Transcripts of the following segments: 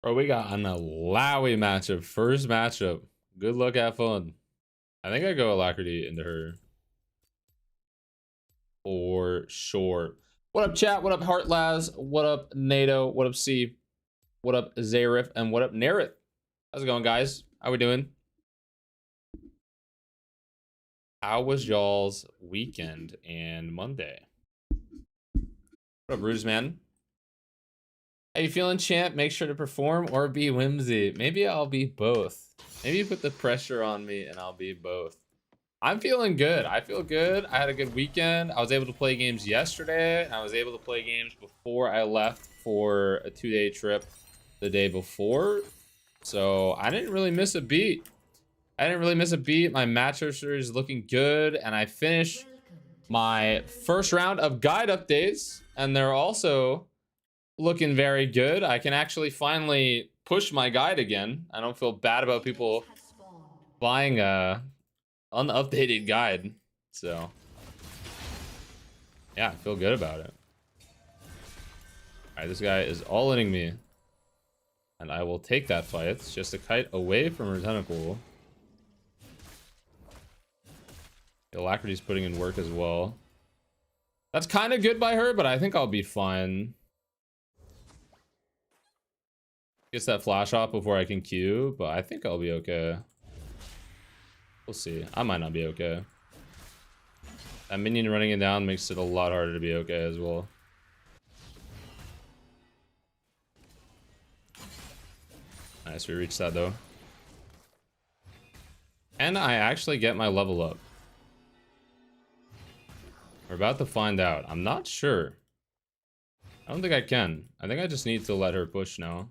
Bro, we got an Alawi matchup. First matchup. Good luck, have fun. I think I go Alacrity into her. For sure. What up, chat? What up, Heartlaz? What up, NATO? What up, C? What up, Zarif? And what up, Nerith? How's it going, guys? How we doing? How was y'all's weekend and Monday? What up, Ruse, man? How you feeling, champ? Make sure to perform or be whimsy. Maybe I'll be both. Maybe you put the pressure on me and I'll be both. I'm feeling good. I feel good. I had a good weekend. I was able to play games yesterday. And I was able to play games before I left for a 2-day trip the day before. So I didn't really miss a beat. My match history is looking good. And I finished my first round of guide updates. And they're also looking very good. I can actually finally push my guide again. I don't feel bad about people buying a unupdated guide. So yeah, I feel good about it. All right, this guy is all-inning me. And I will take that fight. It's just a kite away from her tentacle. Alacrity's putting in work as well. That's kind of good by her, but I think I'll be fine. Gets that flash off before I can Q, but I think I'll be okay. We'll see. I might not be okay. That minion running it down makes it a lot harder to be okay as well. Nice, we reached that though. And I actually get my level up. We're about to find out. I'm not sure. I don't think I can. I think I just need to let her push now.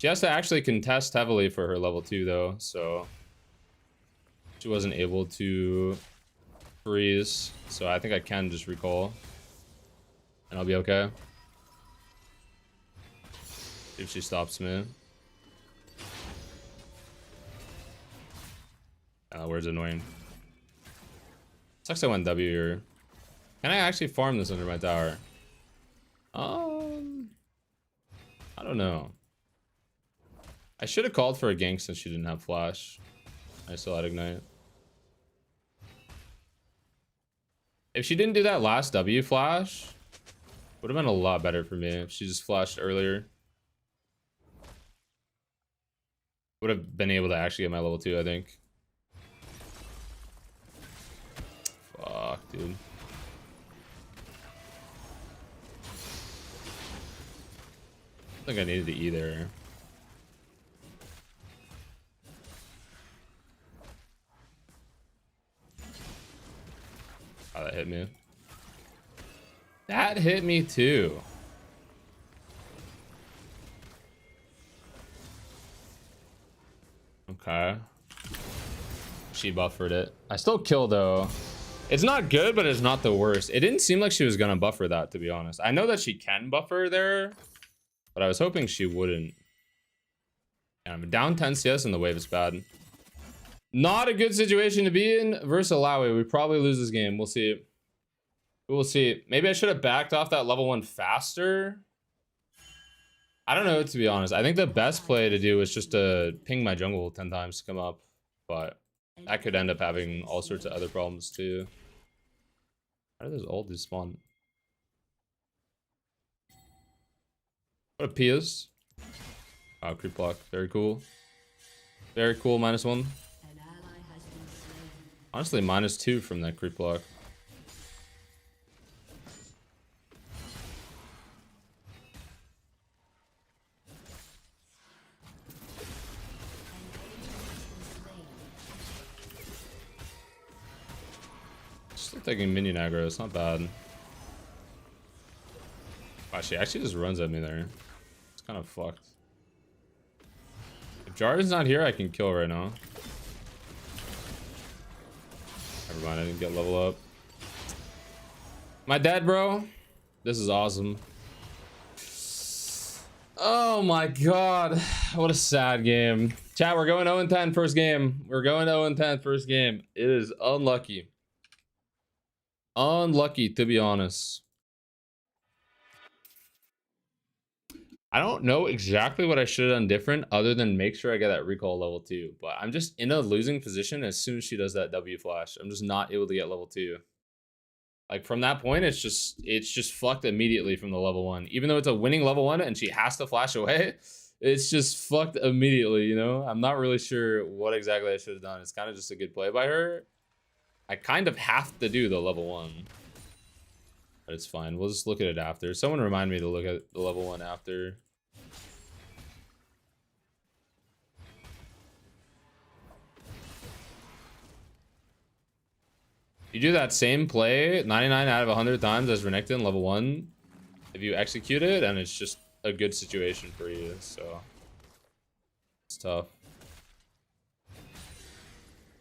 She has to actually contest heavily for her level 2 though, so she wasn't able to freeze. So I think I can just recall. And I'll be okay. If she stops me. Where's annoying? Sucks I went W here. Can I actually farm this under my tower? I don't know. I should have called for a gank since she didn't have flash. I still had ignite. If she didn't do that last W flash, would have been a lot better for me if she just flashed earlier. Would have been able to actually get my level 2, I think. Fuck, dude. I think I needed to E there. Oh, that hit me. That hit me too. Okay. She buffered it. I still kill though. It's not good, but it's not the worst. It didn't seem like she was gonna buffer that, to be honest. I know that she can buffer there, but I was hoping she wouldn't. And I'm down 10 CS and the wave is bad. Not a good situation to be in versus Alawi. We probably lose this game. We'll see. We'll see. Maybe I should have backed off that level 1 faster. I don't know, to be honest. I think the best play to do is just to ping my jungle 10 times to come up. But that could end up having all sorts of other problems too. How do those ult despawn? What a Pia's. Oh, creep block. Very cool. Very cool. -1. Honestly, -2 from that creep block. Still taking minion aggro. It's not bad. Wow, she actually just runs at me there. It's kind of fucked. If Jarvan's not here, I can kill right now. Never mind, I didn't get level up. My dad, bro. This is awesome. Oh my god. What a sad game. Chat, we're going 0-10 first game. We're going 0-10 first game. It is unlucky. Unlucky, to be honest. I don't know exactly what I should have done different other than make sure I get that recall level 2. But I'm just in a losing position as soon as she does that W flash. I'm just not able to get level 2. Like from that point, it's just fucked immediately from the level 1. Even though it's a winning level 1 and she has to flash away, it's just fucked immediately, you know? I'm not really sure what exactly I should have done. It's kind of just a good play by her. I kind of have to do the level 1. But it's fine. We'll just look at it after. Someone remind me to look at the level 1 after. You do that same play 99 out of 100 times as Renekton level 1 if you execute it, and it's just a good situation for you, so it's tough.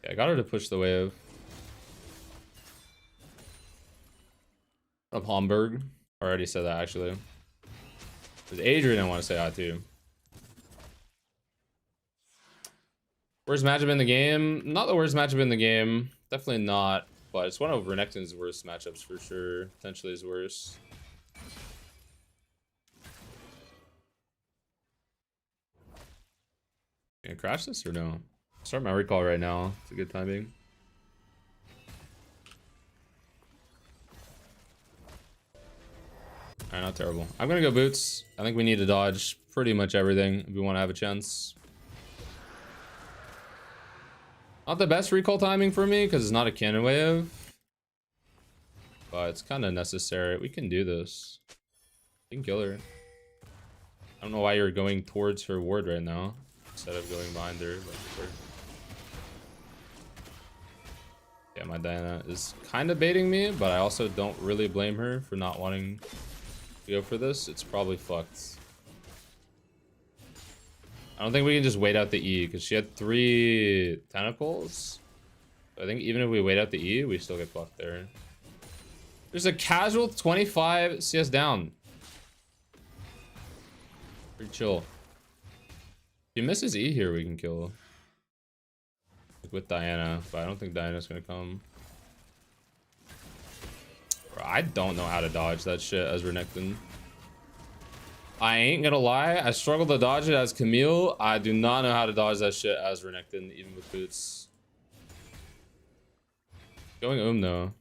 Yeah, I got her to push the wave. Of Hamburg. I already said that actually. Because Adrian I want to say hi too. Worst matchup in the game? Not the worst matchup in the game. Definitely not. But it's one of Renekton's worst matchups for sure. Potentially his worst. Gonna crash this or no? Start my recall right now. It's a good timing. Alright, not terrible. I'm gonna go boots. I think we need to dodge pretty much everything if we want to have a chance. Not the best recall timing for me because it's not a cannon wave. But it's kind of necessary. We can do this. We can kill her. I don't know why you're going towards her ward right now instead of going behind her. Yeah, my Diana is kind of baiting me, but I also don't really blame her for not wanting to go for this. It's probably fucked. I don't think we can just wait out the E because she had 3 tentacles. So I think even if we wait out the E, we still get fucked there. There's a casual 25 CS down. Pretty chill. If he misses E here, we can kill with Diana, but I don't think Diana's gonna come. Bro, I don't know how to dodge that shit as Renekton. I ain't gonna lie, I struggle to dodge it as Camille. I do not know how to dodge that shit as Renekton, even with boots. Going though.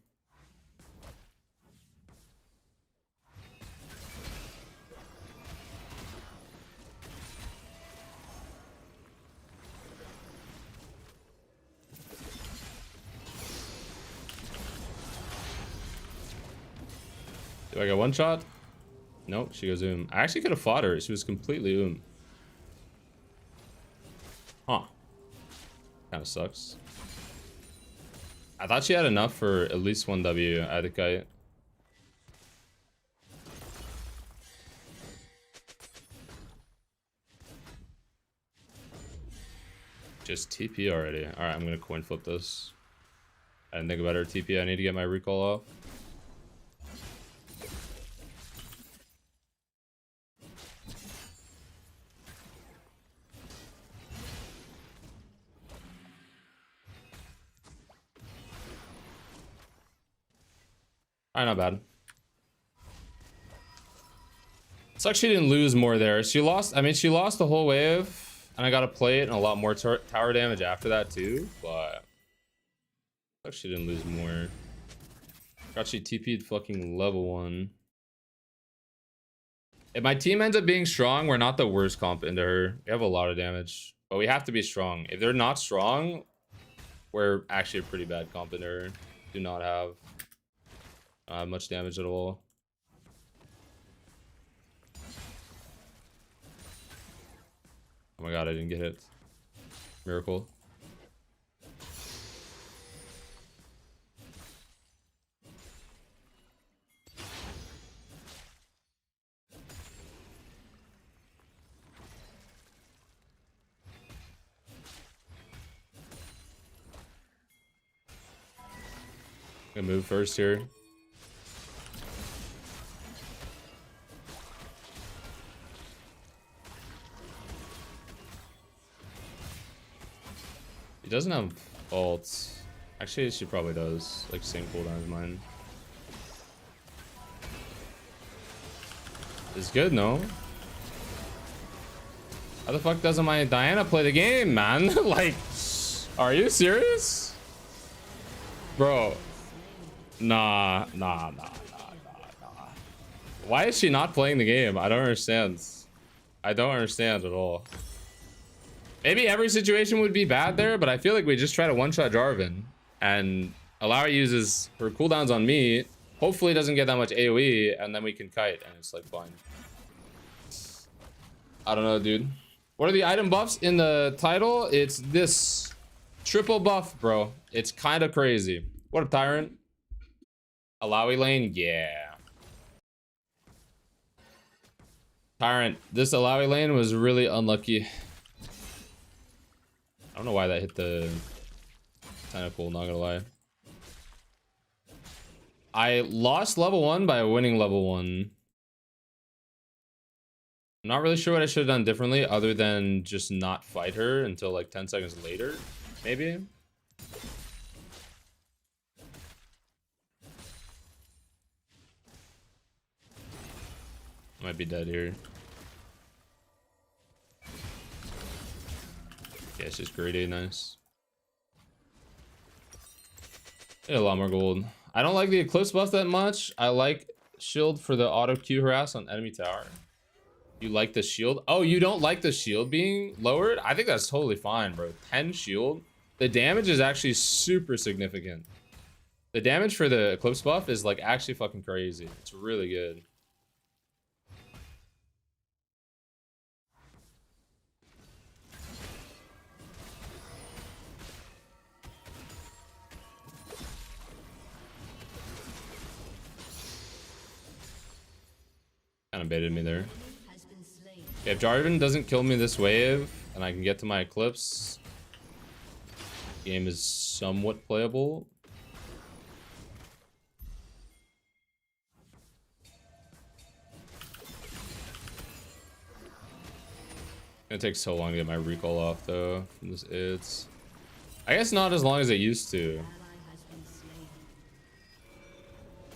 Do I get one shot? Nope, she goes I actually could have fought her. She was completely Huh. Kind of sucks. I thought she had enough for at least 1 W at the kite. Just TP already. Alright, I'm gonna coin flip this. I didn't think about her TP. I need to get my recall off. Alright, not bad. Sucks she didn't lose more there. She lost, I mean, she lost the whole wave, and I got to play it and a lot more tower damage after that too, but sucks she didn't lose more. Got she TP'd fucking level 1. If my team ends up being strong, we're not the worst comp into her. We have a lot of damage, but we have to be strong. If they're not strong, we're actually a pretty bad comp into her. Do not have much damage at all. Oh my god, I didn't get hit. Miracle. Gonna move first here. He doesn't have ults. Actually, she probably does. Like, same cooldown as mine. It's good, no? How the fuck doesn't my Diana play the game, man? Like, are you serious? Bro. Nah. Why is she not playing the game? I don't understand. I don't understand at all. Maybe every situation would be bad there, but I feel like we just try to one-shot Jarvan. And Alawi uses her cooldowns on me. Hopefully doesn't get that much AoE, and then we can kite, and it's like fine. I don't know, dude. What are the item buffs in the title? It's this triple buff, bro. It's kind of crazy. What up, Tyrant? Alawi lane? Yeah. Tyrant, this Alawi lane was really unlucky. I don't know why that hit the tentacle, not gonna lie. I lost level 1 by winning level 1. I'm not really sure what I should have done differently other than just not fight her until like 10 seconds later, maybe. Might be dead here. Yeah, it's just greedy, nice. Get a lot more gold. I don't like the Eclipse buff that much. I like shield for the auto Q harass on enemy tower. You like the shield? Oh, you don't like the shield being lowered? I think that's totally fine, bro. 10 shield. The damage is actually super significant. The damage for the Eclipse buff is like actually fucking crazy. It's really good. Kind of baited me there. Okay, if Jarvan doesn't kill me this wave and I can get to my Eclipse, the game is somewhat playable. It's gonna take so long to get my recall off though from this IDS. I guess not as long as it used to.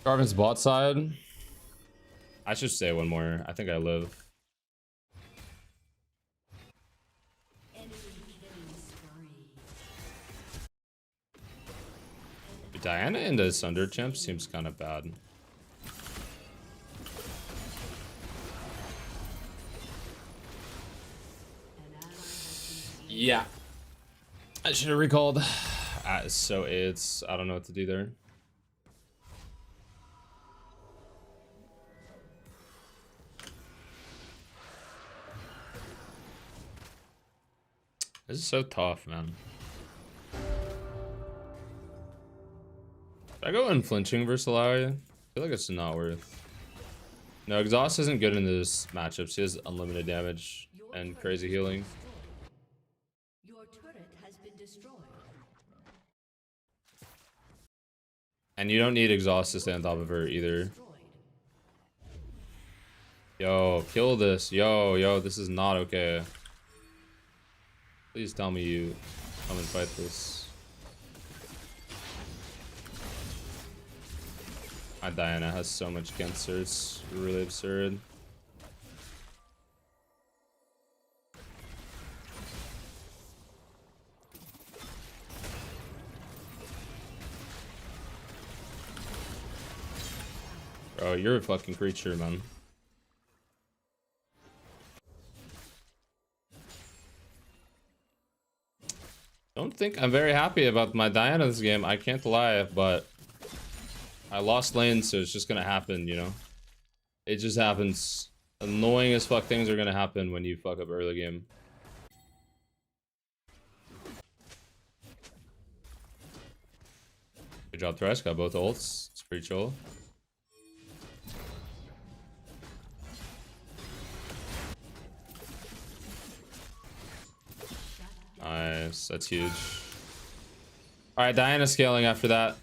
Jarvan's bot side. I should say one more. I think I live. Diana into Sunder Champ seems kind of bad. Yeah. I should have recalled. So it's... I don't know what to do there. This is so tough, man. Should I go unflinching versus Alaria? I feel like it's not worth. No, Exhaust isn't good in this matchup. She has unlimited damage and crazy healing. Your turret has been destroyed. And you don't need Exhaust to stay on top of her either. Yo, kill this. Yo, this is not okay. Please tell me you come and fight this. My Diana has so much cancer, it's really absurd. Bro, you're a fucking creature, man. Don't think I'm very happy about my Diana this game, I can't lie, but I lost lane, so it's just gonna happen, you know? It just happens. Annoying as fuck things are gonna happen when you fuck up early game. Good job, Thresh. Got both ults. It's pretty chill. Nice. That's huge. Alright, Diana's scaling after that.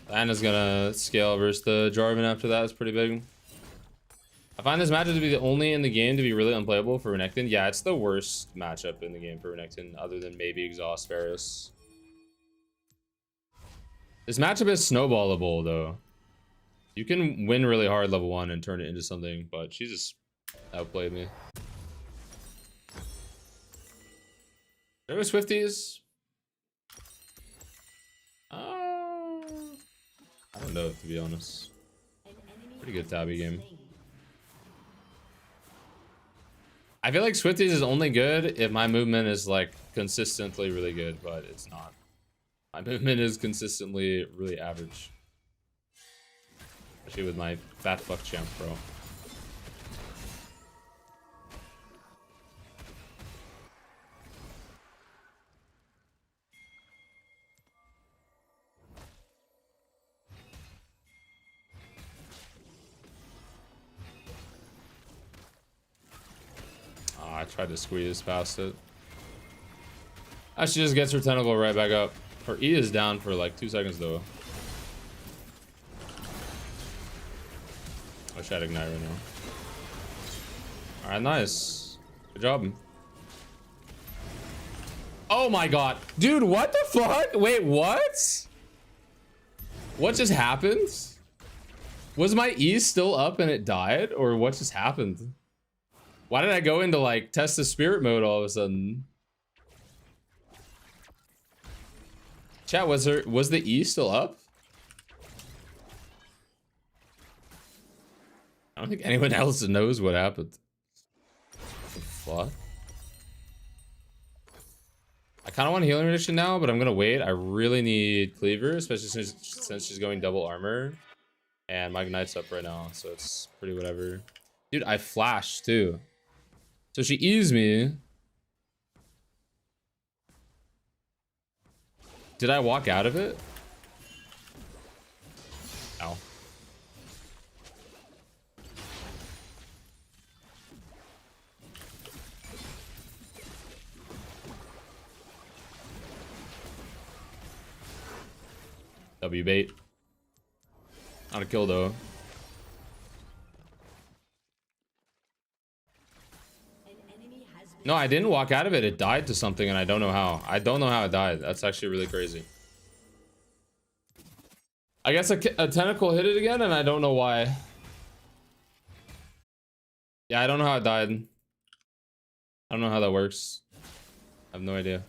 Diana's gonna scale versus the Jarvan after that. It's pretty big. I find this matchup to be the only in the game to be really unplayable for RENEKTON. Yeah, it's the worst matchup in the game for RENEKTON, other than maybe Exhaust Varus. This matchup is snowballable, though. You can win really hard level 1 and turn it into something, but she's just Outplayed me. There were Swifties. I don't know, to be honest. Pretty good Tabby game. I feel like Swifties is only good if my movement is like consistently really good, but it's not. My movement is consistently really average. Especially with my fat fuck champ, bro. Oh, I tried to squeeze past it. She just gets her tentacle right back up. Her E is down for like 2 seconds though. I should ignite right now. Alright, nice. Good job. Oh my god. Dude, what the fuck? Wait, what? What just happened? Was my E still up and it died? Or what just happened? Why did I go into like test the spirit mode all of a sudden? Chat, was the E still up? I don't think anyone else knows what happened. What the fuck? I kind of want healing reduction now, but I'm gonna wait. I really need cleaver, especially since she's going double armor. And my ignite's up right now, so it's pretty whatever. Dude, I flashed too. So she E's me. Did I walk out of it? Ow. W bait. Not a kill though. No, I didn't walk out of it. It died to something and I don't know how. I don't know how it died. That's actually really crazy. I guess a tentacle hit it again and I don't know why. Yeah, I don't know how it died. I don't know how that works. I have no idea.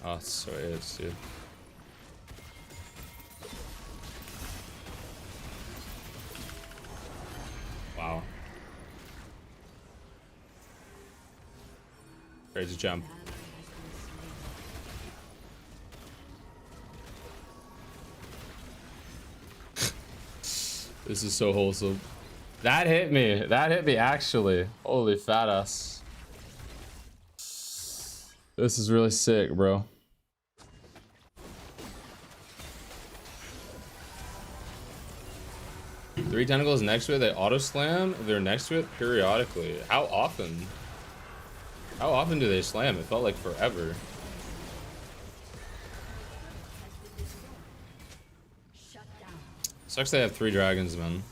Oh, so it is, dude. Wow. Crazy jump. This is so wholesome. That hit me. That hit me actually. Holy fat ass. This is really sick, bro. Three tentacles next to it, they auto slam. They're next to it periodically. How often? How often do they slam? It felt like forever. Sucks they have 3 dragons, man.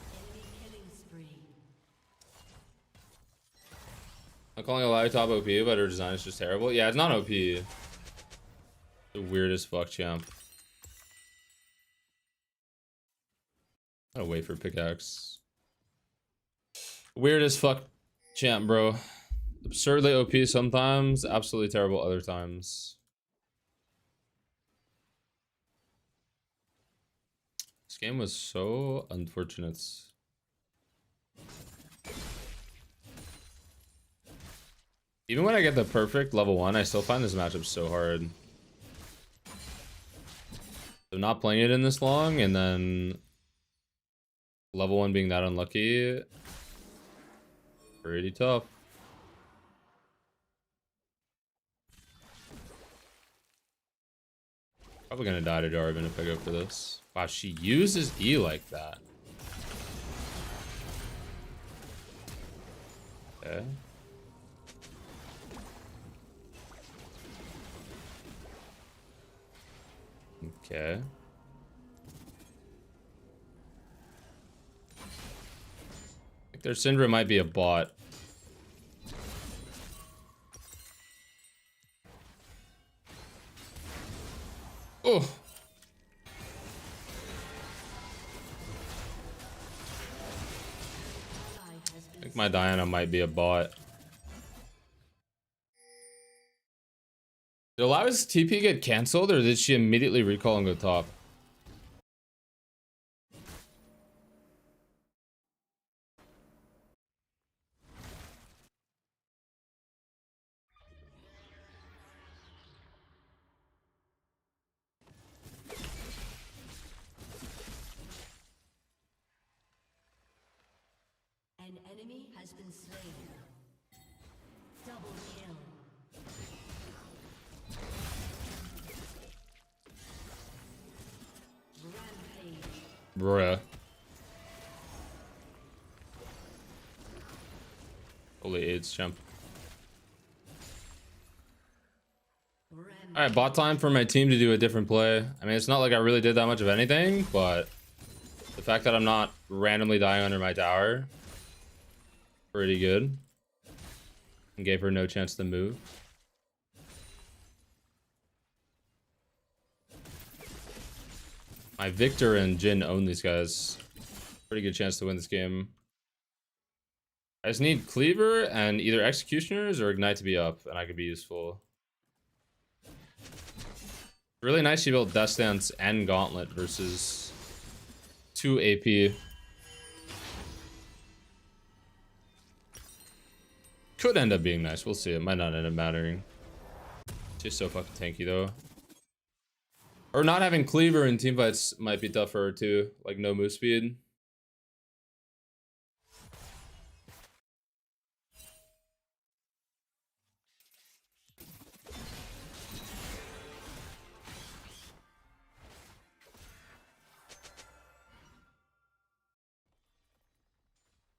I'm calling a lot top OP, but her design is just terrible. Yeah, it's not OP. The weirdest fuck champ. Gotta wait for pickaxe. Weird as fuck champ, bro. Absurdly OP sometimes, absolutely terrible other times. This game was so unfortunate. Even when I get the perfect level 1, I still find this matchup so hard. So not playing it in this long and then level 1 being that unlucky, pretty tough. Probably gonna die to Jarvan if I go for this. Wow, she uses E like that. Okay. Okay. I think their Syndra might be a bot. Oh. I think my Diana might be a bot. Did Alawi's TP get cancelled, or did she immediately recall and go top? An enemy has been slain. Double kill. Rampage. Bruh. Holy AIDS champ. Alright, bot time for my team to do a different play. I mean, it's not like I really did that much of anything, but the fact that I'm not randomly dying under my tower, pretty good. And gave her no chance to move. My Victor and Jin own these guys. Pretty good chance to win this game. I just need Cleaver and either Executioners or Ignite to be up, and I could be useful. Really nice she built Death Stance and Gauntlet versus 2 AP. Could end up being nice. We'll see. It might not end up mattering. She's so fucking tanky though. Or not having Cleaver in teamfights might be tough for her too. Like no move speed.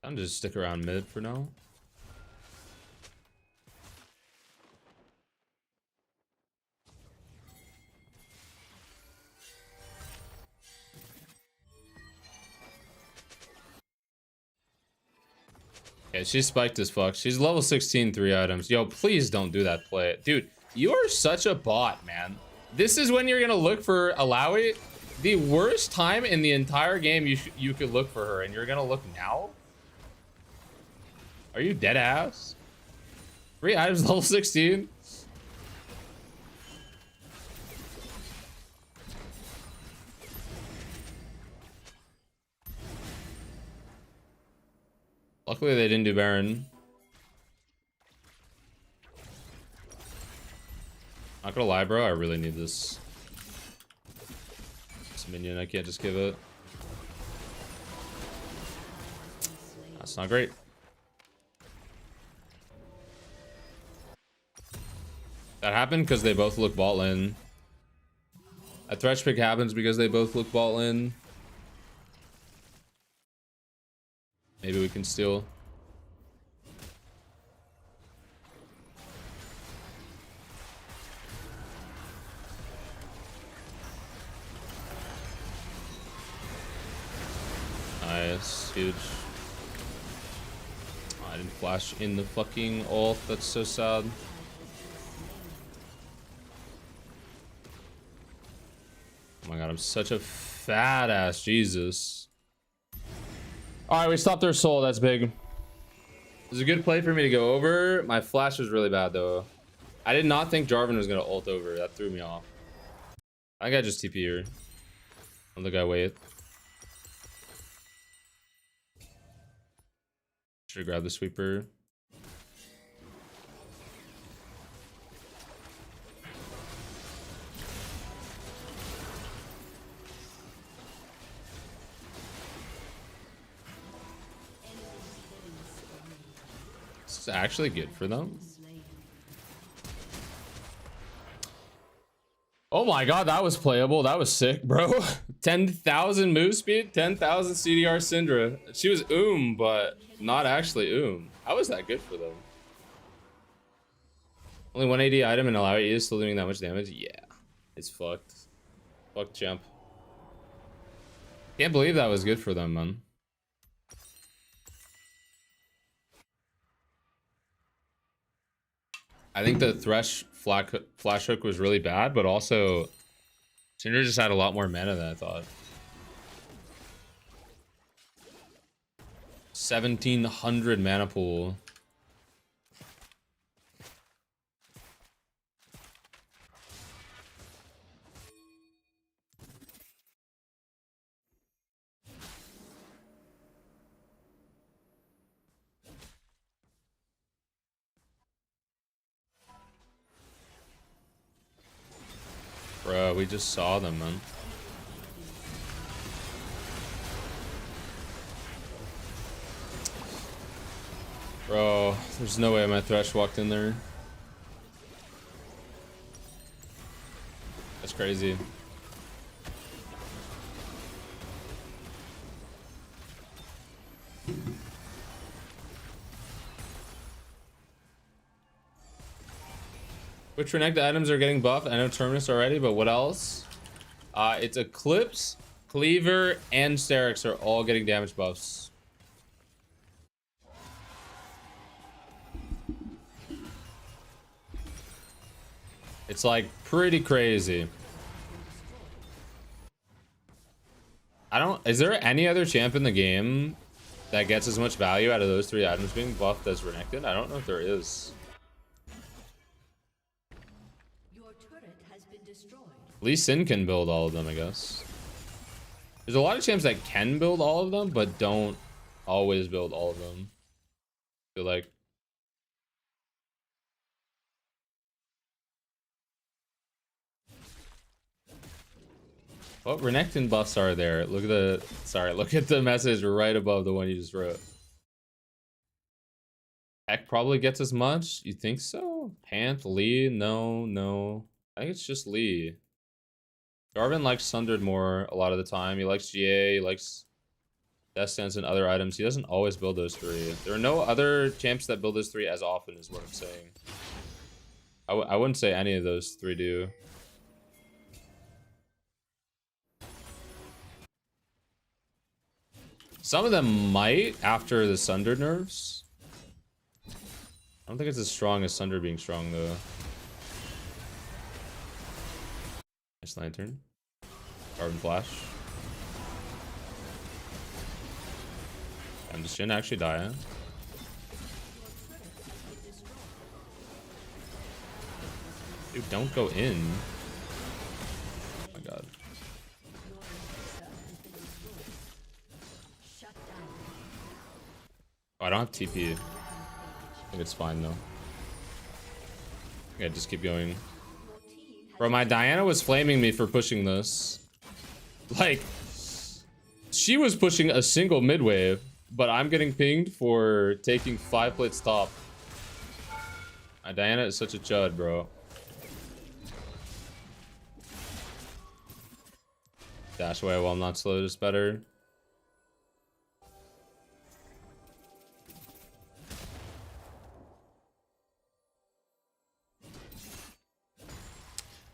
I'm just stick around mid for now. Yeah, she's spiked as fuck. She's level 16, 3 items. Yo, please don't do that play. Dude, you are such a bot, man. This is when you're gonna look for Alawi. The worst time in the entire game you could look for her, and you're gonna look now? Are you dead ass? 3 items level 16? Luckily they didn't do Baron. Not gonna lie, bro, I really need this. This minion, I can't just give it. That's not great. That happened because they both look bot lane. A thresh pick happens because they both look bot lane. Maybe we can steal. Nice, huge. Oh, I didn't flash in the fucking ult. That's so sad. Oh my god, I'm such a fat ass. Jesus. All right, we stopped their soul. That's big. It was a good play for me to go over. My flash was really bad though. I did not think Jarvan was gonna ult over. That threw me off. I think I just TP here. I don't think I wait. Should have grabbed the sweeper. This is actually good for them. Oh my god, that was playable. That was sick, bro. 10,000 move speed, 10,000 CDR Syndra. She was but not actually How was that good for them? Only 180 item and allow you still doing that much damage? Yeah. It's fucked. Fuck champ. Can't believe that was good for them, man. I think the Thresh flash hook was really bad, but also Cinder just had a lot more mana than I thought. 1700 mana pool. Bro, we just saw them, man. Bro, there's no way my Thresh walked in there. That's crazy. Which Renekton items are getting buffed? I know Terminus already, but what else? It's Eclipse, Cleaver, and Sterix are all getting damage buffs. It's like pretty crazy. Is there any other champ in the game that gets as much value out of those 3 items being buffed as Renekton? I don't know if there is. Lee Sin can build all of them, I guess. There's a lot of champs that can build all of them, but don't always build all of them. I feel like. What Renekton buffs are there? Look at the look at the message right above the one you just wrote. Heck probably gets as much. You think so? Panth, Lee? No. I think it's just Lee. Jarvan likes Sundered more a lot of the time. He likes GA, he likes Death Stance and other items. He doesn't always build those 3. There are no other champs that build those 3 as often, is what I'm saying. I wouldn't say any of those 3 do. Some of them might after the Sundered nerfs. I don't think it's as strong as Sunder being strong, though. Nice Lantern. Carbon Flash. And does Shin actually die, huh? Dude, don't go in. Oh my god. Oh, I don't have TP. I think it's fine, though. Yeah, just keep going. Bro, my Diana was flaming me for pushing this. Like, she was pushing a single mid wave, but I'm getting pinged for taking 5 plates top. My Diana is such a chud, bro. Dash away while I'm not slowed is better.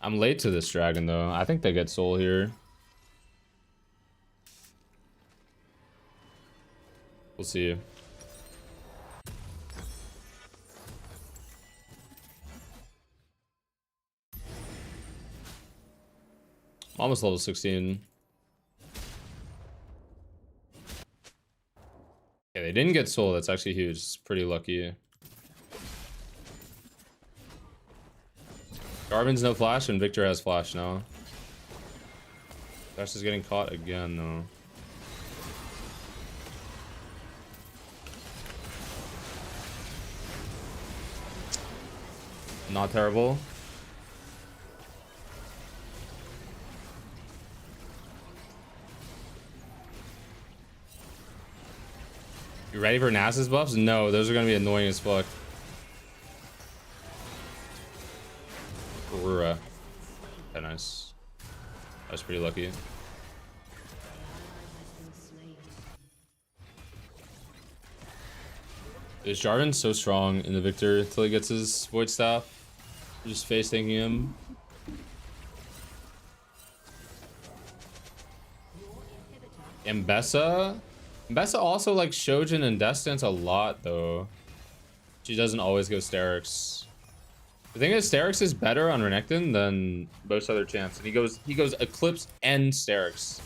I'm late to this dragon, though. I think they get soul here. We'll see. Almost level 16. Yeah, they didn't get soul. That's actually huge. It's pretty lucky. Garvin's no flash and Victor has flash now. Dash is getting caught again, though. Not terrible. You ready for Nasus buffs? No, those are gonna be annoying as fuck. Aurora. Okay, nice. That was pretty lucky. Is Jarvan so strong in the Victor until he gets his Void Staff? We're just face tanking him. Mbessa? Mbessa also likes Shojin and Death Stance a lot, though. She doesn't always go Sterix. The thing is, Sterix is better on Renekton than most other champs, and he goes Eclipse and Sterix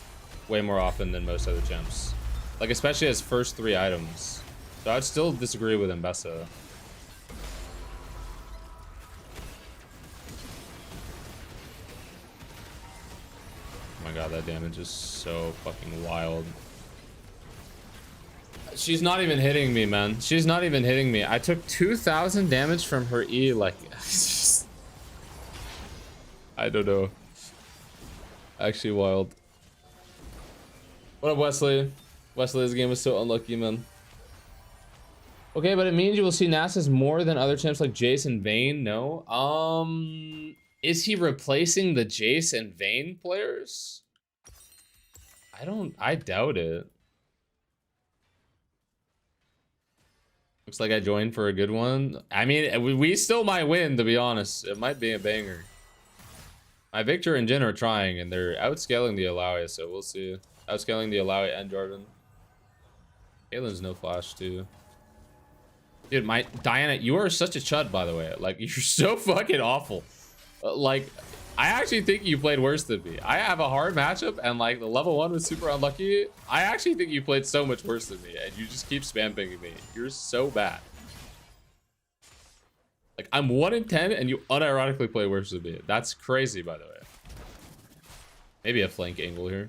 way more often than most other champs. Like especially as first 3 items. So I'd still disagree with Mbessa. Oh my god, that damage is so fucking wild. She's not even hitting me, man. She's not even hitting me. I took 2,000 damage from her E. Like, I don't know. Actually wild. What up, Wesley? Wesley, this game was so unlucky, man. Okay, but it means you will see Nasus more than other champs like Jace and Vayne. No. Is he replacing the Jace and Vayne players? I doubt it. Looks like I joined for a good one. I mean, we still might win, to be honest. It might be a banger. My Victor and Jin are trying, and they're outscaling the Alawi, so we'll see. Outscaling the Alawi and Jarvan. Kalen's no flash, too. Dude, my Diana, you are such a chud, by the way. Like, you're so fucking awful. Like, I actually think you played worse than me. I have a hard matchup, and like the level 1 was super unlucky. I actually think you played so much worse than me, and you just keep spam pinging me. You're so bad. Like, I'm 1 in 10, and you unironically play worse than me. That's crazy, by the way. Maybe a flank angle here.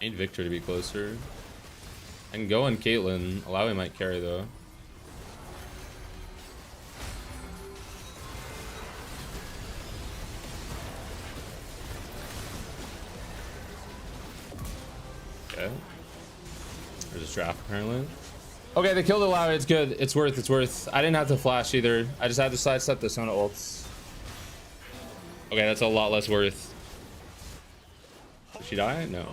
I need Victor to be closer. I can go on Caitlyn. Alawi might carry though. Okay. There's a trap apparently. Okay, they killed Alawi. It's good. It's worth. It's worth. I didn't have to flash either. I just had to sidestep the Sona ults. Okay, that's a lot less worth. Did she die? No.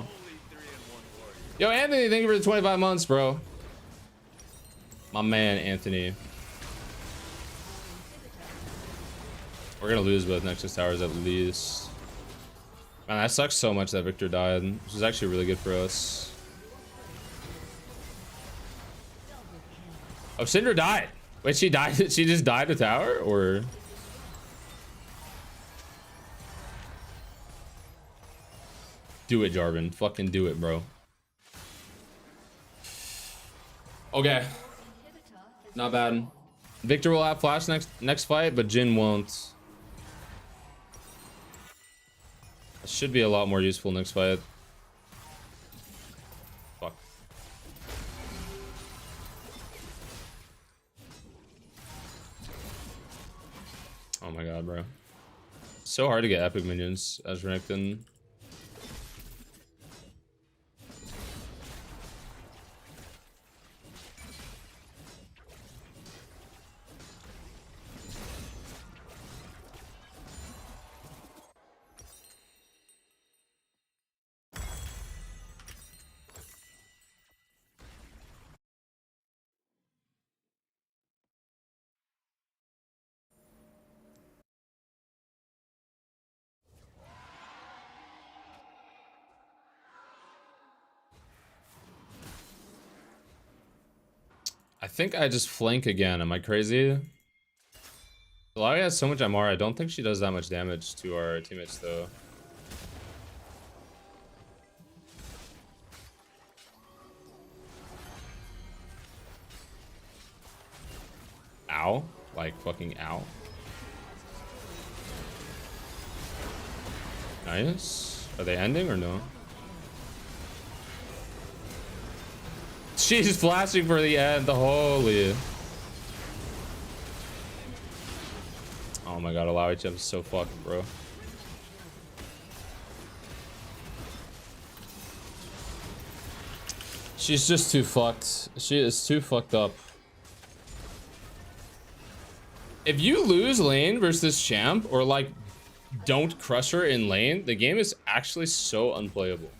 Yo, Anthony, thank you for the 25 months, bro. My man, Anthony. We're gonna lose both Nexus Towers at least. Man, that sucks so much that Victor died. This is actually really good for us. Oh, Syndra died. Wait, she died? She just died the tower? Or... Do it, Jarvan. Fucking do it, bro. Okay. Not bad. Victor will have flash next fight, but Jin won't. It should be a lot more useful next fight. Fuck. Oh my god, bro. So hard to get epic minions as Renekton. I think I just flank again. Am I crazy? Alawi has so much MR. I don't think she does that much damage to our teammates, though. Ow. Like, fucking ow. Nice. Are they ending or no? She's flashing for the end. Holy. Oh my god, Alawi Chip is so fucked, bro. She's just too fucked. She is too fucked up. If you lose lane versus this champ, or like don't crush her in lane, the game is actually so unplayable.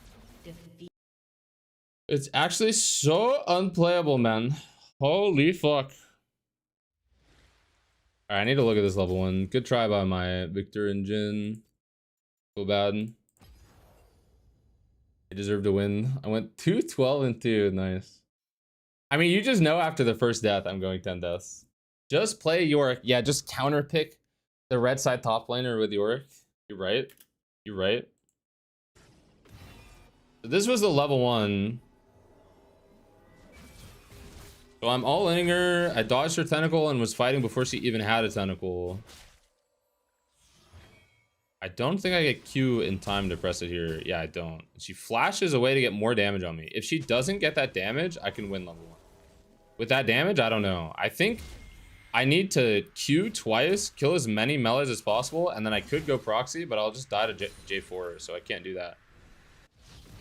It's actually so unplayable, man. Holy fuck. Alright, I need to look at this level 1. Good try by my Victor and Jin. So bad. I deserve to win. I went 2-12-2. Nice. I mean, you just know after the first death, I'm going 10 deaths. Just play Yorick. Yeah, just counter pick the red side top laner with Yorick. You're right. You're right. So this was the level 1. So I'm all-inning her. I dodged her tentacle and was fighting before she even had a tentacle. I don't think I get Q in time to press it here. Yeah, I don't. She flashes away to get more damage on me. If she doesn't get that damage, I can win level 1. With that damage, I don't know. I think I need to Q twice, kill as many melees as possible, and then I could go proxy, but I'll just die to J4, so I can't do that.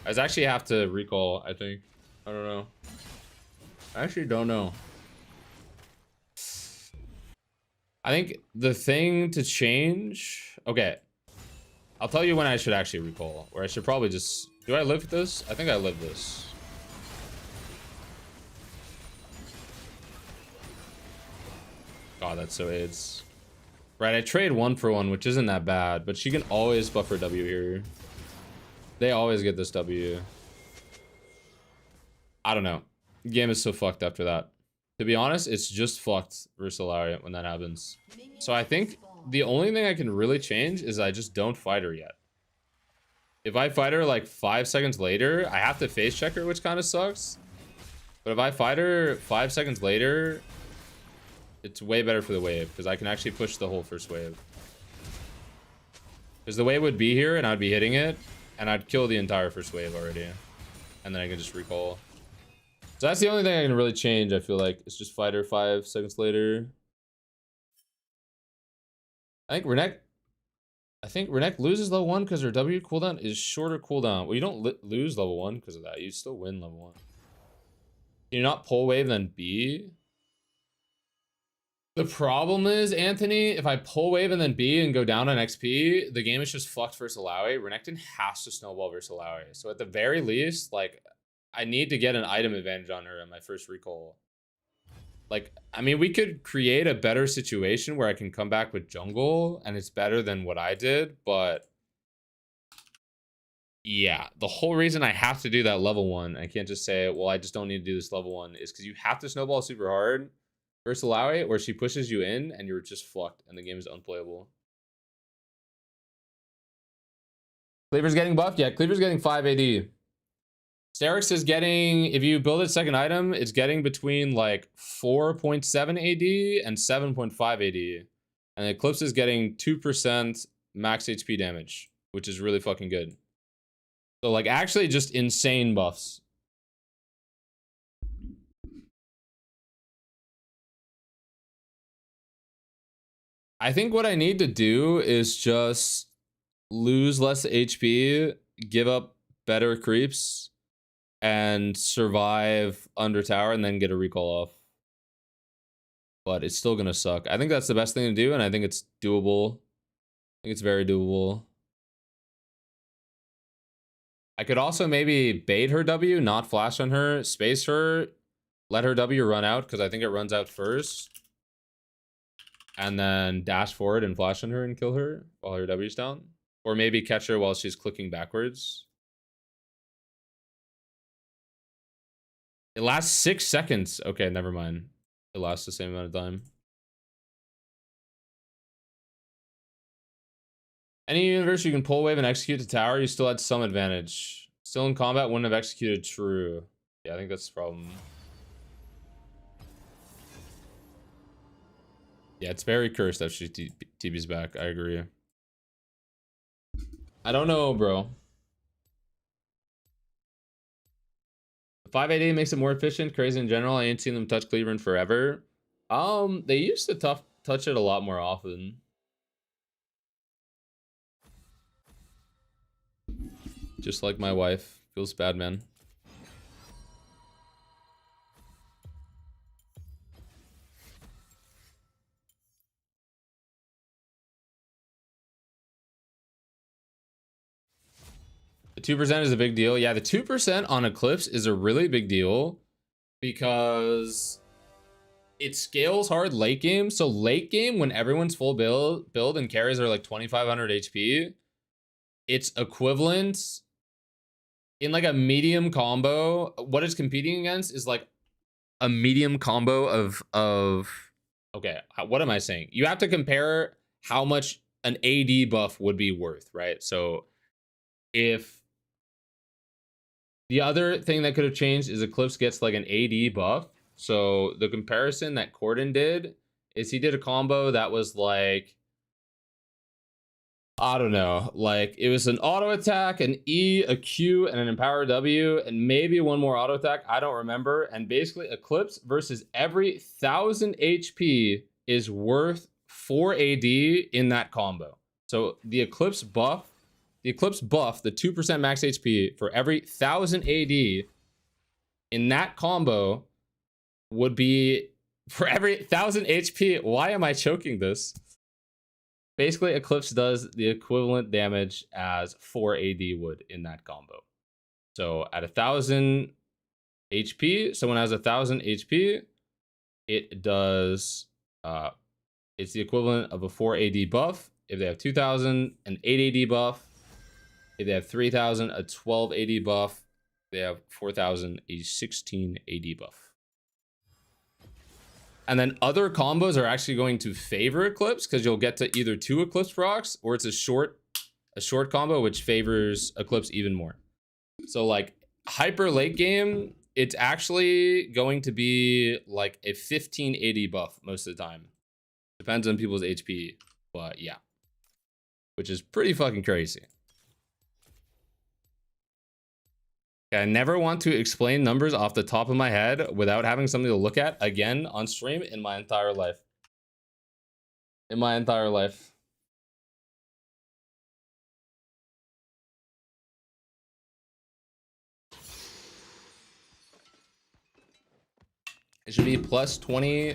I actually have to recall, I think. I don't know. I actually don't know. I think the thing to change... Okay. I'll tell you when I should actually recall. Or I should probably just... Do I live this? I think I live this. God, that's so AIDS. Right, I trade 1 for 1, which isn't that bad. But she can always buff her W here. They always get this W. I don't know. The game is so fucked after that. To be honest, it's just fucked versus Alaria when that happens. So I think the only thing I can really change is I just don't fight her yet. If I fight her like 5 seconds later, I have to face check her, which kind of sucks. But if I fight her 5 seconds later, it's way better for the wave because I can actually push the whole first wave. Because the wave would be here and I'd be hitting it and I'd kill the entire first wave already. And then I can just recall. So that's the only thing I can really change, I feel like. It's just fight her 5 seconds later. I think Renek loses level 1 because her W cooldown is shorter cooldown. Well, you don't lose level 1 because of that. You still win level 1. Can you not pull wave then B? The problem is, Anthony, if I pull wave and then B and go down on XP, the game is just fucked versus Alawi. Renekton has to snowball versus Alawi. So at the very least, like, I need to get an item advantage on her in my first recall. Like, I mean, we could create a better situation where I can come back with jungle and it's better than what I did, but yeah, the whole reason I have to do that level 1, I can't just say, well, I just don't need to do this level 1, is because you have to snowball super hard versus Alawi, where she pushes you in and you're just fucked and the game is unplayable. Cleaver's getting buffed? Yeah, Cleaver's getting 5 AD. Sterix is getting, if you build a second item, it's getting between like 4.7 AD and 7.5 AD. And Eclipse is getting 2% max HP damage, which is really fucking good. So like actually just insane buffs. I think what I need to do is just lose less HP, give up better creeps, and survive under tower and then get a recall off. But it's still gonna suck. I think that's the best thing to do, and I think it's doable. I think it's very doable. I could also maybe bait her W, not flash on her, space her, let her W run out, because I think it runs out first. And then dash forward and flash on her and kill her while her W's down. Or maybe catch her while she's clicking backwards. It lasts 6 seconds. Okay, never mind. It lasts the same amount of time. Any universe you can pull wave and execute the tower, you still had some advantage. Still in combat, wouldn't have executed true. Yeah, I think that's the problem. Yeah, it's very cursed that she TB's back. I agree. I don't know, bro. 588 makes it more efficient. Crazy in general. I ain't seen them touch Cleaver in forever. They used to touch it a lot more often. Just like my wife. Feels bad, man. The 2% is a big deal. Yeah, the 2% on Eclipse is a really big deal because it scales hard late game. So late game, when everyone's full build and carries are like 2,500 HP, it's equivalent in like a medium combo, what it's competing against is like a medium combo of okay, what am I saying? You have to compare how much an AD buff would be worth, right? So if the other thing that could have changed is Eclipse gets like an AD buff. So the comparison that Corden did is he did a combo that was like, I don't know, like it was an auto attack, an E, a Q, and an empower W, and maybe one more auto attack. I don't remember. And basically, Eclipse versus every 1000 HP is worth 4 AD in that combo. So the Eclipse buff, the 2% max HP for every 1000 AD in that combo would be for every 1000 HP. Why am I choking this? Basically, Eclipse does the equivalent damage as 4 AD would in that combo. So at 1000 HP, someone has 1000 HP, it does, it's the equivalent of a 4 AD buff. If they have 2000, an 8 AD buff. If they have 3000, a 12 AD buff. If they have 4000, a 16 AD buff. And then other combos are actually going to favor Eclipse because you'll get to either 2 Eclipse procs or it's a short combo which favors Eclipse even more. So like hyper late game, it's actually going to be like a 1580 buff most of the time. Depends on people's HP, but yeah. Which is pretty fucking crazy. I never want to explain numbers off the top of my head without having something to look at again on stream in my entire life. In my entire life. It should be plus 20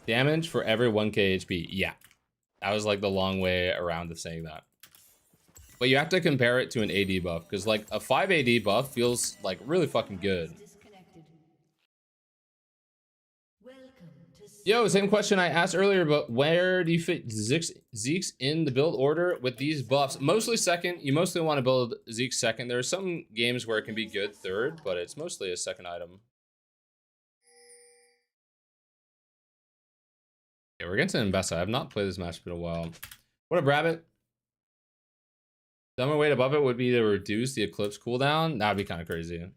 damage for every 1k HP. Yeah. That was like the long way around of saying that. But you have to compare it to an AD buff, because like a 5 AD buff feels like really fucking good. Yo, same question I asked earlier, but where do you fit Zeke's in the build order with these buffs? Mostly second. You mostly want to build Zeke second. There are some games where it can be good third, but it's mostly a second item. Okay, we're against an Mbessa. I have not played this match in a while. What up, Rabbit? Dumber weight above it would be to reduce the Eclipse cooldown. That'd be kind of crazy.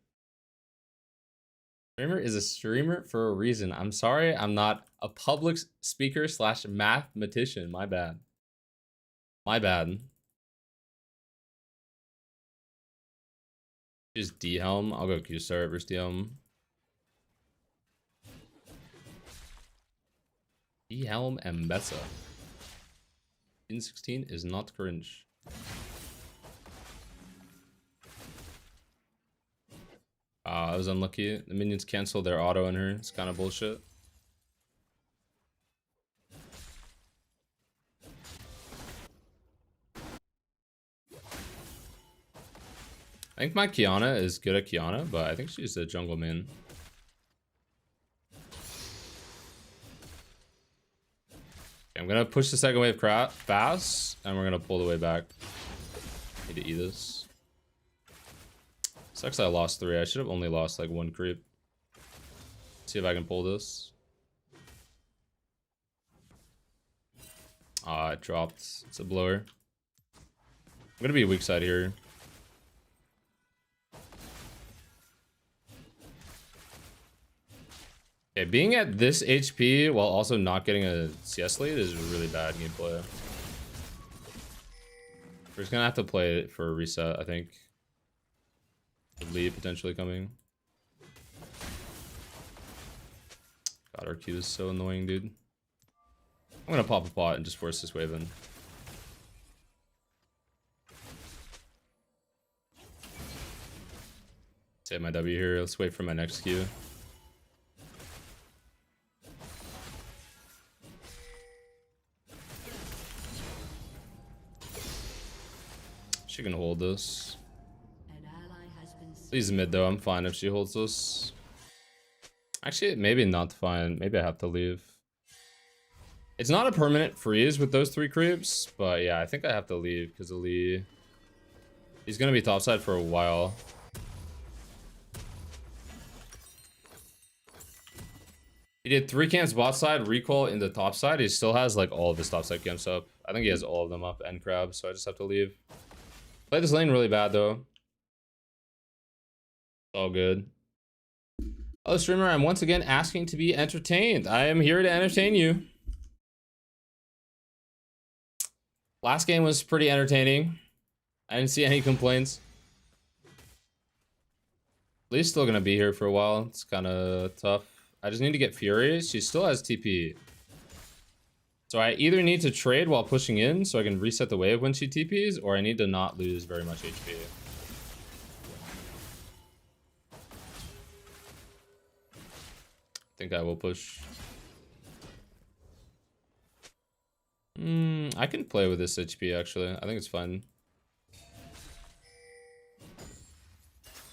Streamer is a streamer for a reason. I'm sorry, I'm not a public speaker / mathematician. My bad. My bad. Just D-Helm. I'll go Q-Start versus D-Helm. D-Helm and Mbessa. In 16 is not cringe. I was unlucky. The minions canceled their auto on her. It's kind of bullshit. I think my Kiana is good at Kiana, but I think she's a jungle main. Okay, I'm gonna push the second wave fast, and we're gonna pull the way back. Need to eat this. Sucks I lost 3. I should have only lost like 1 creep. See if I can pull this. Ah, it dropped. It's a blower. I'm gonna be weak side here. Okay, being at this HP while also not getting a CS lead is really bad gameplay. We're just gonna have to play it for a reset, I think. Lead potentially coming. God, our Q is so annoying, dude. I'm gonna pop a pot and just force this wave in. Save my W here. Let's wait for my next Q. She can hold this. Please mid though. I'm fine if she holds this. Actually, maybe not fine. Maybe I have to leave. It's not a permanent freeze with those 3 creeps, but yeah, I think I have to leave because he's gonna be topside for a while. He did 3 camps bot side, recall in the top side. He still has like all of his top side camps up. I think he has all of them up and crab, so I just have to leave. Play this lane really bad though. It's all good. Hello streamer, I'm once again asking to be entertained. I am here to entertain you. Last game was pretty entertaining. I didn't see any complaints. Lee's still gonna be here for a while. It's kind of tough. I just need to get Fury. She still has TP. So I either need to trade while pushing in so I can reset the wave when she TPs, or I need to not lose very much HP. I think I will push. I can play with this HP actually. I think it's fine.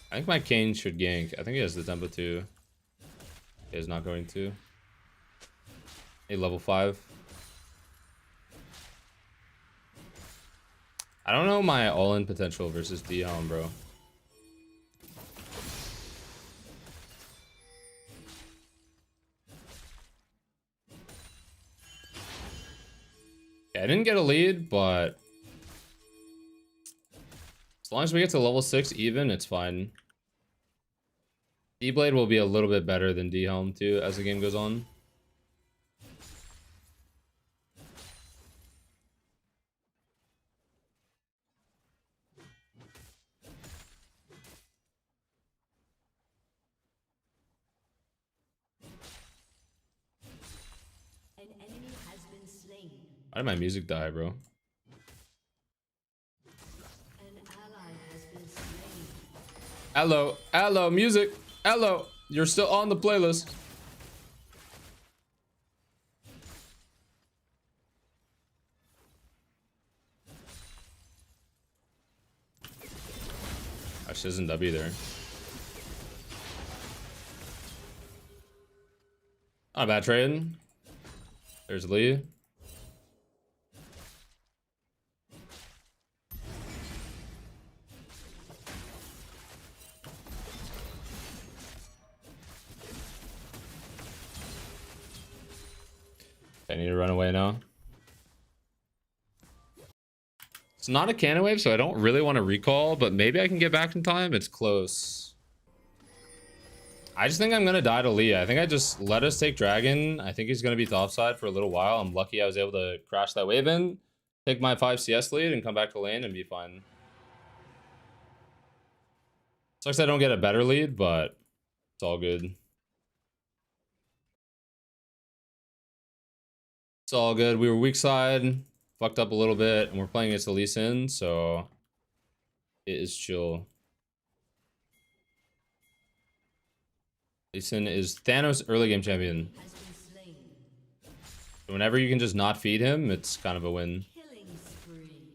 I think my Kane should gank. I think he has the tempo too. He is not going to. A level 5. I don't know my all-in potential versus D-Helm, bro. Yeah, I didn't get a lead, but as long as we get to level 6 even, it's fine. D-Blade will be a little bit better than D-Helm too as the game goes on. An enemy has been slain. Why did my music die, bro? An ally has been slain. Hello, hello, music. Hello, you're still on the playlist. She doesn't W there. Not a bad trade. There's Lee. I need to run away now. It's not a cannon wave, so I don't really want to recall, but maybe I can get back in time. It's close. I just think I'm going to die to Lee. I think I just let us take Dragon. I think he's going to be topside for a little while. I'm lucky I was able to crash that wave in, take my 5 CS lead, and come back to lane and be fine. Sucks I don't get a better lead, but it's all good. It's all good. We were weak side, fucked up a little bit, and we're playing against the Lee Sin, so it is chill. Lee Sin is Thanos early game champion. Has been slain. So whenever you can just not feed him, it's kind of a win. Killing spree.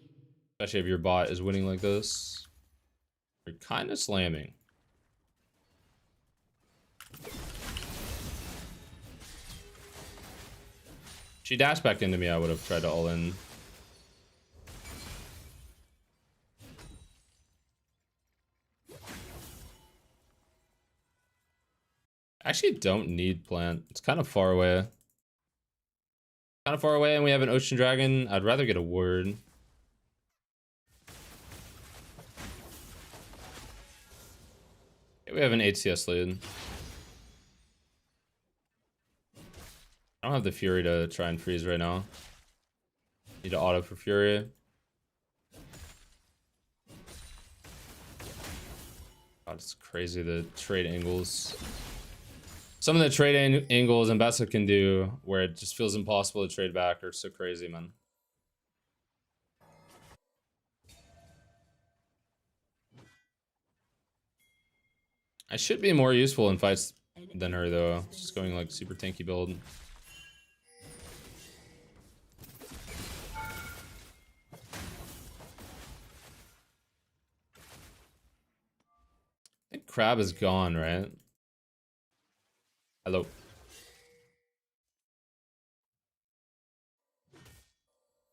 Especially if your bot is winning like this. You're kind of slamming. She dashed back into me, I would have tried to all in. I actually don't need plant. It's kind of far away. Kind of far away, and we have an ocean dragon. I'd rather get a word. Okay, we have an 8 CS lead. I don't have the Fury to try and freeze right now. Need to auto for Fury. God, it's crazy the trade angles. Some of the trade angles Ambessa can do where it just feels impossible to trade back are so crazy, man. I should be more useful in fights than her though. Just going like super tanky build. I think Crab is gone, right? Hello.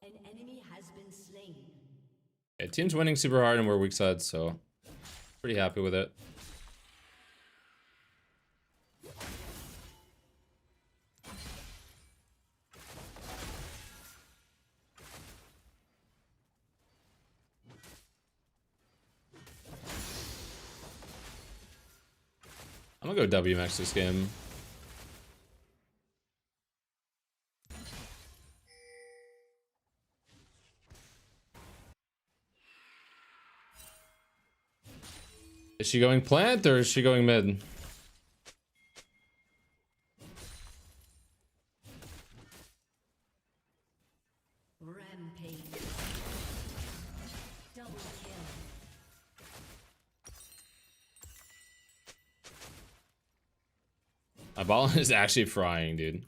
An enemy has been slain. Yeah, team's winning super hard and we're weak side, so pretty happy with it. I'm gonna go W max this game. Is she going plant or is she going mid? Rampage. Double kill. My ball is actually frying, dude.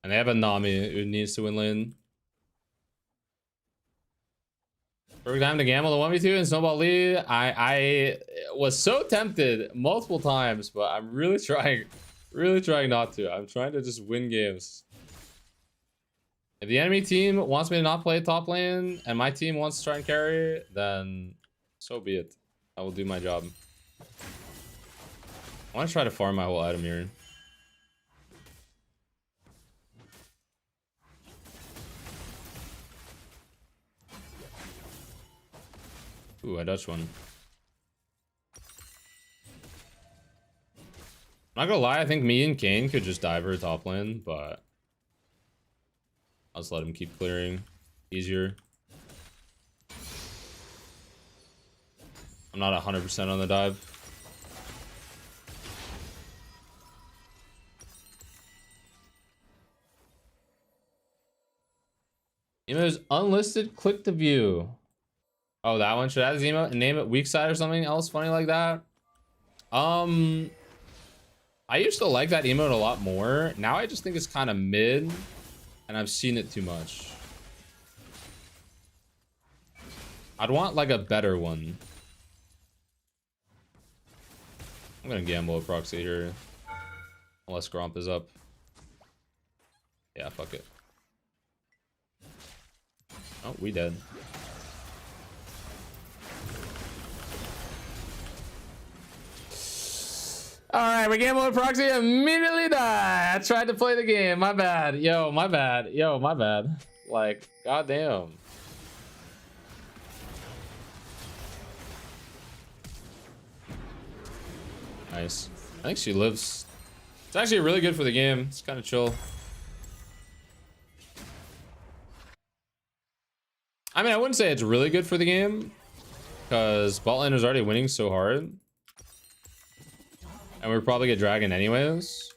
And they have a Nami who needs to win lane. Perfect time to gamble the 1v2 and snowball lead. I was so tempted multiple times, but I'm really trying not to. I'm trying to just win games. If the enemy team wants me to not play top lane and my team wants to try and carry, then so be it. I will do my job. I want to try to farm my whole item here. Ooh, I dodged one. I'm not gonna lie, I think me and Kane could just dive her top lane, but I'll just let him keep clearing. Easier. I'm not 100% on the dive. Emo's unlisted, click to view. Oh, that one. Should I add his emote and name it weak side or something else funny like that? I used to like that emote a lot more. Now I just think it's kind of mid, and I've seen it too much. I'd want like a better one. I'm gonna gamble a proxy here, unless Gromp is up. Yeah, fuck it. Oh, we dead. Alright, we gamble a proxy, immediately die. I tried to play the game. My bad. Yo, my bad. Yo, my bad. Like, goddamn. Nice. I think she lives. It's actually really good for the game. It's kind of chill. I mean, I wouldn't say it's really good for the game, because bot lane was already winning so hard. And we'd probably get dragon anyways.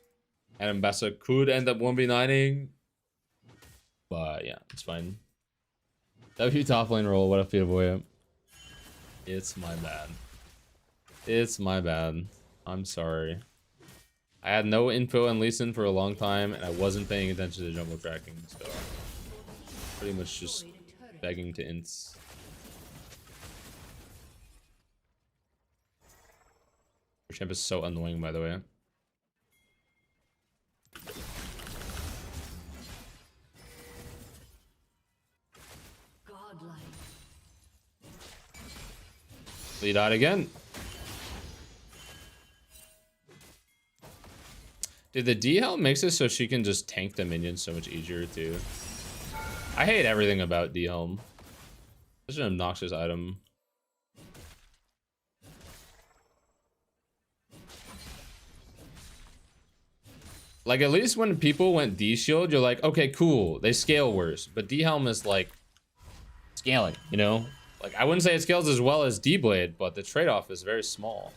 And Mbessa could end up 1v9ing. But yeah, it's fine. W top lane roll, what a feat boy. It's my bad. It's my bad. I'm sorry. I had no info on Lee Sin for a long time, and I wasn't paying attention to jungle tracking, so pretty much just begging to ints. Your champ is so annoying, by the way. Godlike. Lead out again. Dude, the D help makes it so she can just tank the minions so much easier too. I hate everything about D helm. Such an obnoxious item. Like, at least when people went D shield, you're like, okay, cool, they scale worse. But D helm is like scaling, you know? Like, I wouldn't say it scales as well as D blade, but the trade-off is very small.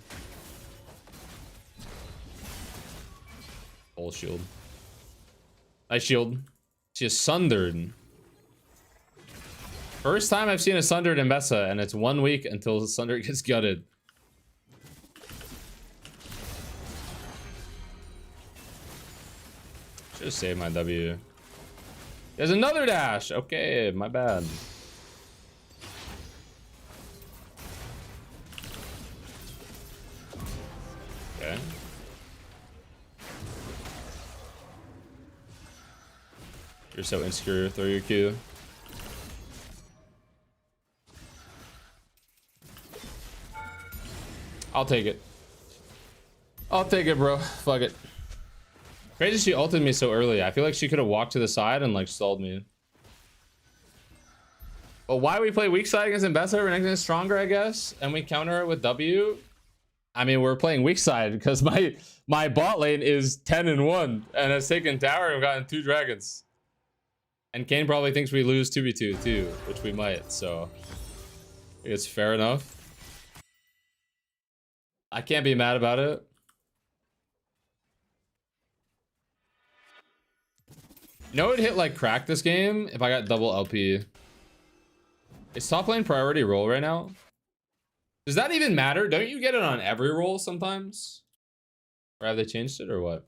Full shield. Nice shield. She is sundered. First time I've seen a sundered Mbessa, and it's 1 week until the sunder gets gutted. Should have saved my W. There's another dash. Okay, my bad. Okay. You're so insecure. Throw your Q. I'll take it. I'll take it, bro. Fuck it. Crazy she ulted me so early. I feel like she could have walked to the side and like stalled me. But why we play weak side against Mbessa? Renekton is stronger, I guess, and we counter it with W. I mean, we're playing weak side because my bot lane is 10-1 and has taken tower and gotten 2 dragons. And Kane probably thinks we lose 2v2 too, which we might, so it's fair enough. I can't be mad about it. You know, it would hit like crack this game if I got double LP. Is top lane priority role right now? Does that even matter? Don't you get it on every role sometimes? Or have they changed it or what?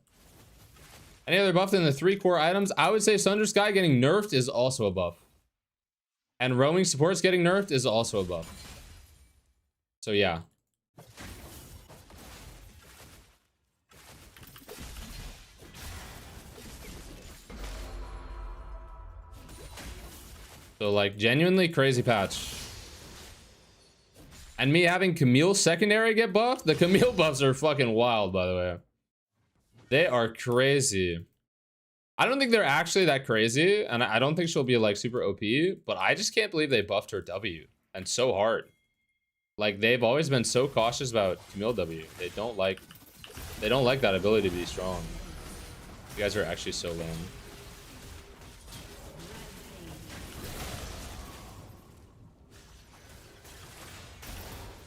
Any other buff than the 3 core items? I would say Sunder Sky getting nerfed is also a buff. And roaming supports getting nerfed is also a buff. So yeah. So like genuinely crazy patch. And me having Camille secondary get buffed? The Camille buffs are fucking wild, by the way. They are crazy. I don't think they're actually that crazy, and I don't think she'll be like super OP, but I just can't believe they buffed her W and so hard. Like they've always been so cautious about Camille W. They don't like that ability to be strong. You guys are actually so lame.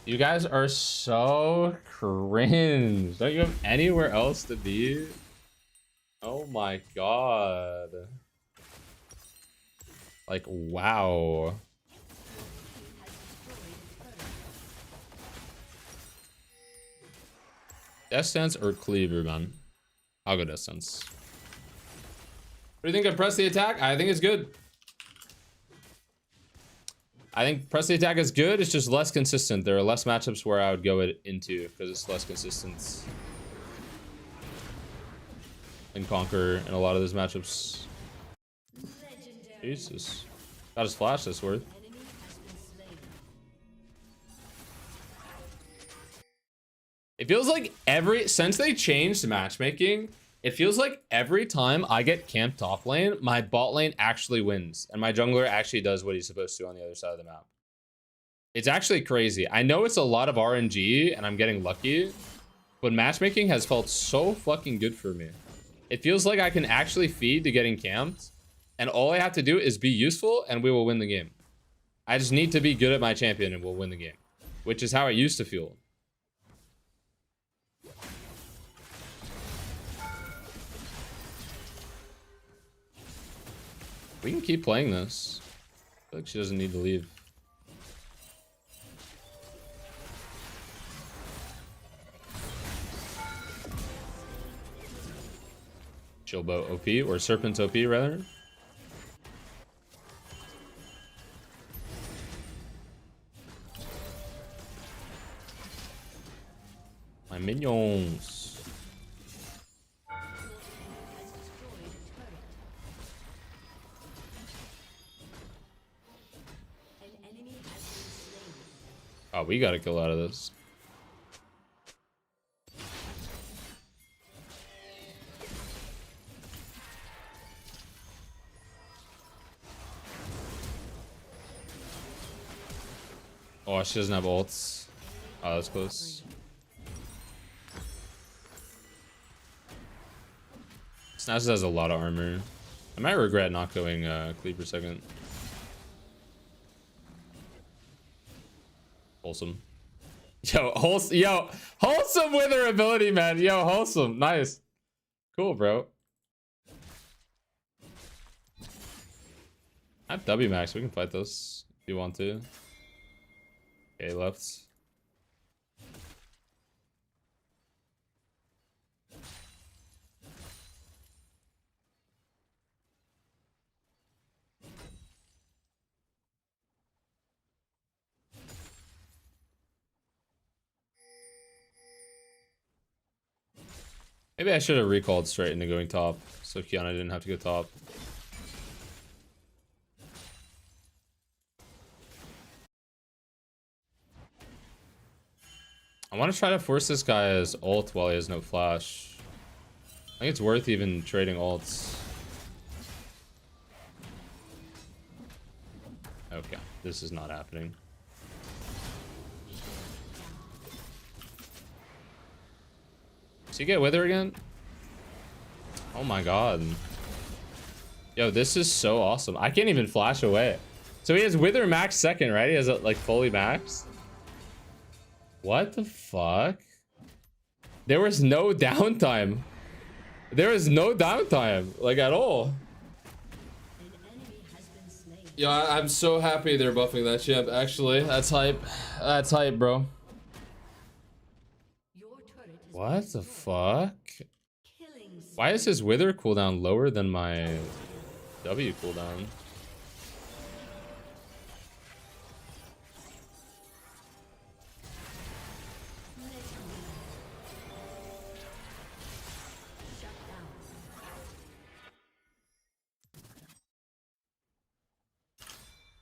You guys are so cringe. Don't you have anywhere else to be? Oh my god. Like, wow. Death Stance or Cleaver, man? I'll go Death Stance. What do you think of Press the Attack? I think it's good. I think Press the Attack is good. It's just less consistent. There are less matchups where I would go it into because it's less consistent. And Conquer in a lot of those matchups. Jesus. Got his flash, that's worth. It feels like since they changed matchmaking, it feels like every time I get camped top lane, my bot lane actually wins. And my jungler actually does what he's supposed to on the other side of the map. It's actually crazy. I know it's a lot of RNG and I'm getting lucky, but matchmaking has felt so fucking good for me. It feels like I can actually feed to getting camped, and all I have to do is be useful and we will win the game. I just need to be good at my champion and we'll win the game, which is how it used to feel. We can keep playing this. I feel like she doesn't need to leave. Chillbow OP, or Serpent's OP rather. My minions. Oh, we gotta kill out of this. Oh, she doesn't have ults. Oh, that's close. Snatches has a lot of armor. I might regret not going Cleaver second. Wholesome. Yo, wholesome with her ability, man. Yo, wholesome. Nice. Cool, bro. I have W max. We can fight this if you want to. Okay, left. Maybe I should have recalled straight into going top, so Kiana didn't have to go top. I want to try to force this guy's ult while he has no flash. I think it's worth even trading ults. Okay, this is not happening. Does he get Wither again? Oh my god. Yo, this is so awesome. I can't even flash away. So he has Wither max second, right? He has it like fully maxed. What the fuck? There was no downtime. There is no downtime, like at all. Yo, I'm so happy they're buffing that champ. Actually, that's hype. That's hype, bro. What the fuck? Why is his Wither cooldown lower than my W cooldown?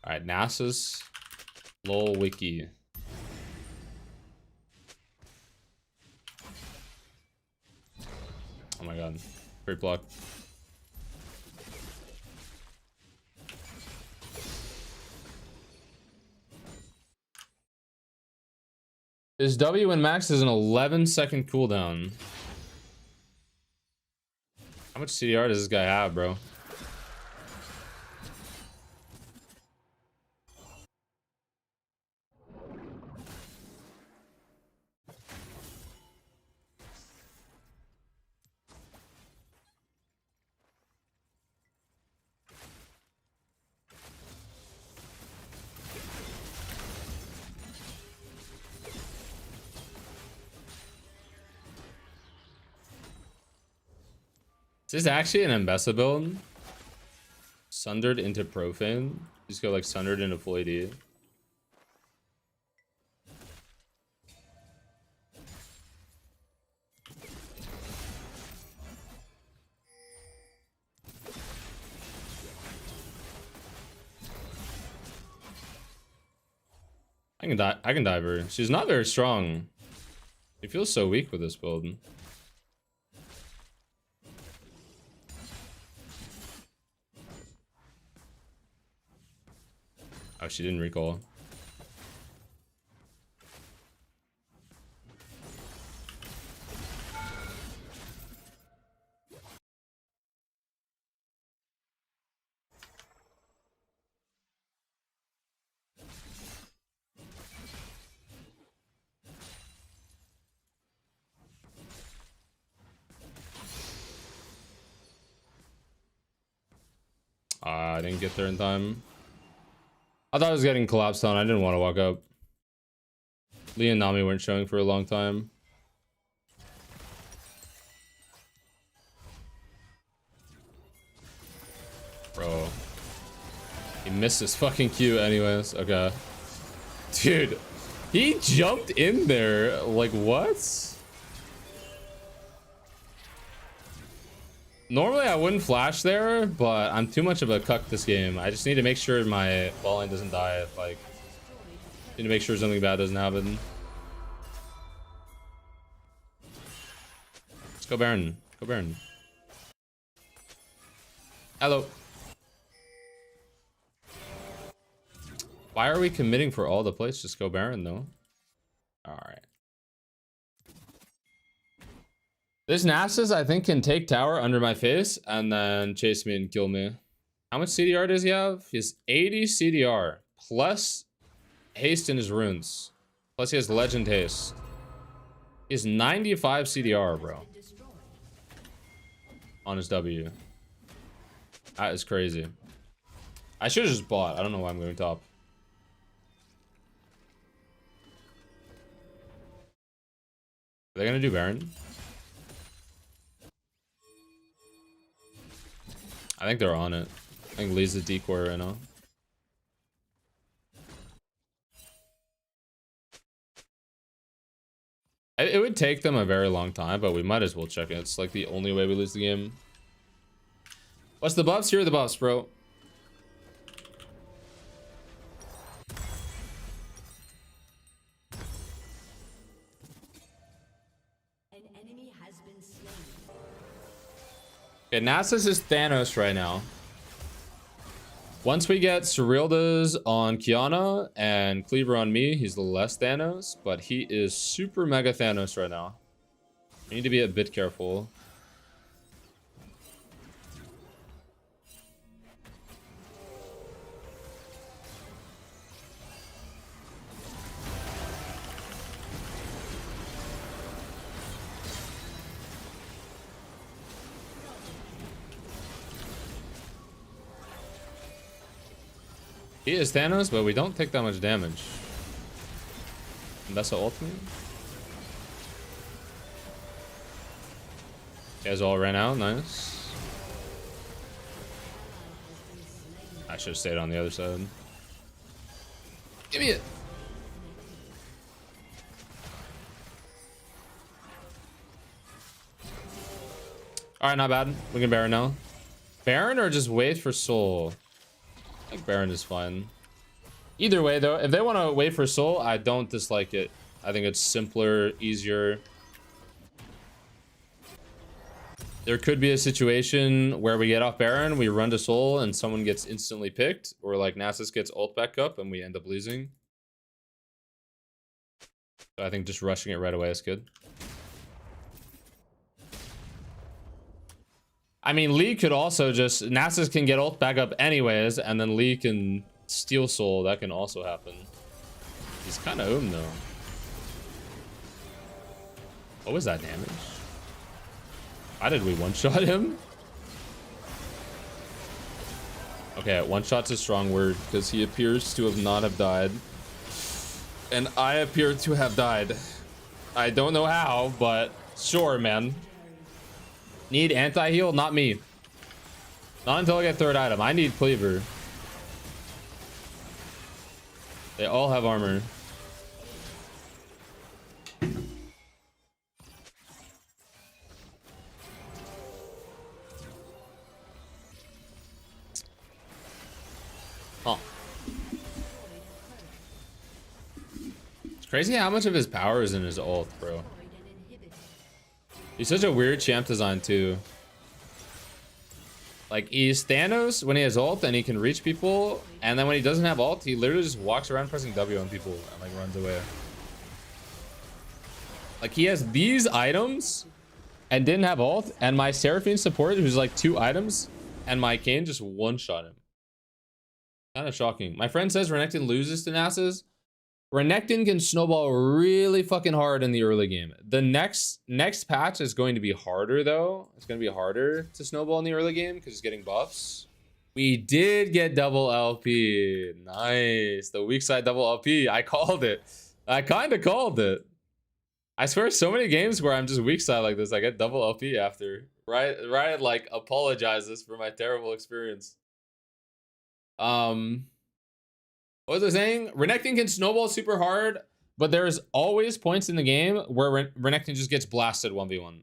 All right, NASA's lol wiki. Oh my god, great block. His W when max is an 11-second cooldown. How much CDR does this guy have, bro? Is this actually an Mbessa build? Sundered into Profane? Just go like Sundered into full AD. I can dive her. She's not very strong. She feels so weak with this build. Oh, she didn't recall. I didn't get there in time. I thought I was getting collapsed on. I didn't want to walk up. Lee and Nami weren't showing for a long time. Bro. He missed his fucking Q anyways. Okay. Dude. He jumped in there. Like, what? Normally I wouldn't flash there, but I'm too much of a cuck this game. I just need to make sure my ball line doesn't die. Like, need to make sure something bad doesn't happen. Let's go Baron. Go Baron. Hello. Why are we committing for all the plays? Just go Baron though. Alright. This Nasus, I think, can take tower under my face and then chase me and kill me. How much CDR does he have? He has 80 CDR plus haste in his runes. Plus he has legend haste. He has 95 CDR, bro. On his W. That is crazy. I should have just bought. I don't know why I'm going top. Are they gonna do Baron? I think they're on it. I think Lee's the decoy right now. It would take them a very long time, but we might as well check it. It's like the only way we lose the game. What's the buffs? Here are the buffs, bro. Okay, Nasus is Thanos right now. Once we get Cerilda's on Kiana and Cleaver on me, he's less Thanos, but he is super mega Thanos right now. We need to be a bit careful. He is Thanos, but we don't take that much damage. And that's the ultimate. You guys all ran out, nice. I should have stayed on the other side. Give me it. Alright, not bad. We can Baron now. Baron or just wait for Soul? I think Baron is fine. Either way, though, if they want to wait for Soul, I don't dislike it. I think it's simpler, easier. There could be a situation where we get off Baron, we run to Soul, and someone gets instantly picked, or like Nasus gets ult back up, and we end up losing. So I think just rushing it right away is good. I mean, Lee could also just... Nasus can get ult back up anyways, and then Lee can steal Soul. That can also happen. He's kind of owned, though. What was that damage? How did we one-shot him? Okay, one-shot's a strong word, because he appears to have not have died. And I appear to have died. I don't know how, but sure, man. Need anti-heal? Not me. Not until I get third item. I need Cleaver. They all have armor. Huh. It's crazy how much of his power is in his ult, bro. He's such a weird champ design too. Like, he's Thanos when he has ult and he can reach people, and then when he doesn't have ult, he literally just walks around pressing W on people and like runs away. Like, he has these items and didn't have ult, and my Seraphine support, who's like 2 items, and my Kayn just one-shot him. Kind of shocking. My friend says Renekton loses to Nasus. Renekton can snowball really fucking hard in the early game. The next patch is going to be harder, though. It's going to be harder to snowball in the early game because it's getting buffs. We did get double LP. Nice. The weak side double LP. I called it. I kind of called it. I swear so many games where I'm just weak side like this, I get double LP after. Right, like, apologizes for my terrible experience. What was I saying? Renekton can snowball super hard, but there's always points in the game where Renekton just gets blasted 1v1.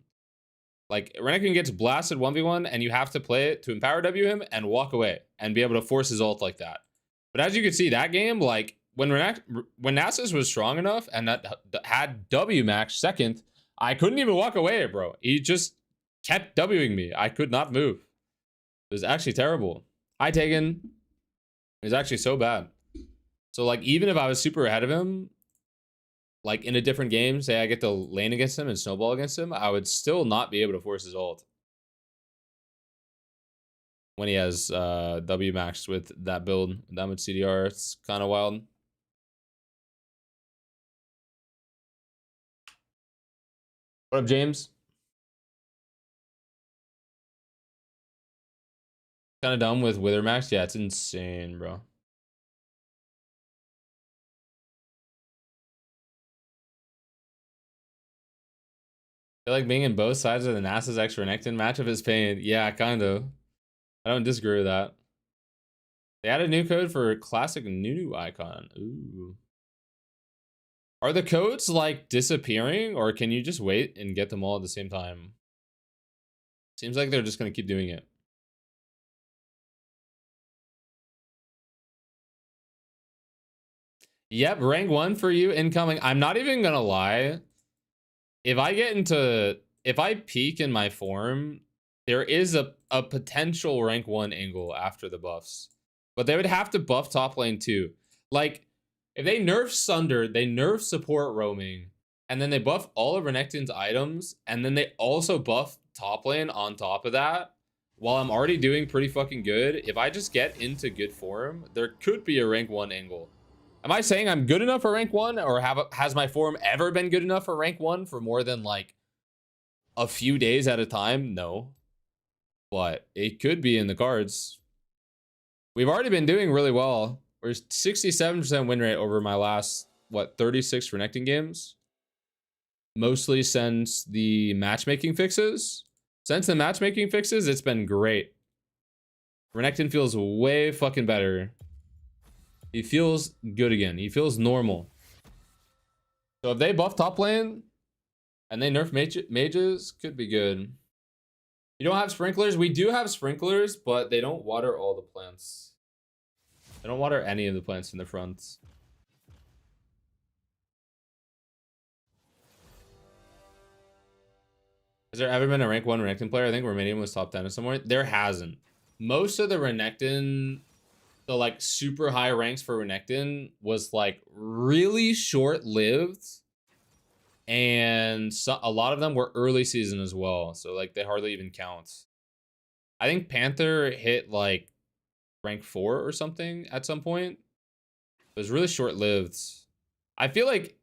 Like, Renekton gets blasted 1v1, and you have to play it to empower W him and walk away and be able to force his ult like that. But as you can see, that game, like, when Nasus was strong enough and that had W max second, I couldn't even walk away, bro. He just kept Wing me. I could not move. It was actually terrible. High taken. It was actually so bad. So, like, even if I was super ahead of him, like, in a different game, say I get to lane against him and snowball against him, I would still not be able to force his ult. When he has W max with that build, that much CDR, it's kind of wild. What up, James? Kind of dumb with Wither max? Yeah, it's insane, bro. I feel like being in both sides of the Nasus X Renekton matchup is pain. Yeah, kind of. I don't disagree with that. They added a new code for classic Nunu icon. Ooh. Are the codes like disappearing, or can you just wait and get them all at the same time? Seems like they're just gonna keep doing it. Yep, rank 1 for you incoming. I'm not even gonna lie. If I peak in my form, there is a potential rank 1 angle after the buffs. But they would have to buff top lane too. Like, if they nerf Sunder, they nerf support roaming, and then they buff all of Renekton's items, and then they also buff top lane on top of that. While I'm already doing pretty fucking good, if I just get into good form, there could be a rank 1 angle. Am I saying I'm good enough for rank 1, or has my form ever been good enough for rank 1 for more than like a few days at a time? No. But it could be in the cards. We've already been doing really well. We're 67% win rate over my last, what, 36 Renekton games? Mostly since the matchmaking fixes. Since the matchmaking fixes, it's been great. Renekton feels way fucking better. He feels good again. He feels normal. So if they buff top lane and they nerf mages, could be good. You don't have sprinklers? We do have sprinklers, but they don't water all the plants. They don't water any of the plants in the front. Has there ever been a rank 1 Renekton player? I think Romanian was top 10 or somewhere. There hasn't. Most of the Renekton, the like super high ranks for Renekton was like really short-lived. And so, a lot of them were early season as well. So like they hardly even count. I think Panther hit like rank 4 or something at some point. It was really short-lived. I feel like,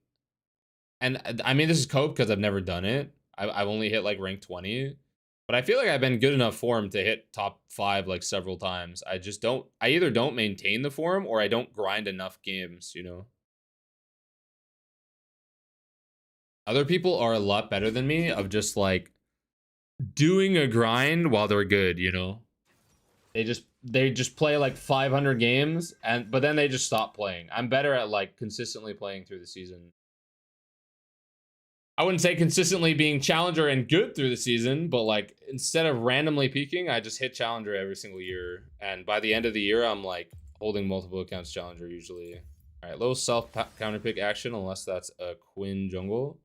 and I mean this is cope because I've never done it. I've only hit like rank 20, but I feel like I've been good enough form to hit top 5 like several times. I just don't, I either don't maintain the form or I don't grind enough games, you know? Other people are a lot better than me of just like doing a grind while they're good, you know? They just play like 500 games but then they just stop playing. I'm better at like consistently playing through the season. I wouldn't say consistently being challenger and good through the season, but like instead of randomly peaking, I just hit challenger every single year. And by the end of the year, I'm like holding multiple accounts challenger usually. All right, little self counter pick action, unless that's a Quinn jungle.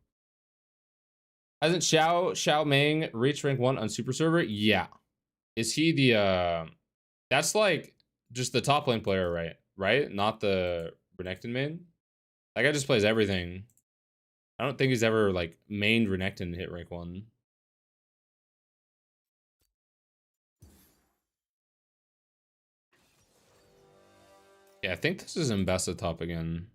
Hasn't Xiao Meng reached rank 1 on Super Server? Yeah. Is he the that's like just the top lane player, right? Right? Not the Renekton main? That guy just plays everything. I don't think he's ever like mained Renekton and hit rank 1. Yeah, I think this is Mbessa top again.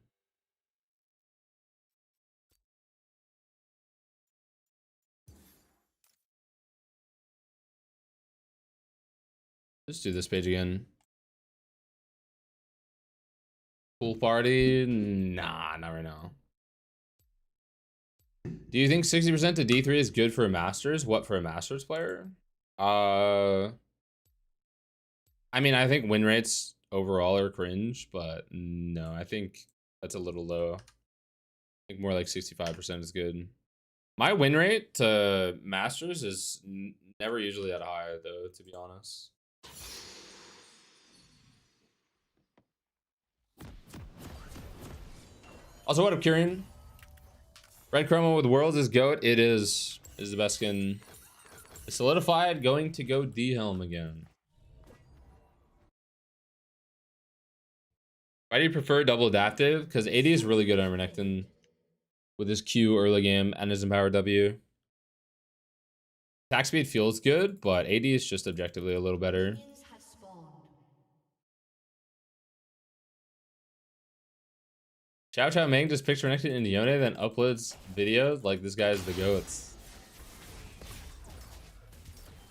Let's do this page again. Pool party? Nah, not right now. Do you think 60% to D3 is good for a Masters? What, for a Masters player? I mean, I think win rates overall are cringe, but no, I think that's a little low. I think more like 65% is good. My win rate to Masters is never usually that high, though, to be honest. Also, what up, Kieran? Red Chroma with Worlds is GOAT. It is the best skin. It's solidified, going to go D-Helm again. Why do you prefer double adaptive? Because AD is really good on Renekton with his Q early game and his empowered W. Attack speed feels good, but AD is just objectively a little better. Xiao Meng just picks Renekton into Yone, then uploads videos like this guy's the GOATs.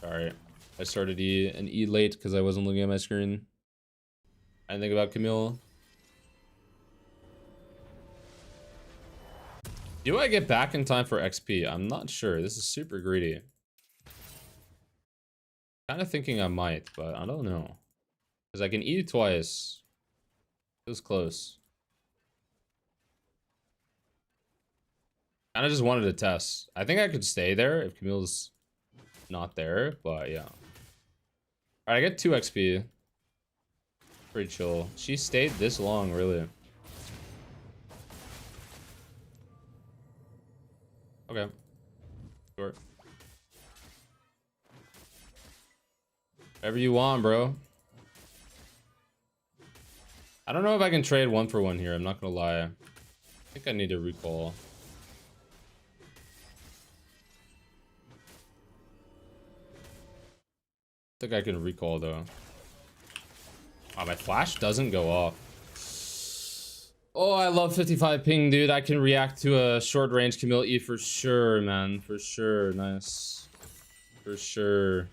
Sorry, I started an E late because I wasn't looking at my screen. I didn't think about Camille. Do I get back in time for XP? I'm not sure. This is super greedy. Kind of thinking I might, but I don't know. Because I can eat twice. Feels close. Kind of just wanted to test. I think I could stay there if Camille's not there, but yeah. Alright, I get 2 XP. Pretty chill. She stayed this long, really. Okay. Sure. Whatever you want, bro. I don't know if I can trade 1 for 1 here. I'm not gonna lie. I think I need to recall. think I can recall though. Oh, my flash doesn't go off. Oh, I love 55 ping, dude. I can react to a short range Camille E for sure, man. For sure. Nice. For sure.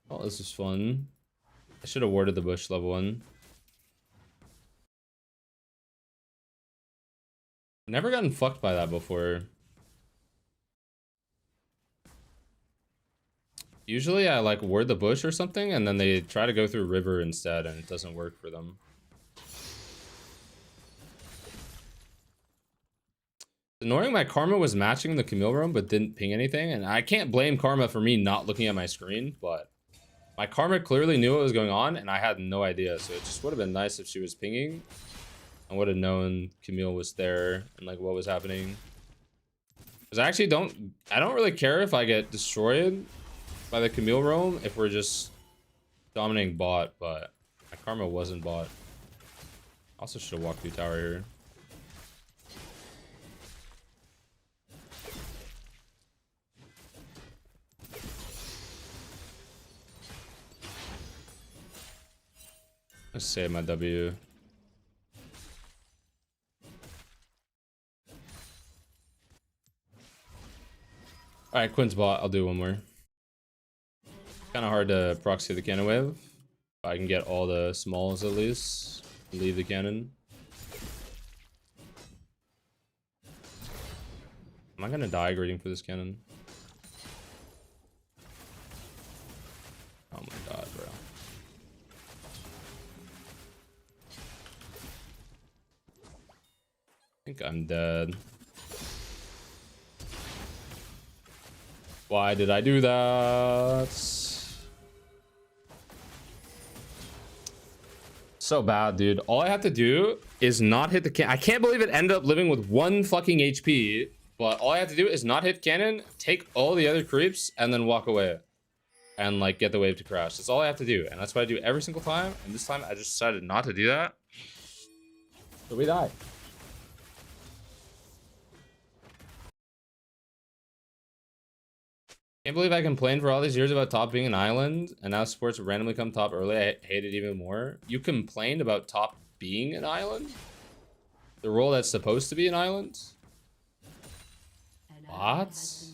Oh, this is fun. I should have warded the bush level 1. Never gotten fucked by that before. Usually I like ward the bush or something and then they try to go through river instead and it doesn't work for them. Annoying, my Karma was matching the Camille room but didn't ping anything, and I can't blame Karma for me not looking at my screen, but my Karma clearly knew what was going on and I had no idea, so it just would have been nice if she was pinging. I would have known Camille was there and like what was happening. Because I actually don't really care if I get destroyed by the Camille roam if we're just dominating bot, but my Karma wasn't bot. Also should have walked through tower here. Let's save my W. Alright, Quinn's bot. I'll do one more. Kind of hard to proxy the cannon wave. If I can get all the smalls at least. Leave the cannon. Am I gonna die greeting for this cannon? Oh my god, bro. I think I'm dead. Why did I do that? So bad, dude. All I have to do is not hit the cannon. I can't believe it ended up living with 1 fucking HP. But all I have to do is not hit cannon, take all the other creeps, and then walk away. And like get the wave to crash. That's all I have to do. And that's what I do every single time. And this time I just decided not to do that. So we die. Can't believe I complained for all these years about top being an island, and now sports randomly come top early. I hate it even more. You complained about top being an island? The role that's supposed to be an island? Bots?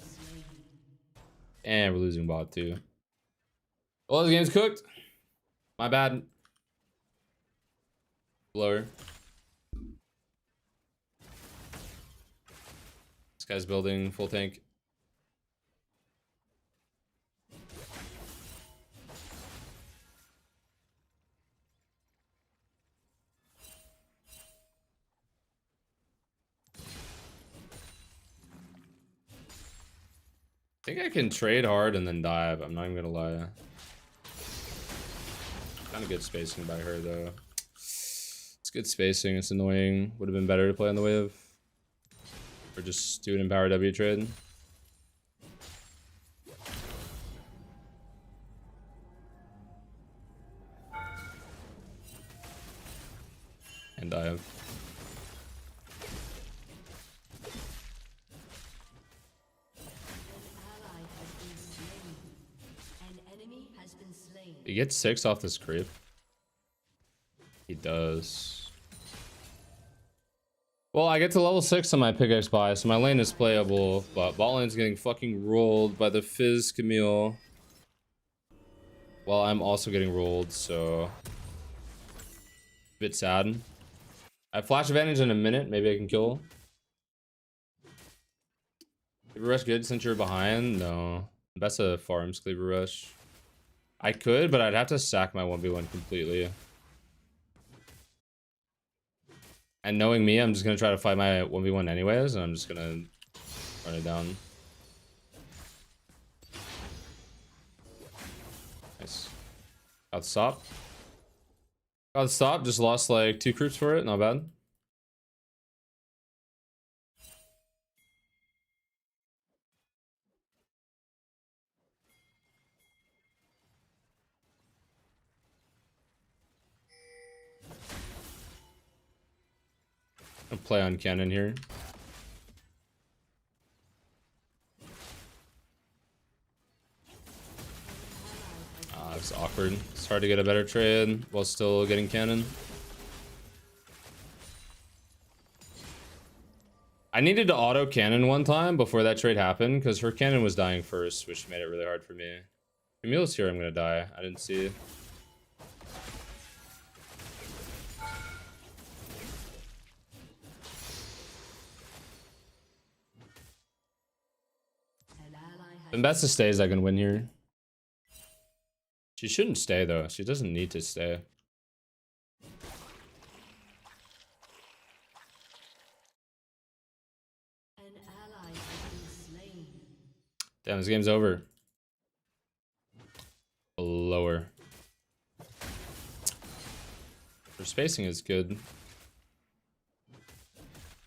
And we're losing bot too. Well, the game's cooked. My bad. Blower. This guy's building full tank. I think I can trade hard and then dive. I'm not even gonna lie. Kind of good spacing by her though. It's good spacing. It's annoying. Would have been better to play on the wave, or just do an empower W trade. And dive. He gets 6 off this creep. He does. Well, I get to level 6 on my pickaxe buy, so my lane is playable, but bot lane's getting fucking rolled by the Fizz Camille. Well, I'm also getting rolled, so a bit sad. I have flash advantage in a minute. Maybe I can kill. Cleaver rush good since you're behind? No. Best of farms cleaver rush. I could, but I'd have to sack my 1v1 completely. And knowing me, I'm just gonna try to fight my 1v1 anyways, and I'm just gonna run it down. Nice. Got the stop. Got the stop, just lost like 2 creeps for it, not bad. I'll play on cannon here. That's awkward. It's hard to get a better trade while still getting cannon. I needed to auto cannon one time before that trade happened because her cannon was dying first, which made it really hard for me. Camille's here, I'm gonna die. I didn't see. The best to stay is I can win here. She shouldn't stay though. She doesn't need to stay. Damn, this game's over. Lower. Her spacing is good.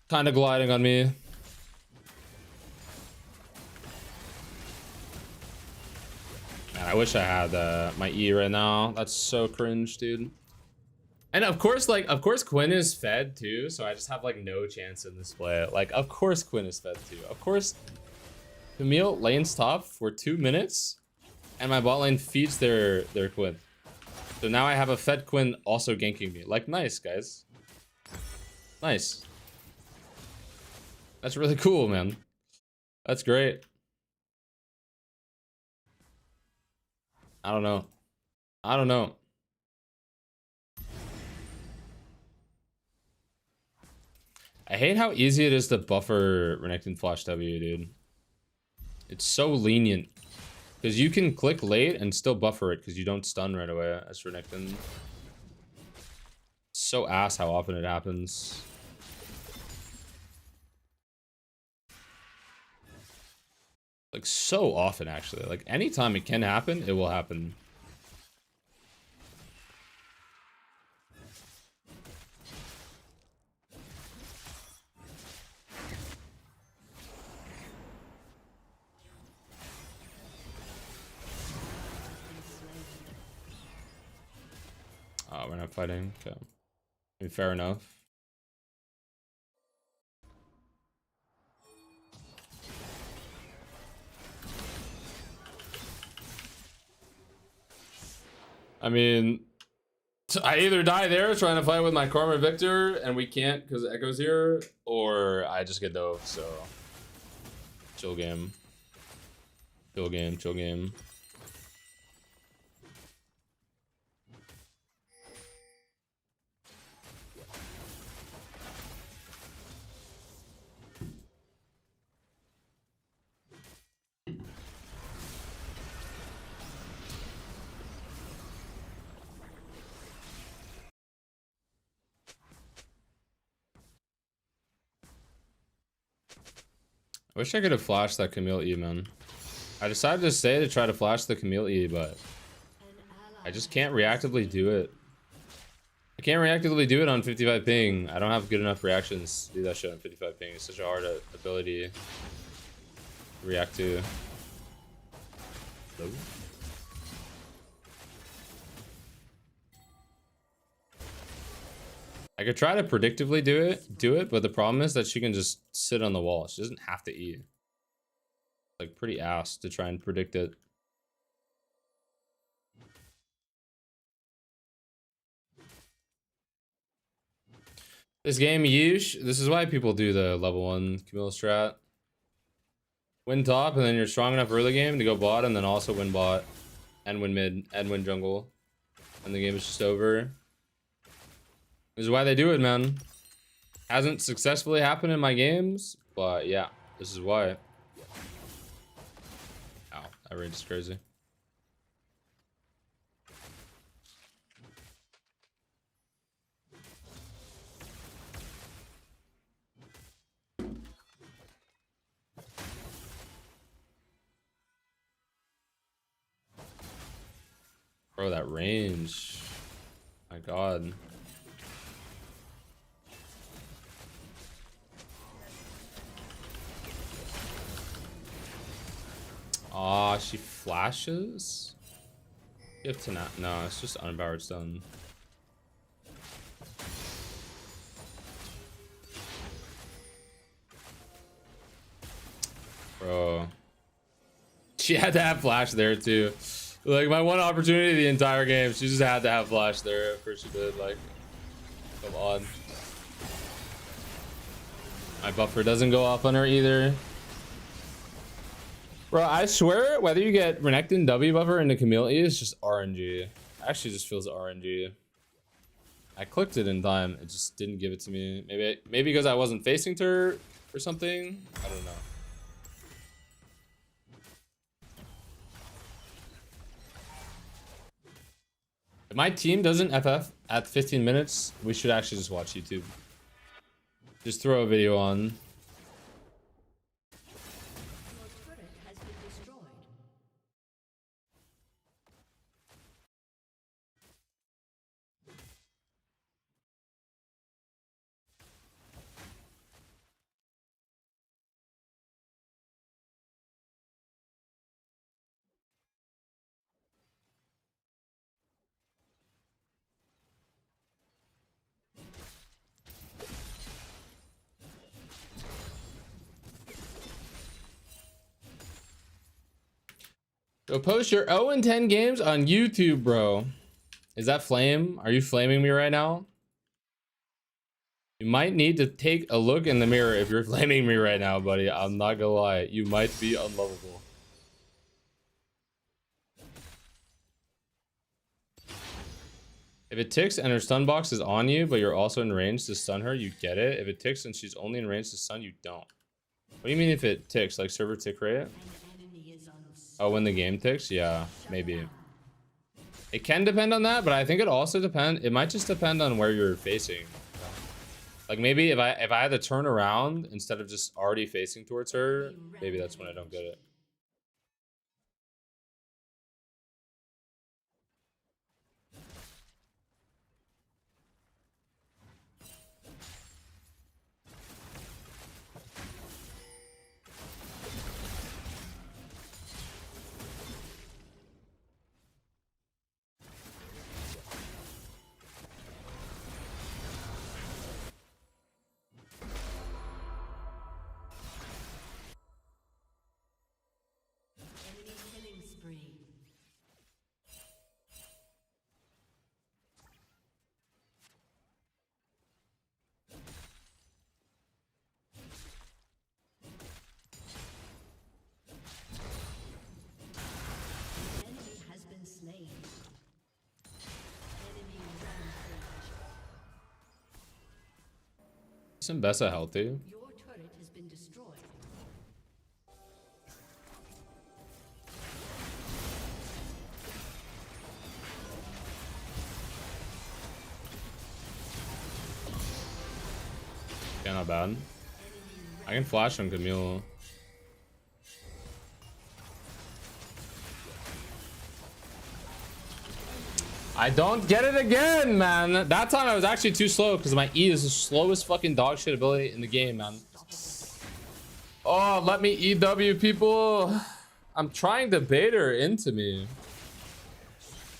Kind of gliding on me. Man, I wish I had my E right now. That's so cringe, dude. And of course, Quinn is fed too, so I just have like no chance in this play. Like, of course Quinn is fed too. Of course, Camille lanes top for 2 minutes, and my bot lane feeds their Quinn. So now I have a fed Quinn also ganking me. Like, nice, guys. Nice. That's really cool, man. That's great. I don't know. I don't know. I hate how easy it is to buffer Renekton Flash W, dude. It's so lenient. Because you can click late and still buffer it because you don't stun right away as Renekton. It's so ass how often it happens. Like, so often, actually. Like, anytime it can happen, it will happen. Oh, we're not fighting. Okay. I mean, fair enough. I mean, I either die there trying to fight with my Karma Victor and we can't because Echo's here, or I just get dove, so chill game. Chill game, chill game. I wish I could have flashed that Camille E, man. I decided to stay to try to flash the Camille E, but I just can't reactively do it. I can't reactively do it on 55 ping. I don't have good enough reactions to do that shit on 55 ping. It's such a hard ability to react to. Hello? I could try to predictively do it, but the problem is that she can just sit on the wall. She doesn't have to E. Like, pretty ass to try and predict it. This game, yeesh. This is why people do the level 1 Camille strat. Win top, and then you're strong enough early game to go bot, and then also win bot, and win mid, and win jungle. And the game is just over. This is why they do it, man. Hasn't successfully happened in my games, but yeah, this is why. Ow, that range is crazy. Bro, that range. My God. Aw, she flashes? You have to not. No, it's just unpowered stun. Bro. She had to have flash there too. Like my one opportunity the entire game, she just had to have flash there. Of course she did. Like, come on. My buffer doesn't go off on her either. Bro, I swear, whether you get Renekton W buffer into Camille E is just RNG. Actually, just feels RNG. I clicked it in time. It just didn't give it to me. Maybe because I wasn't facing to her or something. I don't know. If my team doesn't FF at 15 minutes, we should actually just watch YouTube. Just throw a video on. Go post your 0 and 10 games on YouTube, bro. Is that flame? Are you flaming me right now? You might need to take a look in the mirror if you're flaming me right now, buddy. I'm not gonna lie. You might be unlovable. If it ticks and her stun box is on you, but you're also in range to stun her, you get it. If it ticks and she's only in range to stun, you don't. What do you mean if it ticks? Like server tick rate? Oh, when the game ticks? Yeah, maybe. It can depend on that, but I think it also depend. It might just depend on where you're facing. You know? Like maybe if I had to turn around instead of just already facing towards her, maybe that's when I don't get it. Isn't Bessa healthy? Your turret has been destroyed. Yeah, not bad. I can flash on Camille. I don't get it again, man. That time I was actually too slow because my E is the slowest fucking dog shit ability in the game, man. Oh, let me EW, people. I'm trying to bait her into me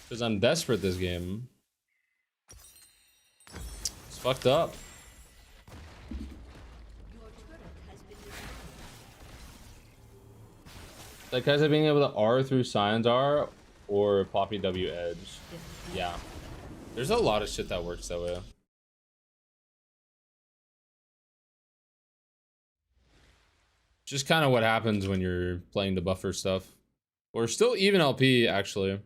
because I'm desperate this game. It's fucked up. Like, guys, are being able to R through Signs R or Poppy W Edge. Yeah. There's a lot of shit that works that way. Just kind of what happens when you're playing the buffer stuff. Or still even LP, actually.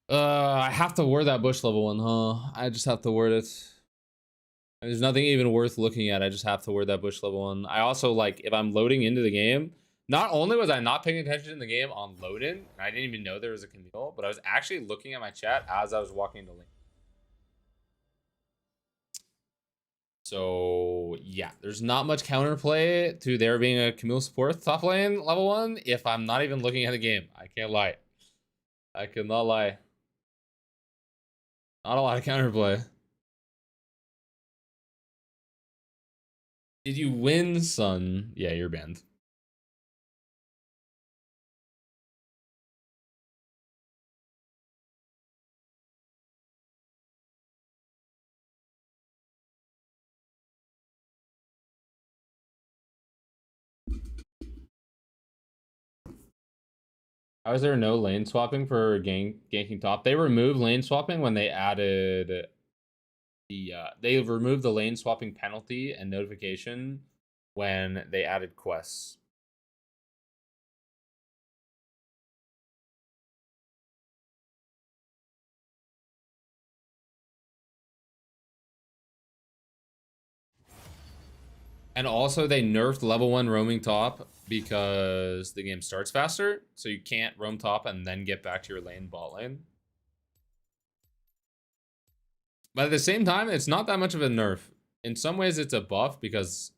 I have to word that bush level one, huh? I just have to word it. And there's nothing even worth looking at. I just have to word that bush level one. I also, like, if I'm loading into the game, not only was I not paying attention in the game on loading, and I didn't even know there was a Camille, but I was actually looking at my chat as I was walking into lane. So, yeah, there's not much counterplay to there being a Camille support top lane level one if I'm not even looking at the game. I can't lie. I cannot lie. Not a lot of counterplay. Did you win, son? Yeah, you're banned. How is there no lane swapping for ganking top? They removed lane swapping when they added they removed the lane swapping penalty and notification when they added quests. And also they nerfed level 1 roaming top because the game starts faster, so you can't roam top and then get back to your lane bot lane. But at the same time, it's not that much of a nerf. In some ways it's a buff because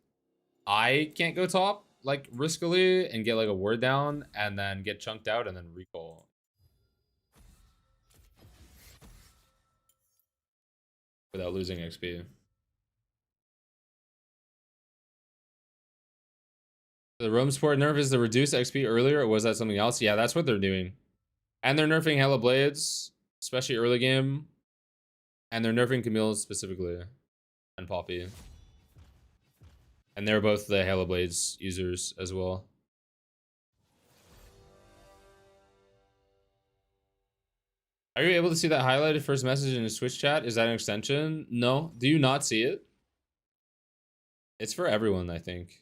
I can't go top like riskily and get like a ward down and then get chunked out and then recall without losing XP. The roam support nerf is the reduce XP earlier, or was that something else? Yeah, that's what they're doing. And they're nerfing Hella Blades, especially early game. And they're nerfing Camille specifically. And Poppy. And they're both the Hella Blades users as well. Are you able to see that highlighted first message in the Switch chat? Is that an extension? No. Do you not see it? It's for everyone, I think.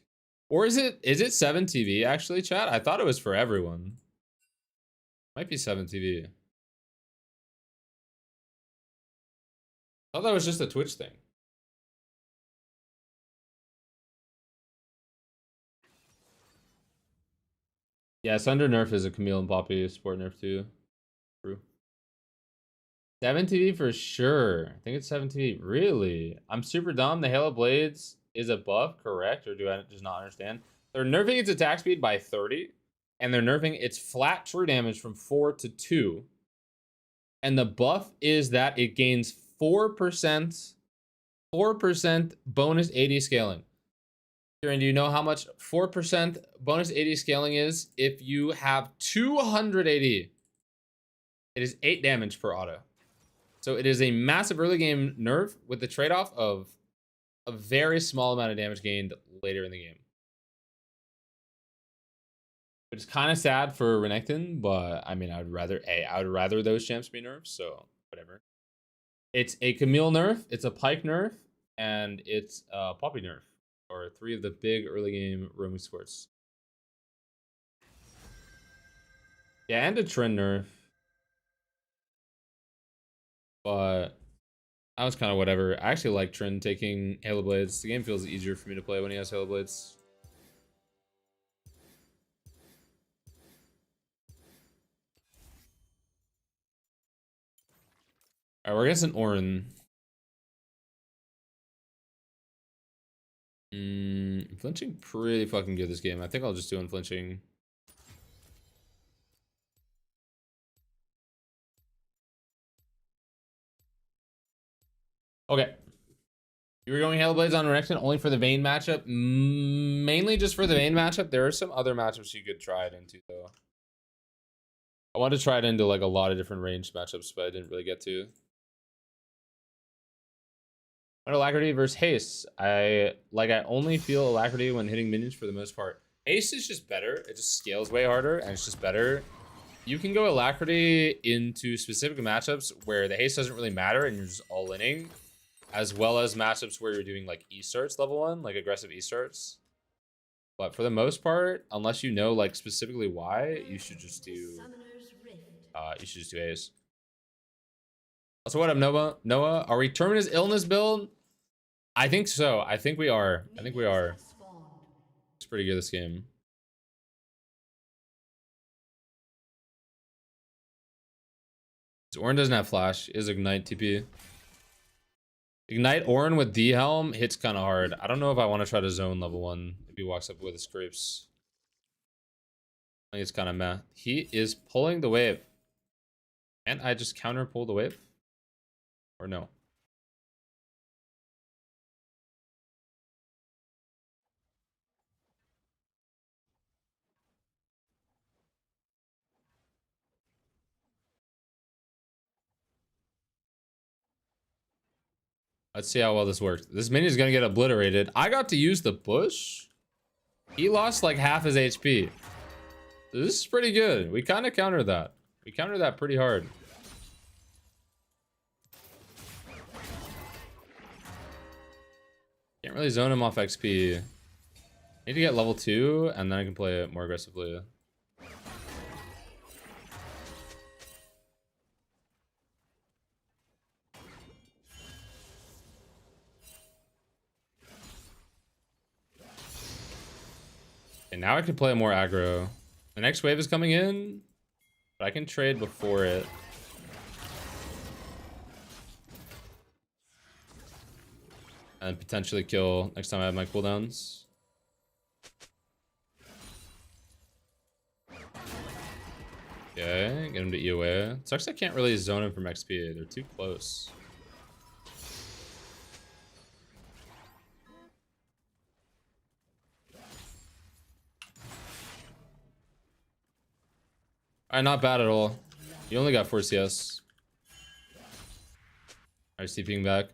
Or is it 7TV actually, chat? I thought it was for everyone. Might be 7TV. I thought that was just a Twitch thing. Yeah, Sunder nerf is a Camille and Poppy support nerf too. True. 7TV for sure. I think it's 7TV. Really? I'm super dumb. The Halo Blades is a buff, correct? Or do I just not understand? They're nerfing its attack speed by 30. And they're nerfing its flat true damage from 4 to 2. And the buff is that it gains 4% bonus AD scaling. Kieran, do you know how much 4% bonus AD scaling is? If you have 200 AD, it is 8 damage per auto. So it is a massive early game nerf with the trade-off of a very small amount of damage gained later in the game. Which is kind of sad for Renekton, but I mean, I would rather those champs be nerfed, so whatever. It's a Camille nerf, it's a Pike nerf, and it's a Poppy nerf. Or 3 of the big early game roaming sports. Yeah, and a trend nerf. But that was kind of whatever. I actually like Trend taking Halo Blades. The game feels easier for me to play when he has Halo Blades. Alright, we're against an Orin. Flinching pretty fucking good this game. I think I'll just do unflinching. Okay. You were going Halo Blades on Renekton only for the Vayne matchup? Mainly just for the Vayne matchup. There are some other matchups you could try it into, though. I wanted to try it into like a lot of different ranged matchups, but I didn't really get to. Alacrity versus haste. I only feel alacrity when hitting minions for the most part. Haste is just better. It just scales way harder and it's just better. You can go alacrity into specific matchups where the haste doesn't really matter and you're just all-inning, as well as matchups where you're doing like E-starts level 1, like aggressive E-starts. But for the most part, unless you know like specifically why, you should just do haste. So what up, Noah? Noah, are we turning his illness build? I think so. I think we are. It's pretty good this game. Orin doesn't have flash. Is Ignite TP. Ignite Orin with D Helm hits kind of hard. I don't know if I want to try to zone level 1 if he walks up with his scrapes. I think it's kind of meh. He is pulling the wave. Can't I just counter pull the wave? Or no? Let's see how well this works. This minion is going to get obliterated. I got to use the bush. He lost like half his HP. This is pretty good. We kind of countered that. We countered that pretty hard. Can't really zone him off XP. Need to get level 2, and then I can play it more aggressively. And now I can play more aggro. The next wave is coming in, but I can trade before it. And potentially kill next time I have my cooldowns. Okay, get him to E away. Sucks I can't really zone him from XP. They're too close. Alright, not bad at all. You only got 4 CS. Alright, TPing back.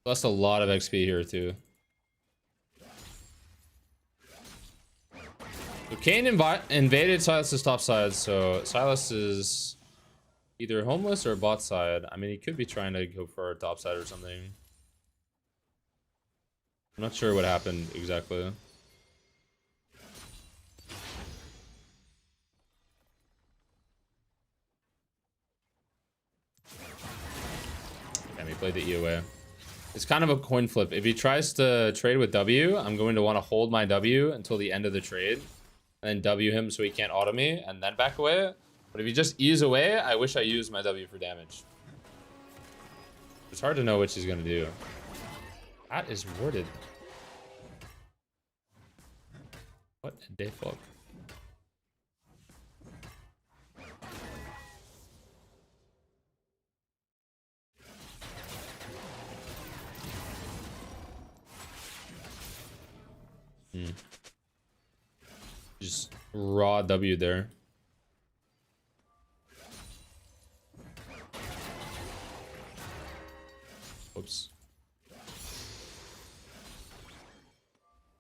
Lost a lot of XP here too. So Kane invaded Silas's top side, so Silas is either homeless or bot side. I mean, he could be trying to go for our top side or something. I'm not sure what happened exactly. And he played the E away. It's kind of a coin flip. If he tries to trade with W, I'm going to want to hold my W until the end of the trade. And then W him so he can't auto me, and then back away. But if he just E's away, I wish I used my W for damage. It's hard to know which he's going to do. That is worded. What the fuck? Just raw W there. Oops.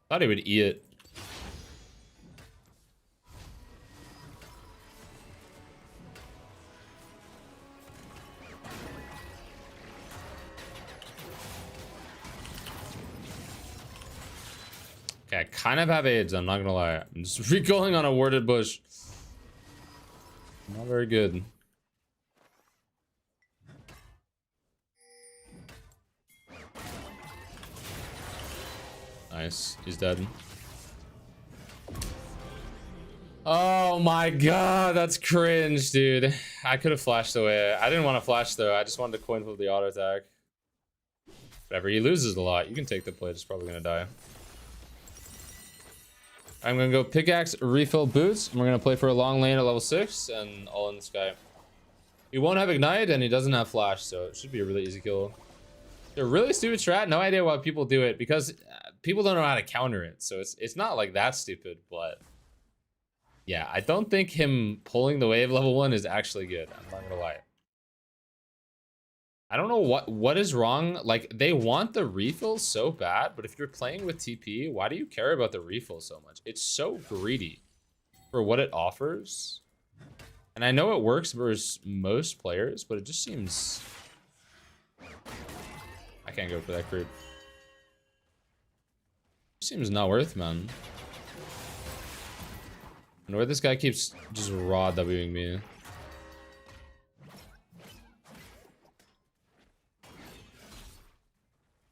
Thought he would E it. Okay, I kind of have AIDS, I'm not gonna lie. I'm just recalling on a warded bush. Not very good. Nice, he's dead. Oh my god, that's cringe, dude. I could have flashed away. I didn't want to flash though, I just wanted to coin flip the auto attack. Whatever, he loses a lot. You can take the plate, it's probably gonna die. I'm gonna go pickaxe, refill boots, and we're gonna play for a long lane at level 6 and all in the sky. He won't have ignite and he doesn't have flash, so it should be a really easy kill. They're really stupid strat. No idea why people do it, because people don't know how to counter it. So it's not like that stupid, but yeah, I don't think him pulling the wave level 1 is actually good. I'm not gonna lie. I don't know what is wrong. Like, they want the refill so bad, but if you're playing with TP, why do you care about the refill so much? It's so greedy for what it offers. And I know it works versus most players, but it just seems... I can't go for that creep. Seems not worth, man. And where this guy keeps just raw Wing me.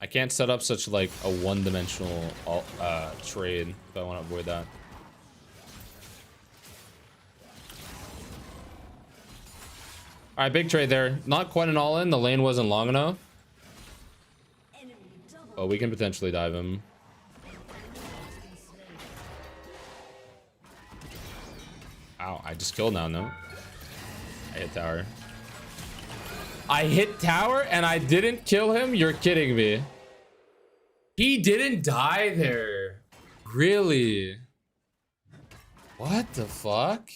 I can't set up such like a one-dimensional trade if I want to avoid that. All right, big trade there. Not quite an all-in. The lane wasn't long enough. But we can potentially dive him. Ow, I just killed now, no? I hit tower. I hit tower and I didn't kill him? You're kidding me. He didn't die there. Really? What the fuck?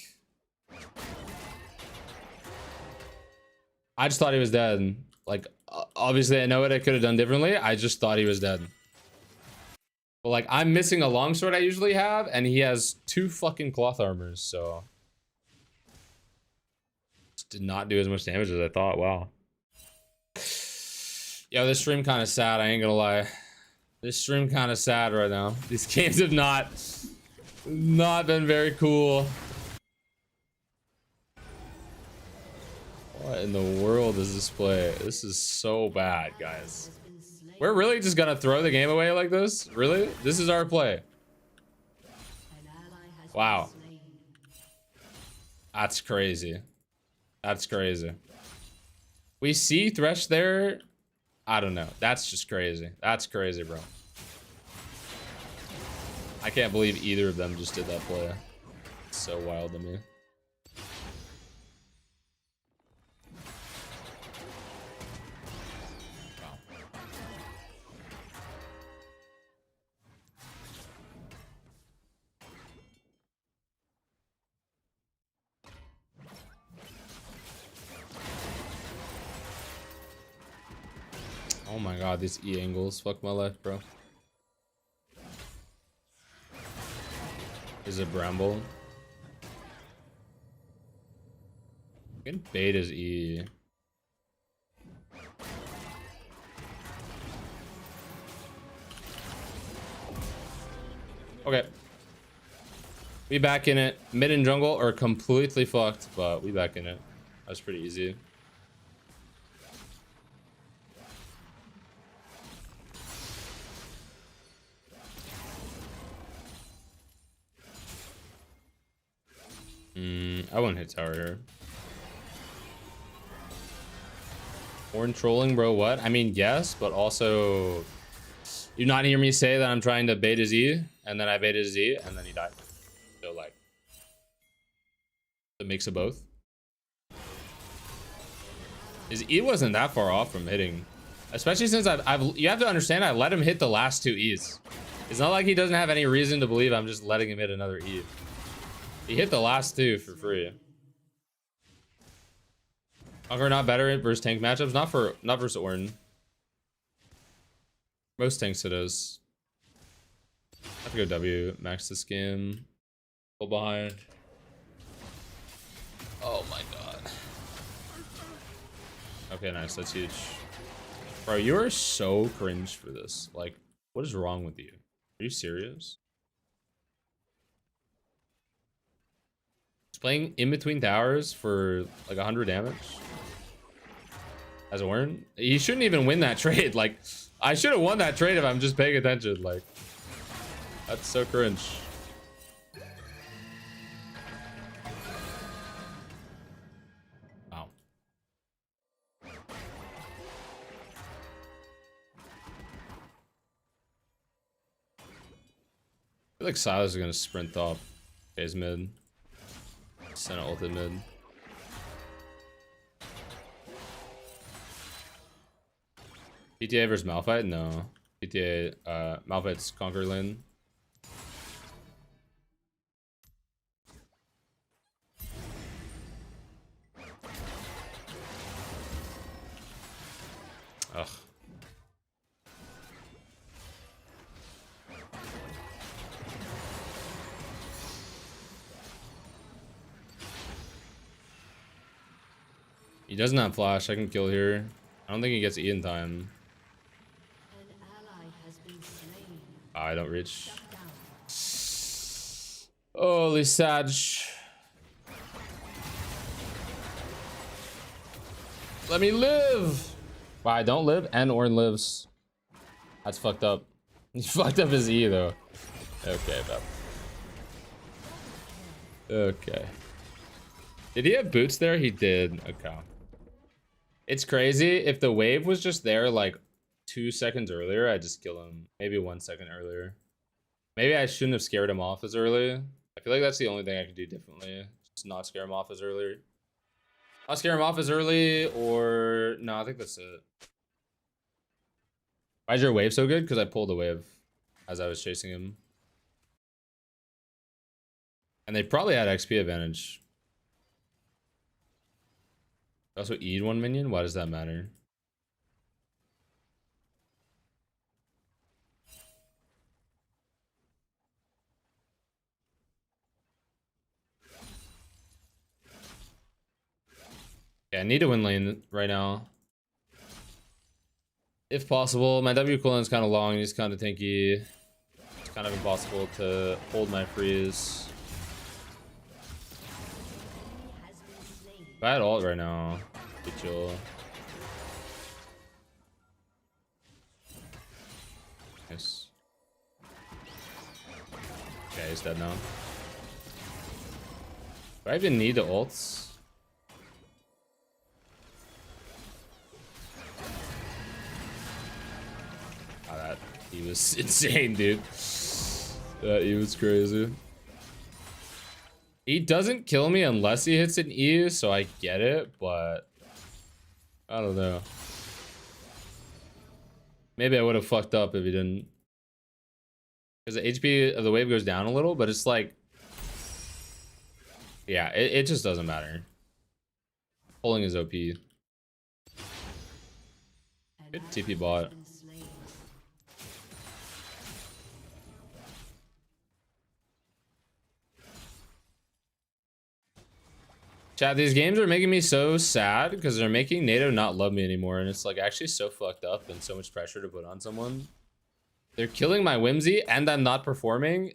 I just thought he was dead. Like, obviously I know what I could have done differently. I just thought he was dead. But like, I'm missing a longsword I usually have, and he has 2 fucking cloth armors, so just did not do as much damage as I thought. Wow. Yo, this stream kind of sad. I ain't gonna lie. This stream kind of sad right now. These games have not been very cool. What in the world is this play? This is so bad, guys. We're really just gonna throw the game away like this? Really? This is our play. Wow. That's crazy. That's crazy. We see Thresh there. I don't know. That's just crazy. That's crazy, bro. I can't believe either of them just did that play. It's so wild to me. Oh my god, these E angles fuck my life, bro. Is it Bramble? I can bait his E. Okay. We back in it. Mid and jungle are completely fucked, but we back in it. That's pretty easy. I wouldn't hit tower here. Horn trolling, bro, what? I mean, yes, but also... You not hear me say that I'm trying to bait his E, and then I baited his E, and then he died. So, like... The mix of both. His E wasn't that far off from hitting. Especially since you have to understand, I let him hit the last 2 E's. It's not like he doesn't have any reason to believe I'm just letting him hit another E. He hit the last 2 for free. Conqueror not better versus tank matchups? Not versus Ornn. Most tanks it is. I have to go W, max this game. Pull behind. Oh my god. Okay, nice, that's huge. Bro, you are so cringe for this. Like, what is wrong with you? Are you serious? Playing in between towers for like 100 damage as Ornn. He shouldn't even win that trade. Like, I should have won that trade if I'm just paying attention. Like, that's so cringe. Wow. I feel like Silas is gonna sprint off his mid. Senna ulted mid. PTA versus Malphite? No. PTA, Malphite's Conquer lane. Ugh. He doesn't have flash. I can kill here. I don't think he gets E in time. I don't reach. Holy Sag. Let me live. Wow, I don't live and Ornn lives. That's fucked up. He fucked up his E though. Okay, Beth. Okay. Did he have boots there? He did. Okay. It's crazy. If the wave was just there like 2 seconds earlier, I'd just kill him. Maybe 1 second earlier. Maybe I shouldn't have scared him off as early. I feel like that's the only thing I could do differently. Just not scare him off as early. Not scare him off as early, or... No, I think that's it. Why is your wave so good? Because I pulled the wave as I was chasing him. And they probably had XP advantage. Also E'd 1 minion? Why does that matter? Yeah, I need to win lane right now. If possible. My W cooldown is kind of long. He's kind of tanky. It's kind of impossible to hold my freeze. If I had ult right now, it'd be chill. Nice. Okay, he's dead now. Do I even need the ults? Oh, that he was insane, dude. He was crazy. He doesn't kill me unless he hits an E, so I get it, but I don't know. Maybe I would have fucked up if he didn't. Because the HP of the wave goes down a little, but it's like, yeah, it just doesn't matter. Pulling is OP. Good TP bot. Chat, these games are making me so sad because they're making NATO not love me anymore, and it's like actually so fucked up and so much pressure to put on someone. They're killing my whimsy and I'm not performing,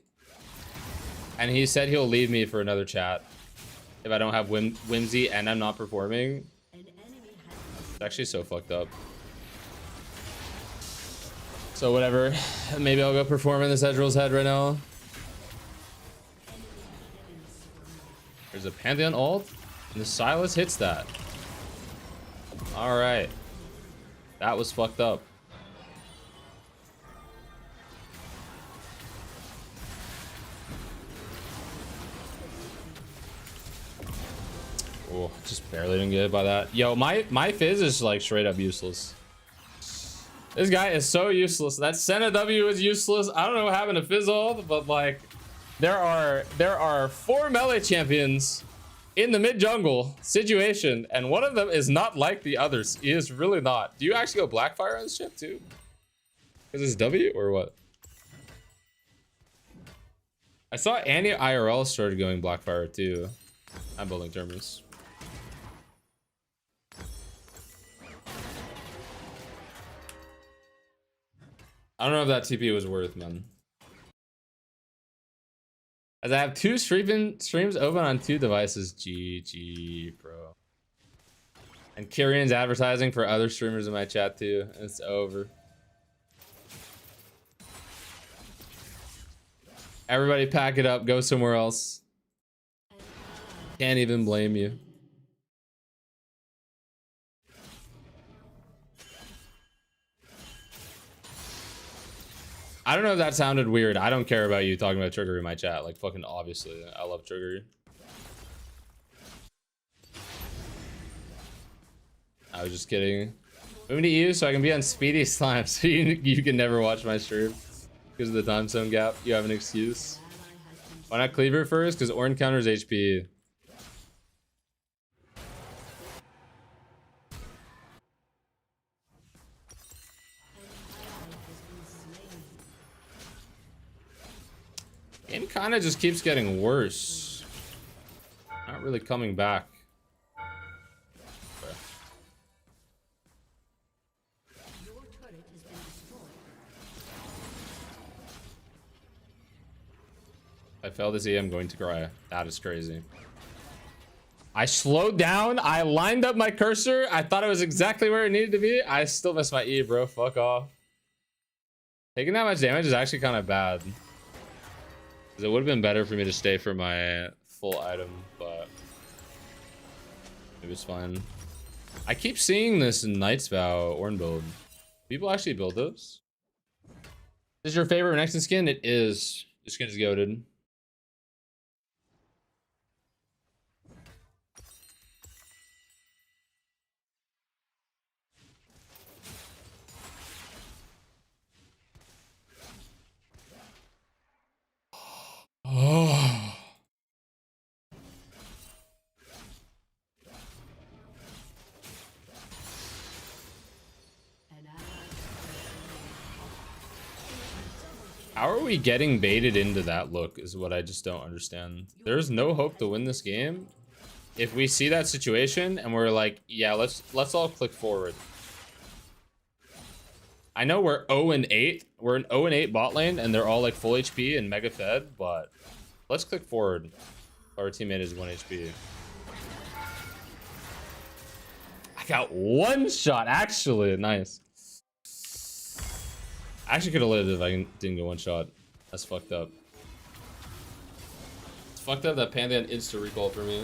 and he said he'll leave me for another chat if I don't have whimsy and I'm not performing. It's actually so fucked up. So whatever, maybe I'll go perform in this Edrill's head right now. There's a Pantheon ult. And the Silas hits that. Alright. That was fucked up. Oh, just barely didn't get hit by that. Yo, my fizz is like straight up useless. This guy is so useless. That Senna W is useless. I don't know what happened to Fizzle, but like there are 4 melee champions in the mid jungle situation, and one of them is not like the others. He is really not. Do you actually go Blackfire on this ship too? Is this W or what? I saw Annie IRL started going Blackfire too. I'm building Terminus. I don't know if that TP was worth, man. As I have 2 streams open on 2 devices. GG, bro. And Kieran's advertising for other streamers in my chat too. It's over. Everybody pack it up. Go somewhere else. Can't even blame you. I don't know if that sounded weird. I don't care about you talking about Trigger in my chat. Like, fucking obviously. I love Trigger. I was just kidding. Moving to you so I can be on Speedy Slime so you can never watch my stream. Because of the time zone gap. You have an excuse. Why not Cleaver first? Because Ornn counters HP. Game kind of just keeps getting worse. Not really coming back. Okay. If I fail this E, I'm going to cry. That is crazy. I slowed down. I lined up my cursor. I thought it was exactly where it needed to be. I still missed my E, bro. Fuck off. Taking that much damage is actually kind of bad. It would have been better for me to stay for my full item, but maybe it's fine. I keep seeing this Knight's Vow Ornn build. People actually build those? Is your favorite Renekton skin? It is. This skin is goated. Oh. How are we getting baited into that look is what I just don't understand. There's no hope to win this game. if we see that situation and we're like, yeah, let's all click forward. I know we're 0-8. We're an 0-8 bot lane, and they're all like full HP and mega fed, but let's click forward. Our teammate is 1 HP. I got one shot, actually. Nice. I actually could have lived if I didn't get one shot. That's fucked up. It's fucked up that Pantheon insta recall for me.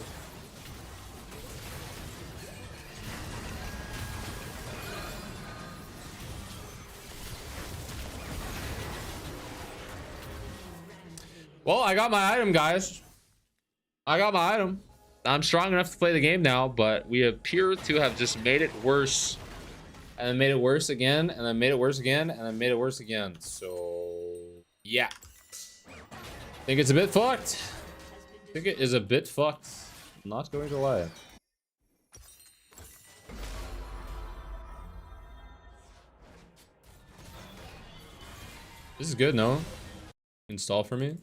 Well, I got my item, guys. I got my item. I'm strong enough to play the game now, but we appear to have just made it worse. And then made it worse again, and then made it worse again, and then made it worse again. So, yeah. I think it's a bit fucked. I think it is a bit fucked. I'm not going to lie. This is good, no? Install for me.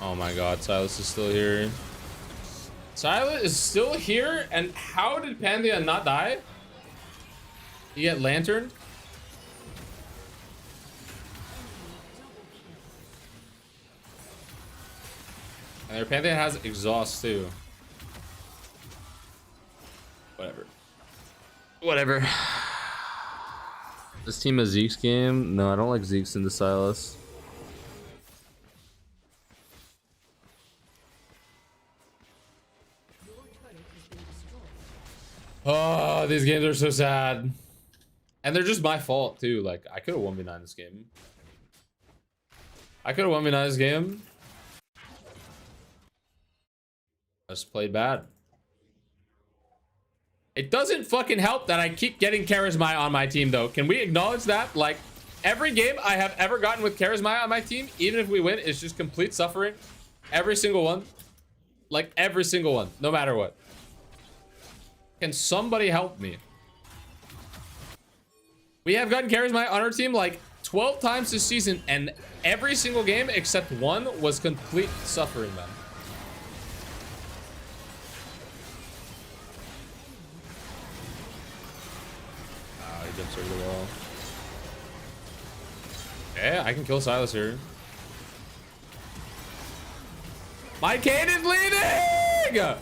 Oh my god, Silas is still here. Silas is still here? And how did Pantheon not die? You get lanterned? And their Pantheon has exhaust too. Whatever. Whatever. This team is Zeke's game? No, I don't like Zeke's into Silas. Oh, these games are so sad. And they're just my fault too. Like, I could have 1v9 this game. I could have 1v9 this game. I just played bad. It doesn't fucking help that I keep getting Charisma on my team though. Can we acknowledge that? Like, every game I have ever gotten with Charisma on my team, even if we win, is just complete suffering. Every single one. Like, every single one. No matter what. Can somebody help me? We have gotten Charisma on our team like 12 times this season, and every single game except one was complete suffering, man. Oh, he jumps over the wall. Yeah, I can kill Silas here. My Kane is leading!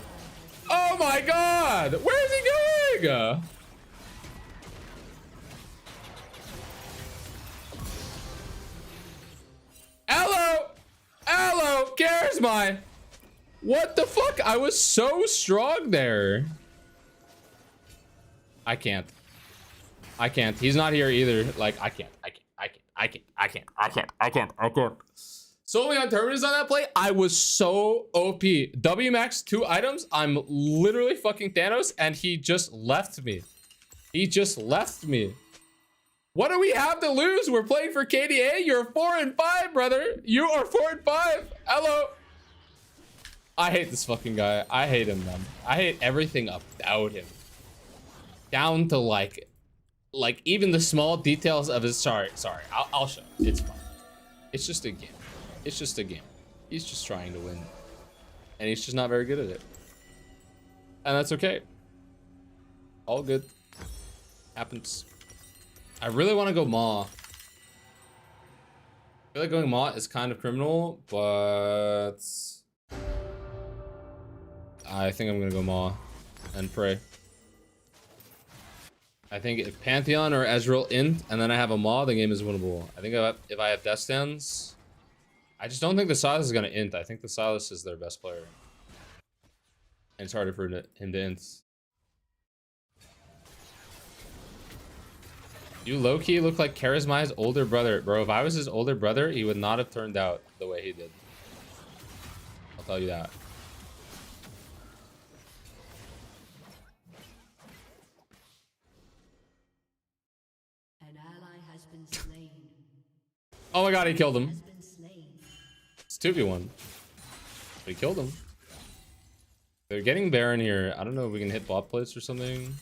Oh my god! Where is he going? Hello! Hello! Charisma! What the fuck? I was so strong there. I can't. I can't. He's not here either. Like, I can't. Solely on Terminus on that play, I was so OP. W max 2 items. I'm literally fucking Thanos, and he just left me. He just left me. What do we have to lose? We're playing for KDA. You're 4-5, brother. You are 4-5. Hello. I hate this fucking guy. I hate him, man. I hate everything about him. Down to like even the small details of his. Sorry. I'll show you. It's fine. It's just a game. It's just a game. He's just trying to win. And he's just not very good at it. And that's okay. All good. Happens. I really want to go Maw. I feel like going Maw is kind of criminal, but I think I'm going to go Maw and pray. I think if Pantheon or Ezreal int and then I have a Maw, the game is winnable. I think if I have Death Stands, I just don't think the Silas is going to int. I think the Silas is their best player. And it's harder for him to int. You low-key look like Charisma's older brother. Bro, if I was his older brother, he would not have turned out the way he did. I'll tell you that. An ally has been slain. Oh my god, he killed him. It's 2v1. But he killed him. They're getting Baron here. I don't know if we can hit bot plates or something.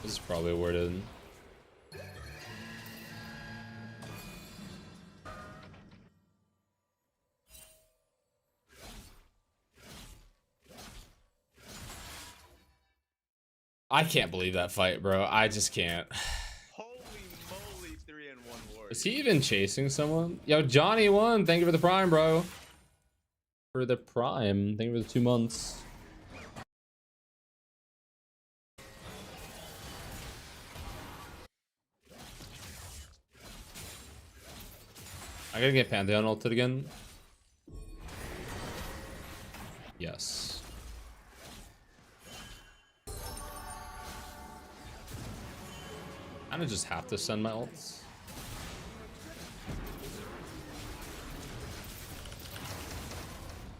This is probably worded. I can't believe that fight, bro. I just can't. Holy moly, 3 and 1 warrior. Is he even chasing someone? Yo, Johnny won. Thank you for the prime, bro. For the prime. Thank you for the 2 months. I gotta get Pantheon ulted again. Yes. Kinda just have to send my ults.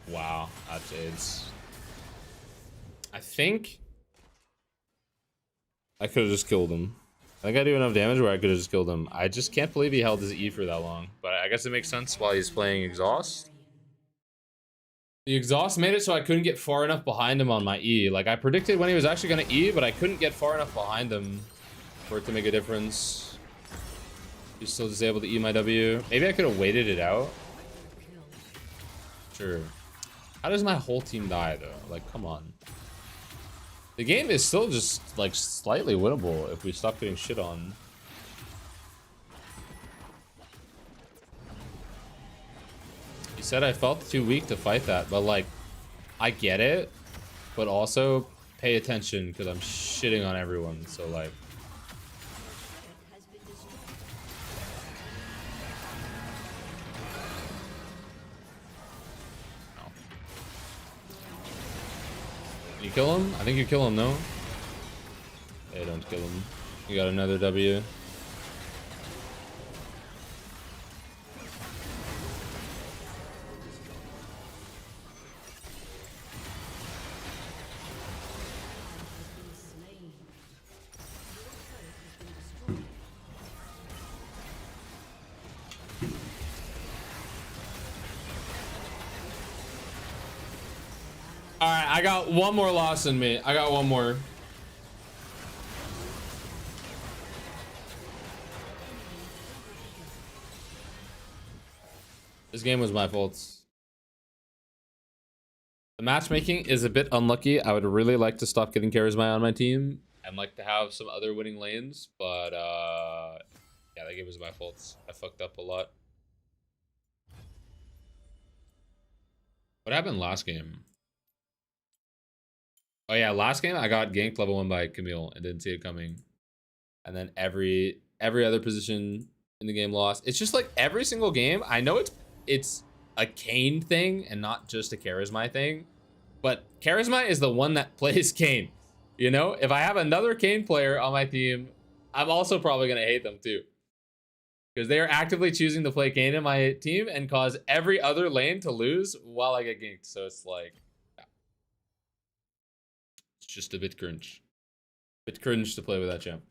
Wow, that jades. I think I could have just killed him. I think I do enough damage where I could have just killed him. I just can't believe he held his E for that long. But I guess it makes sense while he's playing Exhaust. The Exhaust made it so I couldn't get far enough behind him on my E. Like, I predicted when he was actually going to E, but I couldn't get far enough behind him for it to make a difference. He's still just able to E my W. Maybe I could have waited it out. Sure. How does my whole team die, though? Like, come on. The game is still just, like, slightly winnable if we stop getting shit on. He said I felt too weak to fight that, but, like, I get it. But also, pay attention, because I'm shitting on everyone, so, like... You kill him? I think you kill him, no? Hey, don't kill him. You got another W. Alright, I got one more loss in me. I got one more. This game was my fault. The matchmaking is a bit unlucky. I would really like to stop getting Charisma on my team and like to have some other winning lanes, but yeah, that game was my fault. I fucked up a lot. What happened last game? Oh yeah, last game I got ganked level 1 by Camille and didn't see it coming. And then every other position in the game lost. It's just like every single game. I know it's a Kayn thing and not just a Charisma thing. But Charisma is the one that plays Kayn. You know? If I have another Kayn player on my team, I'm also probably going to hate them too. Because they are actively choosing to play Kayn in my team and cause every other lane to lose while I get ganked. So it's like... It's just a bit cringe. Bit cringe to play with that champ.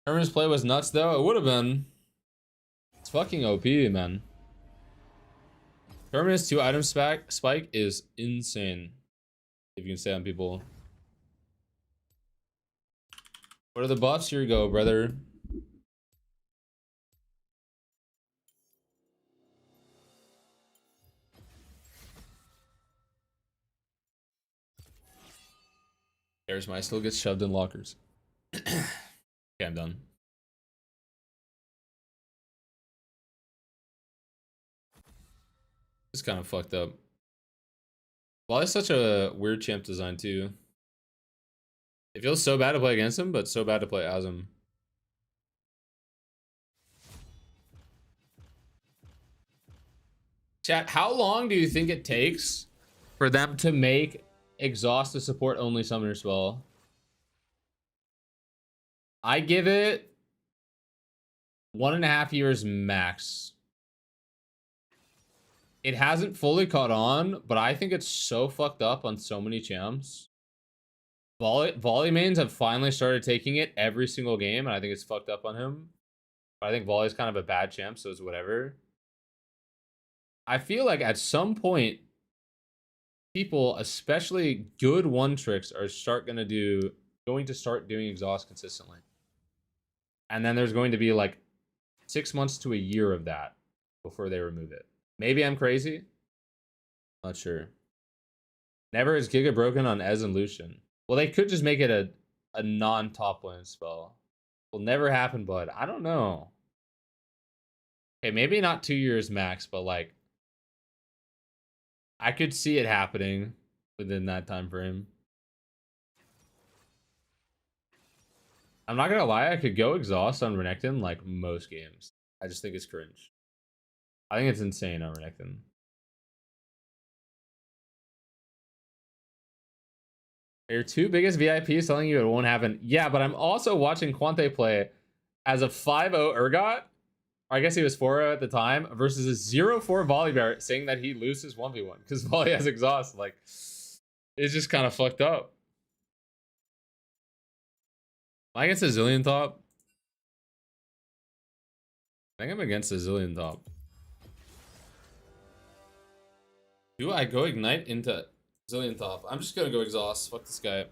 Herman's play was nuts though. It would have been. It's fucking OP, man. Herman's 2 item spike is insane. If you can stay on people. What are the buffs? Here you go, brother. Charisma still gets shoved in lockers. Okay, I'm done. It's kind of fucked up. Well, it's such a weird champ design too. It feels so bad to play against him, but so bad to play as him. Chat, how long do you think it takes for them to make Exhaust a support only summoner spell? I give it 1.5 years max. It hasn't fully caught on, but I think it's so fucked up on so many champs. Volley mains have finally started taking it every single game, and I think it's fucked up on him. But I think Volley's kind of a bad champ, so it's whatever. I feel like at some point, people, especially good one tricks, are gonna do going to start doing exhaust consistently. And then there's going to be like 6 months to a year of that before they remove it. Maybe I'm crazy. Not sure. Never is Giga broken on Ez and Lucian. Well, they could just make it a non-top lane spell. Will never happen, bud. I don't know. Okay, maybe not 2 years max, but like I could see it happening within that time frame. I'm not gonna lie, I could go exhaust on Renekton like most games. I just think it's cringe. I think it's insane on Renekton. Your two biggest VIPs telling you it won't happen. Yeah, but I'm also watching Quante play as a 5-0 Urgot, or I guess he was 4-0 at the time, versus a 0-4 Volibear saying that he loses 1v1 because Volley has exhaust. Like, it's just kind of fucked up. Am I against a Zillion top? I think I'm against a Zillion top. Do I go Ignite into Zillion top? I'm just gonna go exhaust. Fuck this guy.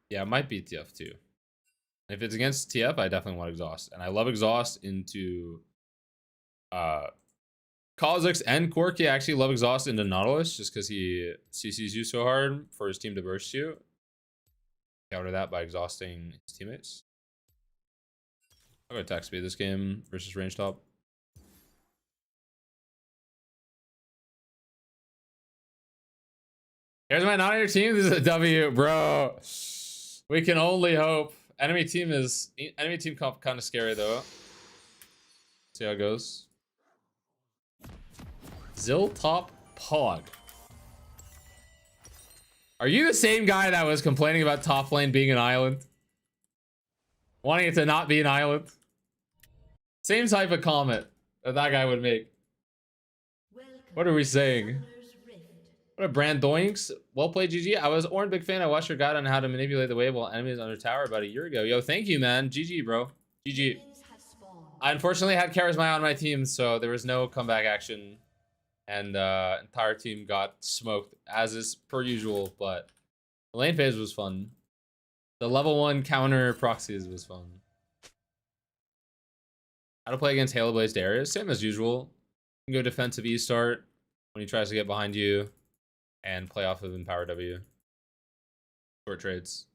Yeah, it might be TF too. If it's against TF, I definitely want exhaust. And I love exhaust into Kha'Zix and Corki. I actually love exhaust into Nautilus just because he CCs you so hard for his team to burst you. Counter that by exhausting his teammates. I'll go attack speed this game versus range top. Here's my not on your team. This is a W, bro. We can only hope. Enemy team kind of scary though. See how it goes. Zil top Pog. Are you the same guy that was complaining about top lane being an island? Wanting it to not be an island? Same type of comment that guy would make. What are we saying? What a brand doinks. Well played, GG. I was Orin, big fan. I watched your guide on how to manipulate the wave while enemies under tower about a year ago. Yo, thank you, man. GG, bro. GG. I unfortunately had Charisma on my team, so there was no comeback action. And entire team got smoked, as is per usual, but the lane phase was fun. The level 1 counter proxies was fun. How to play against Halo Blaze Darius? Same as usual. You can go defensive E start when he tries to get behind you, and play off of Empower W. Short trades.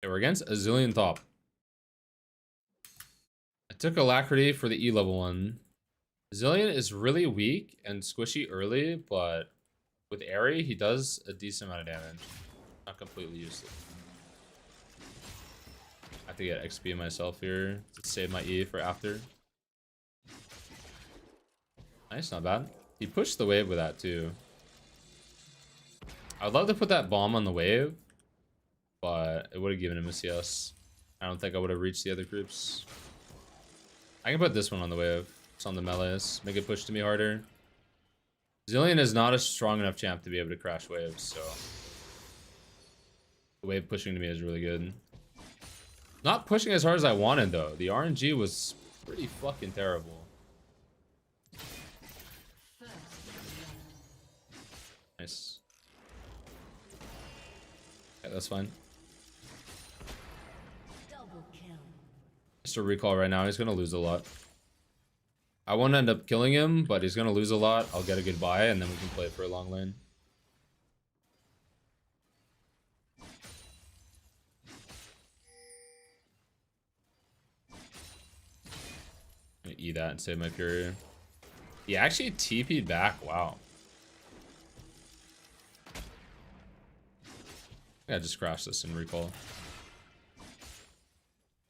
Okay, we're against a Zillion top. I took Alacrity for the E level 1. Zillion is really weak and squishy early, but with Airy, he does a decent amount of damage. Not completely useless. I have to get XP myself here to save my E for after. Nice, not bad. He pushed the wave with that too. I would love to put that bomb on the wave, but it would have given him a CS. I don't think I would have reached the other groups. I can put this one on the wave. It's on the melees. Make it push to me harder. Zillion is not a strong enough champ to be able to crash waves, so the wave pushing to me is really good. Not pushing as hard as I wanted though. The RNG was pretty fucking terrible. Nice. Okay, that's fine. Just a recall right now. He's gonna lose a lot. I won't end up killing him, but he's gonna lose a lot. I'll get a good buy, and then we can play for a long lane. I'm gonna eat that and save my Fury. He actually TP'd back. Wow. I just crashed this in recall.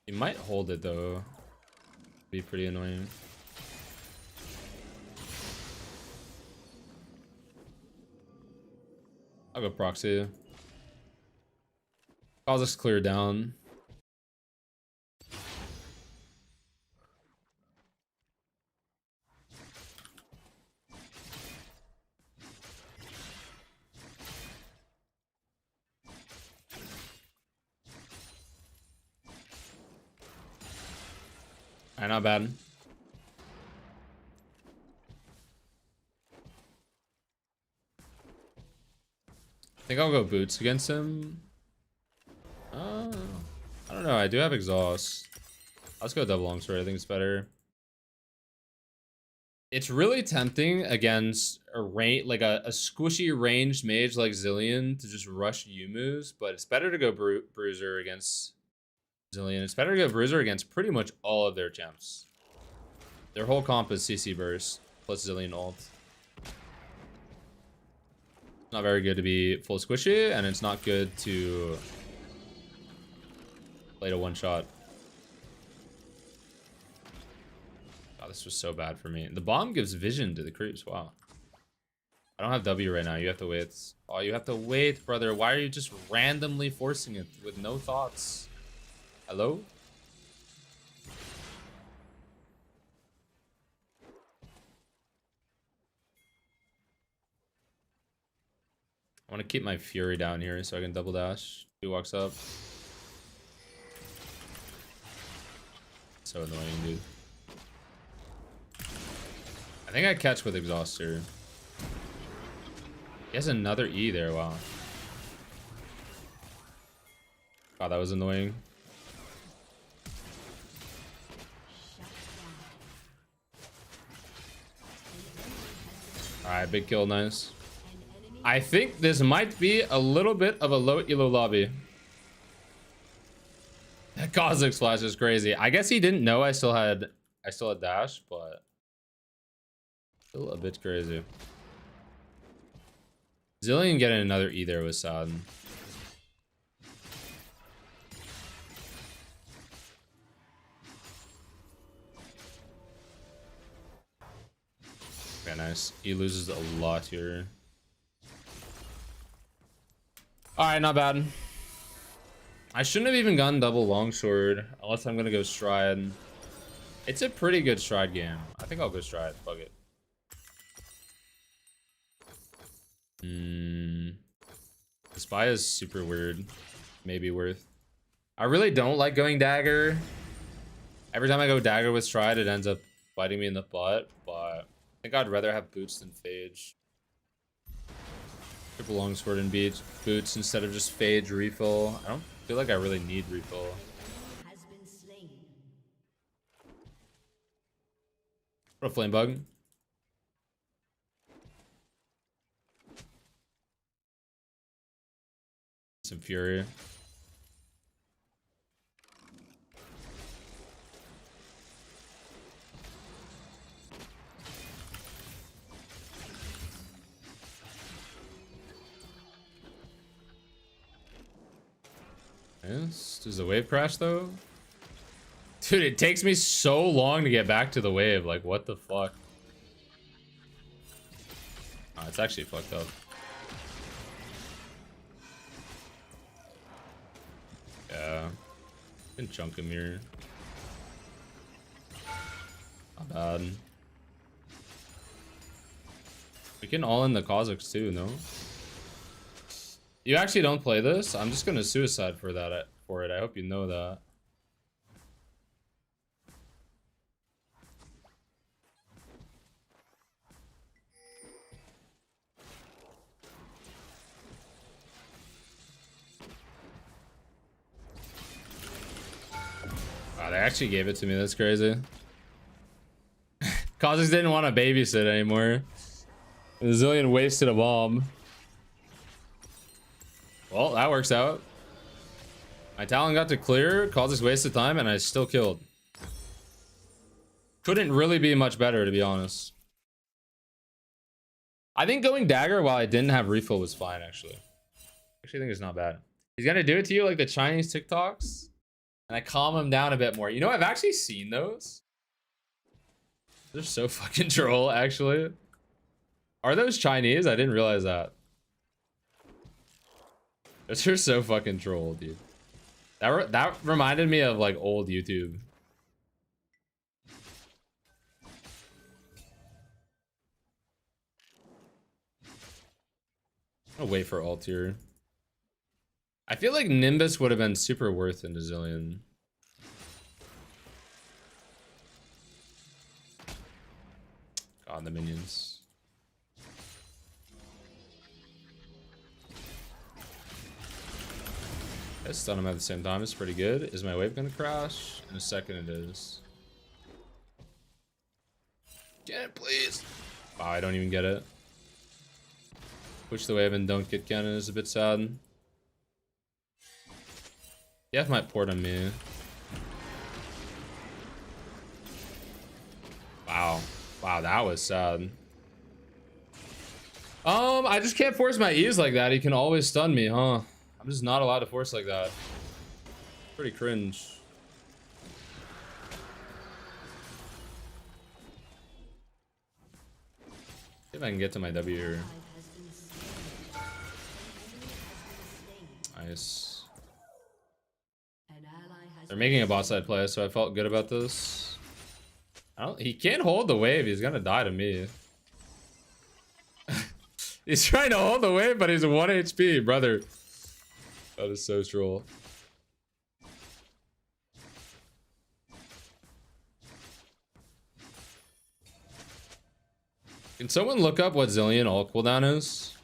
He might hold it though. Be pretty annoying. I'll go proxy. I'll just clear down. Alright, not bad. I think I'll go boots against him. don't know. I do have exhaust. Let's go double longsword. I think it's better. It's really tempting against a like a squishy ranged mage like Zillion to just rush Yumu's, but it's better to go bruiser against Zillion. It's better to go bruiser against pretty much all of their champs. Their whole comp is CC burst plus Zillion ult. Not very good to be full squishy, and it's not good to play to one shot. God, this was so bad for me. The bomb gives vision to the creeps. Wow. I don't have W right now. You have to wait. Oh, you have to wait, brother. Why are you just randomly forcing it with no thoughts? Hello? I want to keep my fury down here so I can double dash. He walks up. So annoying, dude. I think I catch with exhauster. He has another E there. Wow. God, that was annoying. Alright, big kill, nice. I think this might be a little bit of a low elo lobby. That Kha'Zix flash is crazy. I guess he didn't know I still had dash, but still a bit crazy. Zillion getting another E there was sad. Okay, nice. He loses a lot here. Alright, not bad. I shouldn't have even gone double longsword unless I'm gonna go stride. It's a pretty good stride game. I think I'll go stride. Fuck it. The spy is super weird. Maybe worth. I really don't like going dagger. Every time I go dagger with stride, it ends up biting me in the butt. But I think I'd rather have boots than phage. Triple longsword and boots instead of just phage refill. I don't feel like I really need refill. What a flame bug. Some fury. Yes. Does the wave crash though? Dude, it takes me so long to get back to the wave. Like, what the fuck? Oh, it's actually fucked up. Yeah. Can chunk him here. Not bad. We can all in the Kha'Zix too, no? You actually don't play this? I'm just gonna suicide for that for it. I hope you know that. Wow, they actually gave it to me. That's crazy. Kha'Zix didn't want to babysit anymore. The Zillion wasted a bomb. Well, that works out. My Talon got to clear, Kha'Zix wasted time, and I still killed. Couldn't really be much better, to be honest. I think going dagger while I didn't have refill was fine, actually. Actually, I think it's not bad. He's gonna do it to you like the Chinese TikToks, and I calm him down a bit more. You know, I've actually seen those. They're so fucking troll, actually. Are those Chinese? I didn't realize that. Those are so fucking troll, dude. That reminded me of like old YouTube. I'll wait for ult here. I feel like Nimbus would have been super worth in Zillion. God, the minions. I stun him at the same time. It's pretty good. Is my wave gonna crash? In a second it is. Get it, please. Wow, I don't even get it. Push the wave and don't get cannon is a bit sad. F might port on me. Wow. Wow, that was sad. I just can't force my E's like that. He can always stun me, huh? I'm just not allowed to force like that. Pretty cringe. See if I can get to my W here. Nice. They're making a bot side play, so I felt good about this. He can't hold the wave. He's gonna die to me. He's trying to hold the wave, but he's 1 HP, brother. That is so troll. Can someone look up what Zillion ult cooldown is?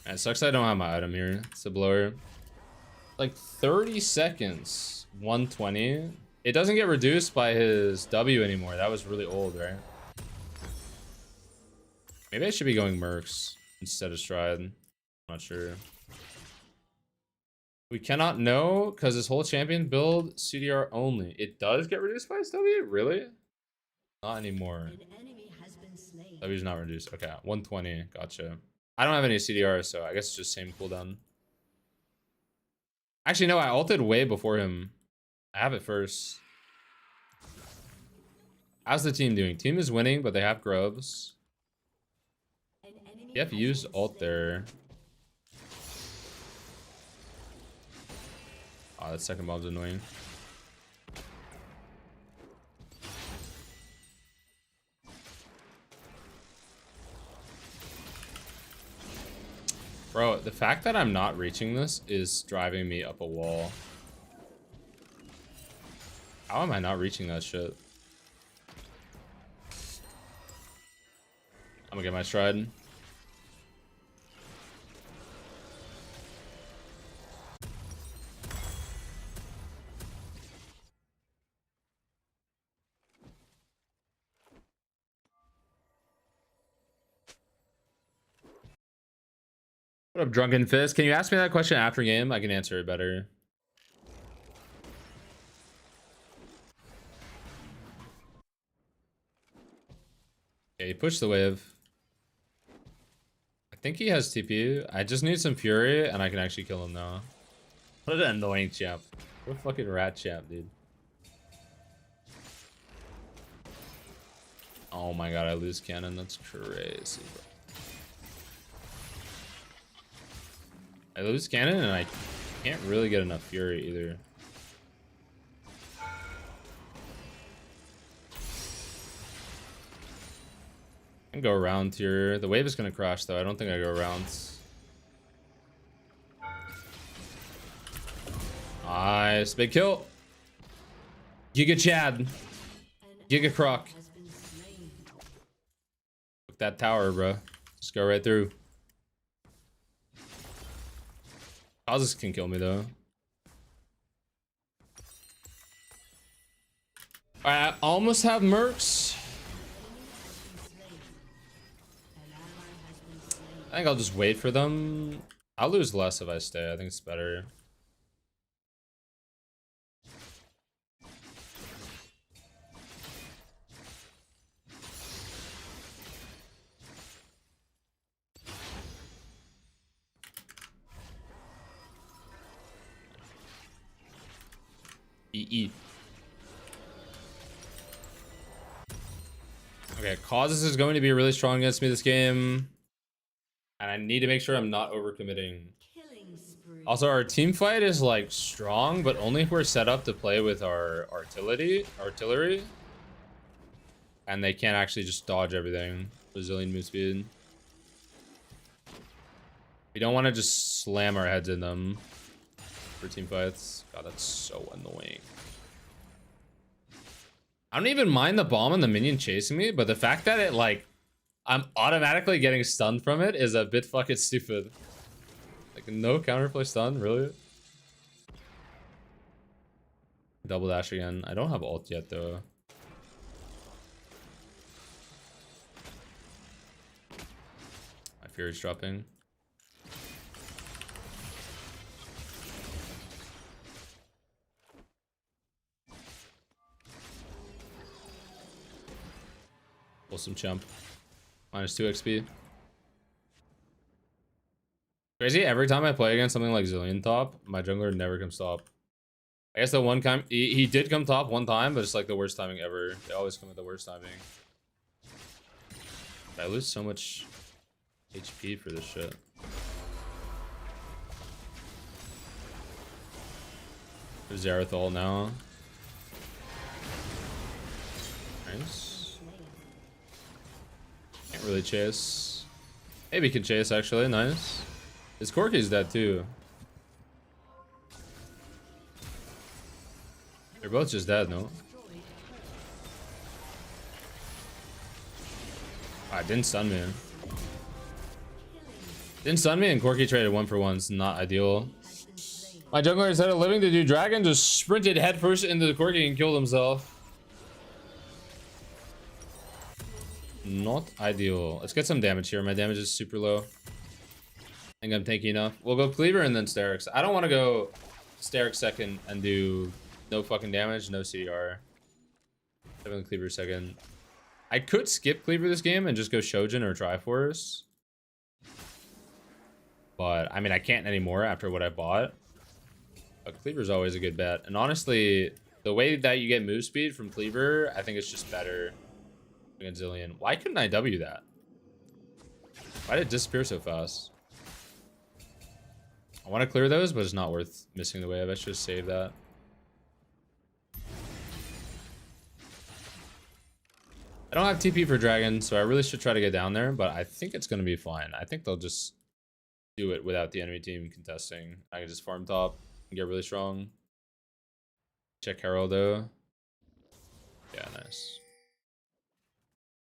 It sucks I don't have my item here. It's a blower. Like 30 seconds, 120. It doesn't get reduced by his W anymore. That was really old, right? Maybe I should be going Mercs instead of Stride. I'm not sure. We cannot know because this whole champion build CDR only. It does get reduced by his W? Really? Not anymore. W's not reduced. Okay, 120. Gotcha. I don't have any CDR, so I guess it's just same cooldown. Actually, no, I ulted way before him. I have it first. How's the team doing? Team is winning, but they have grubs. Yep, used ult there. Oh, that second bomb's annoying. Bro, the fact that I'm not reaching this is driving me up a wall. How am I not reaching that shit? I'm gonna get my stride. What up, Drunken Fist? Can you ask me that question after game? I can answer it better. Okay, he pushed the wave. I think he has TP. I just need some Fury, and I can actually kill him now. What an annoying champ. What a fucking rat champ, dude. Oh my god, I lose cannon. That's crazy, bro. I lose cannon and I can't really get enough Fury either. I can go around here. The wave is gonna crash though. I don't think I go around. Nice, big kill. Giga Chad. Giga Croc. Look that tower, bro. Just go right through. Causes can kill me though. Alright, I almost have Mercs. I think I'll just wait for them. I'll lose less if I stay. I think it's better. EE. Okay, Causes is going to be really strong against me this game. And I need to make sure I'm not overcommitting. Also, our team fight is like strong, but only if we're set up to play with our artillery. And they can't actually just dodge everything. Brazilian move speed. We don't want to just slam our heads in them for team fights. God, that's so annoying. I don't even mind the bomb and the minion chasing me, but the fact that it like I'm automatically getting stunned from it is a bit fucking stupid. Like no counterplay stun, really? Double dash again. I don't have ult yet though. My Fury's dropping. Pull some chump. Minus 2 XP. Crazy, every time I play against something like Zillion top, my jungler never comes top. I guess the one time he did come top one time, but it's like the worst timing ever. They always come at the worst timing. I lose so much HP for this shit. There's Zerathol now. Nice. Can't really chase. Maybe can chase actually, nice. His Corki's dead too. They're both just dead, no? Ah, didn't stun me. Didn't stun me and Corki traded 1-for-1. It's not ideal. My jungler, instead of living to do dragon, just sprinted headfirst into the Corki and killed himself. Not ideal. Let's get some damage here. My damage is super low. I think I'm tanky enough. We'll go Cleaver and then Sterix. I don't want to go Sterix second and do no fucking damage, no CDR. Definitely Cleaver second. I could skip Cleaver this game and just go Shojin or Triforce. But, I mean, I can't anymore after what I bought. But Cleaver's always a good bet. And honestly, the way that you get move speed from Cleaver, I think it's just better against Zillion. Why couldn't I W that? Why did it disappear so fast? I want to clear those, but it's not worth missing the wave. I should just save that. I don't have TP for Dragon, so I really should try to get down there, but I think it's going to be fine. I think they'll just do it without the enemy team contesting. I can just farm top and get really strong. Check Herald though. Yeah, nice.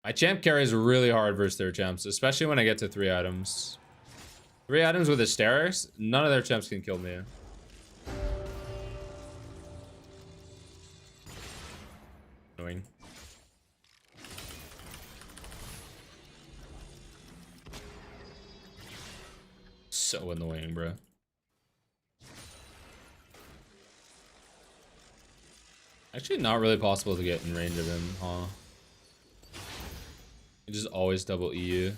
My champ carries really hard versus their champs, especially when I get to 3 items. 3 items with Asterix, none of their champs can kill me. Annoying. So annoying, bro. Actually, not really possible to get in range of him, huh? You just always double EU.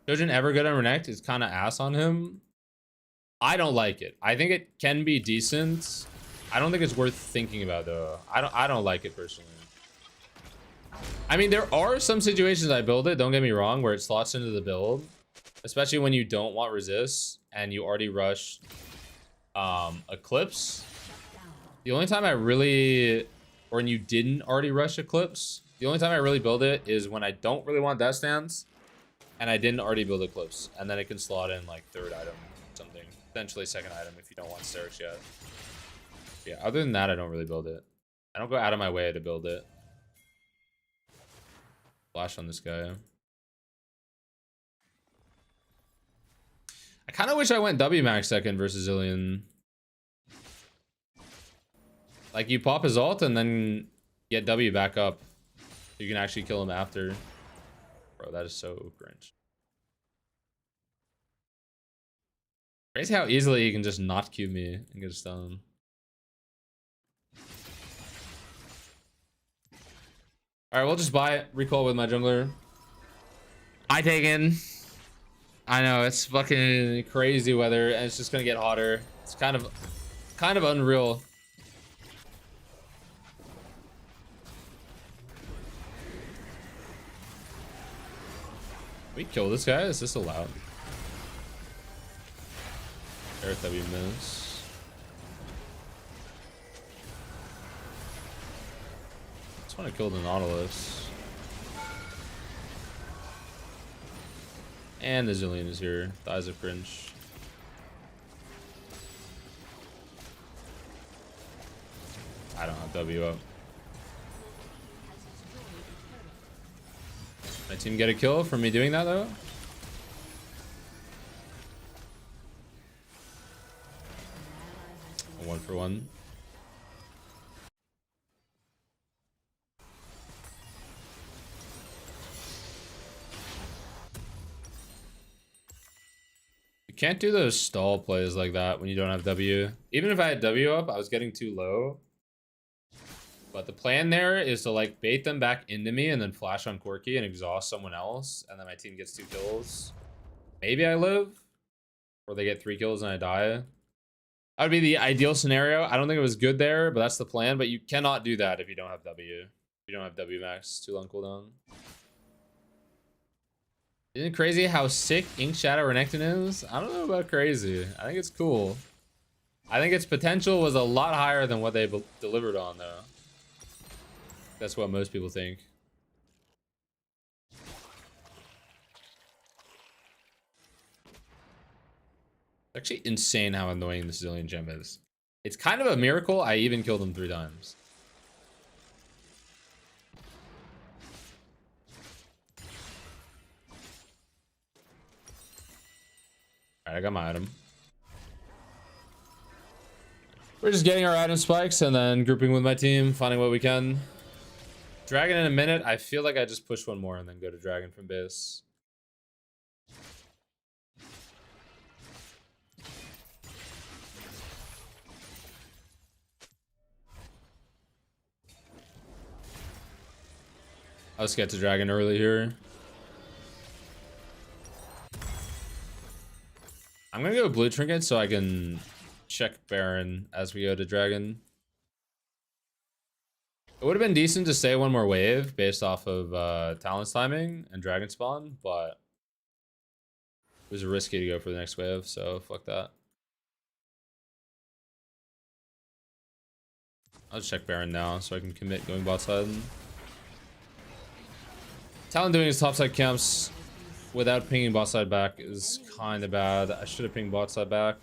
Shojin ever good on Renekton? It's kind of ass on him. I don't like it. I think it can be decent. I don't think it's worth thinking about though. I don't like it personally. I mean, there are some situations I build it, don't get me wrong, where it slots into the build. Especially when you don't want resist and you already rush Eclipse. The only time I really, or when you didn't already rush Eclipse, the only time I really build it is when I don't really want Death Stance and I didn't already build Eclipse, and then it can slot in like 3rd item or something, potentially 2nd item if you don't want Sterix yet. Yeah, other than that, I don't really build it. I don't go out of my way to build it. Flash on this guy. I kind of wish I went W max second versus Zillion. Like, you pop his ult and then get W back up. You can actually kill him after. Bro, that is so cringe. Crazy how easily he can just not Q me and get a stun. Alright, we'll just buy it. Recall with my jungler. I take in. I know, it's fucking crazy weather and it's just gonna get hotter. It's kind of unreal. We kill this guy? Is this allowed? Earth that we miss. I just want to kill the Nautilus. And the Zillion is here. Thighs of cringe. I don't have W up. My team get a kill from me doing that though. A 1-for-1. You can't do those stall plays like that when you don't have W. Even if I had W up, I was getting too low. But the plan there is to like bait them back into me and then flash on Corki and exhaust someone else. And then my team gets 2 kills. Maybe I live. Or they get 3 kills and I die. That would be the ideal scenario. I don't think it was good there, but that's the plan. But you cannot do that if you don't have W. If you don't have W max, too long cooldown. Isn't it crazy how sick Ink Shadow RENEKTON is? I don't know about crazy. I think it's cool. I think its potential was a lot higher than what they delivered on, though. That's what most people think. It's actually insane how annoying the Zillion Gem is. It's kind of a miracle I even killed him 3 times. Alright, I got my item. We're just getting our item spikes and then grouping with my team, finding what we can. Dragon in a minute. I feel like I just push one more and then go to Dragon from base. Let's get to Dragon early here. I'm gonna go blue trinket so I can check Baron as we go to Dragon. It would have been decent to stay one more wave based off of Talon's timing and Dragon spawn, but it was risky to go for the next wave, so fuck that. I'll just check Baron now so I can commit going bot side. Talon doing his topside camps without pinging bot side back is kind of bad. I should have pinged bot side back.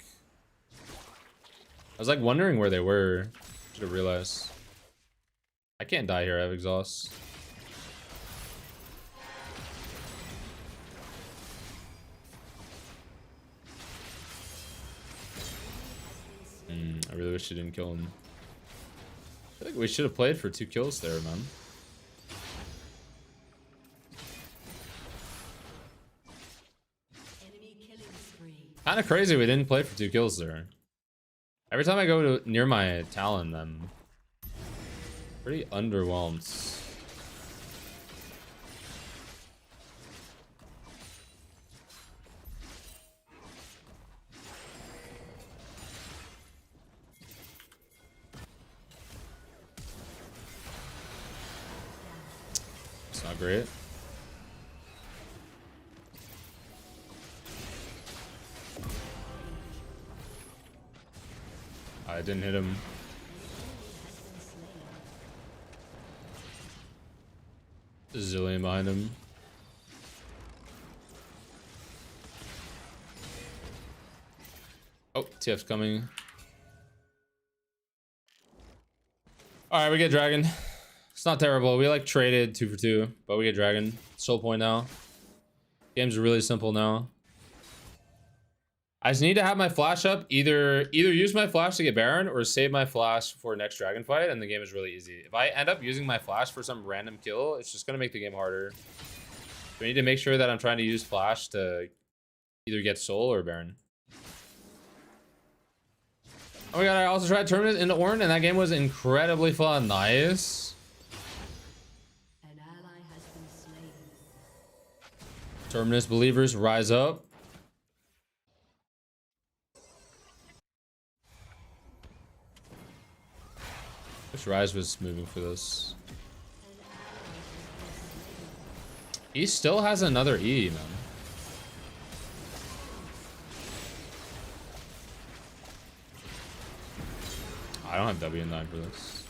I was like wondering where they were. Should have realized. I can't die here, I have exhaust. I really wish you didn't kill him. I think we should have played for 2 kills there, man. Kind of crazy we didn't play for 2 kills there. Every time I go to near my Talon, I'm pretty underwhelmed. It's not great. I didn't hit him. Zillion behind him. Oh, TF's coming. Alright, we get Dragon. It's not terrible. We like traded 2 for 2, but we get Dragon. Soul point now. Game's really simple now. I just need to have my flash up. Either use my flash to get Baron or save my flash for next dragon fight, and the game is really easy. If I end up using my flash for some random kill, it's just gonna make the game harder. So I need to make sure that I'm trying to use flash to either get soul or Baron. Oh my god, I also tried tournament into Ornn, and that game was incredibly fun. Nice. An ally has been slain. Terminus believers, rise up. Wish Rise was moving for this. He still has another E, man. I don't have W9 for this.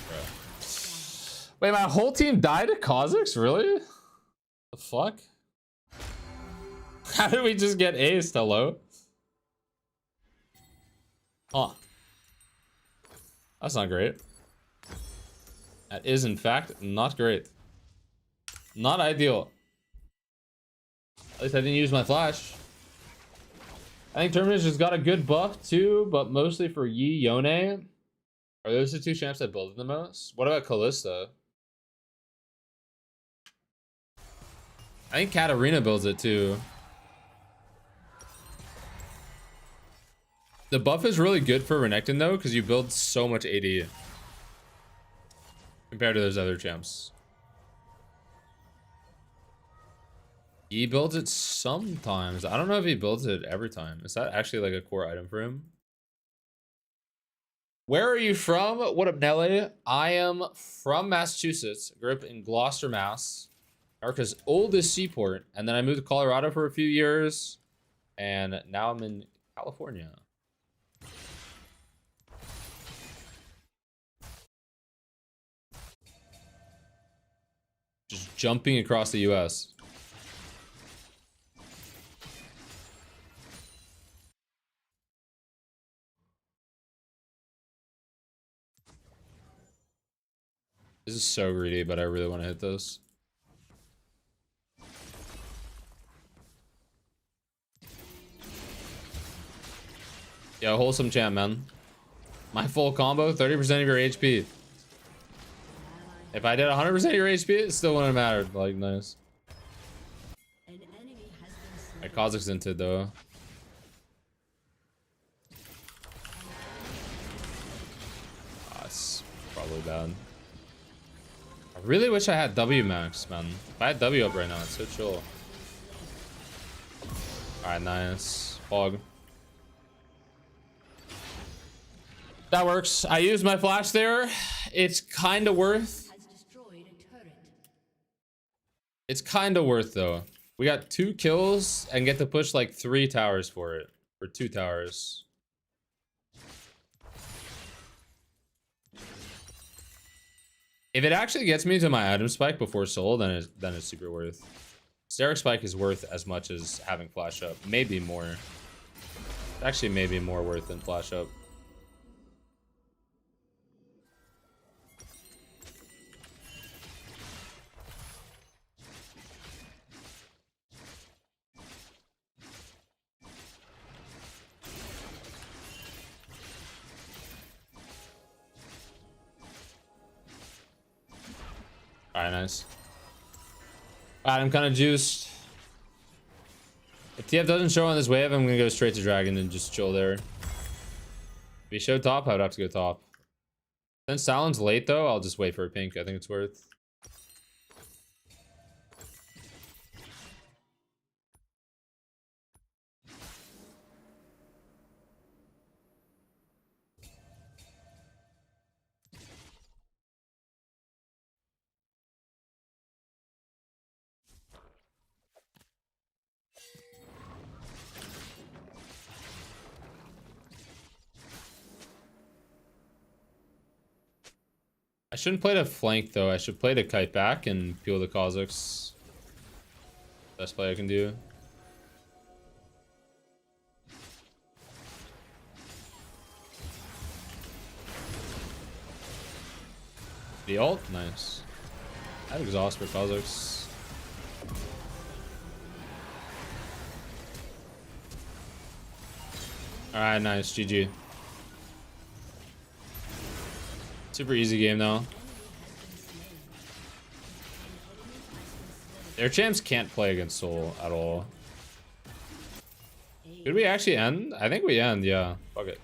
Bro. Wait, my whole team died to Kha'Zix? Really? The fuck? How did we just get aced? Hello? Huh. That's not great. That is, in fact, not great. Not ideal. At least I didn't use my flash. I think Terminus has got a good buff too, but mostly for Yi Yone. Are those the two champs that build it the most? What about Kalista? I think Katarina builds it too. The buff is really good for Renekton though, because you build so much AD compared to those other champs. He builds it sometimes. I don't know if he builds it every time. Is that actually like a core item for him? Where are you from? What up, Nelly? I am from Massachusetts. Grew up in Gloucester, Mass. America's oldest seaport. And then I moved to Colorado for a few years. And now I'm in California. Just jumping across the US. This is so greedy, but I really want to hit this. Yeah, wholesome champ, man. My full combo, 30% of your HP. If I did 100% of your HP, it still wouldn't have mattered. Like, nice. My Kazakh's into it, though. That's probably bad. I really wish I had W max, man. If I had W up right now, it's so chill. Alright, nice. Fog. That works. I used my flash there. It's kind of worth. It's kind of worth, though. We got 2 kills and get to push like 3 towers for it. Or 2 towers. If it actually gets me to my item spike before soul, then it's super worth. Steric spike is worth as much as having flash up. Maybe more. Actually, maybe more worth than flash up. Alright, nice. Alright, I'm kind of juiced. If TF doesn't show on this wave, I'm gonna go straight to Dragon and just chill there. If he showed top, I would have to go top. Since Talon's late, though, I'll just wait for a pink. I think it's worth. I shouldn't play the flank, though. I should play the kite back and peel the Kazakhs. Best play I can do. The ult? Nice. I have exhaust for Kazakhs. Alright, nice. GG. Super easy game, though. Their champs can't play against Soul at all. Did we actually end? I think we end, yeah. Fuck it.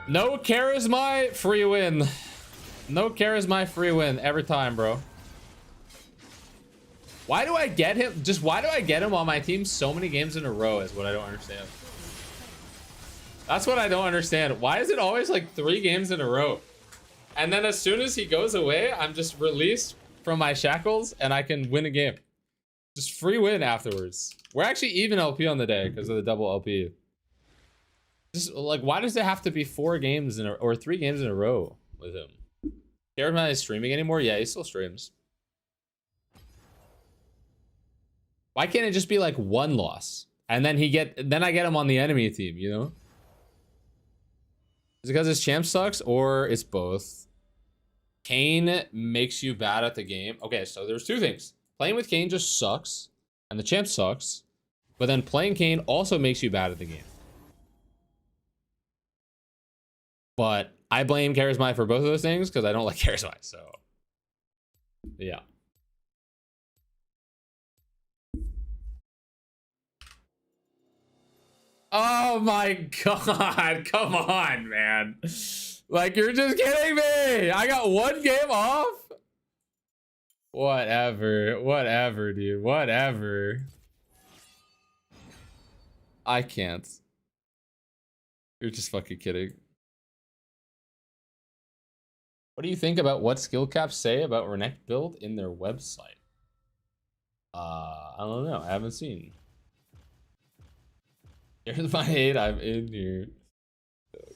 No charisma, free win. No charisma, free win every time, bro. Why do I get him? Just why do I get him on my team so many games in a row is what I don't understand. That's what I don't understand. Why is it always like 3 games in a row? And then as soon as he goes away, I'm just released from my shackles and I can win a game. Just free win afterwards. We're actually even LP on the day because of the double LP. Just like, why does it have to be 4 games in or 3 games in a row with him? Charisma is streaming anymore? Yeah, he still streams. Why can't it just be like one loss? And then then I get him on the enemy team, you know? Is it because his champ sucks or it's both? Kane makes you bad at the game. Okay, so there's two things. Playing with Kane just sucks, and the champ sucks. But then playing Kane also makes you bad at the game. But I blame Charisma for both of those things because I don't like Charisma. So, yeah. Oh my god. Come on, man. Like, you're just kidding me. I got one game off? Whatever. Whatever, dude. Whatever. I can't. You're just fucking kidding. What do you think about what skill caps say about Renekton build in their website? I don't know. I haven't seen. Here's my hate. I'm in here. Oh,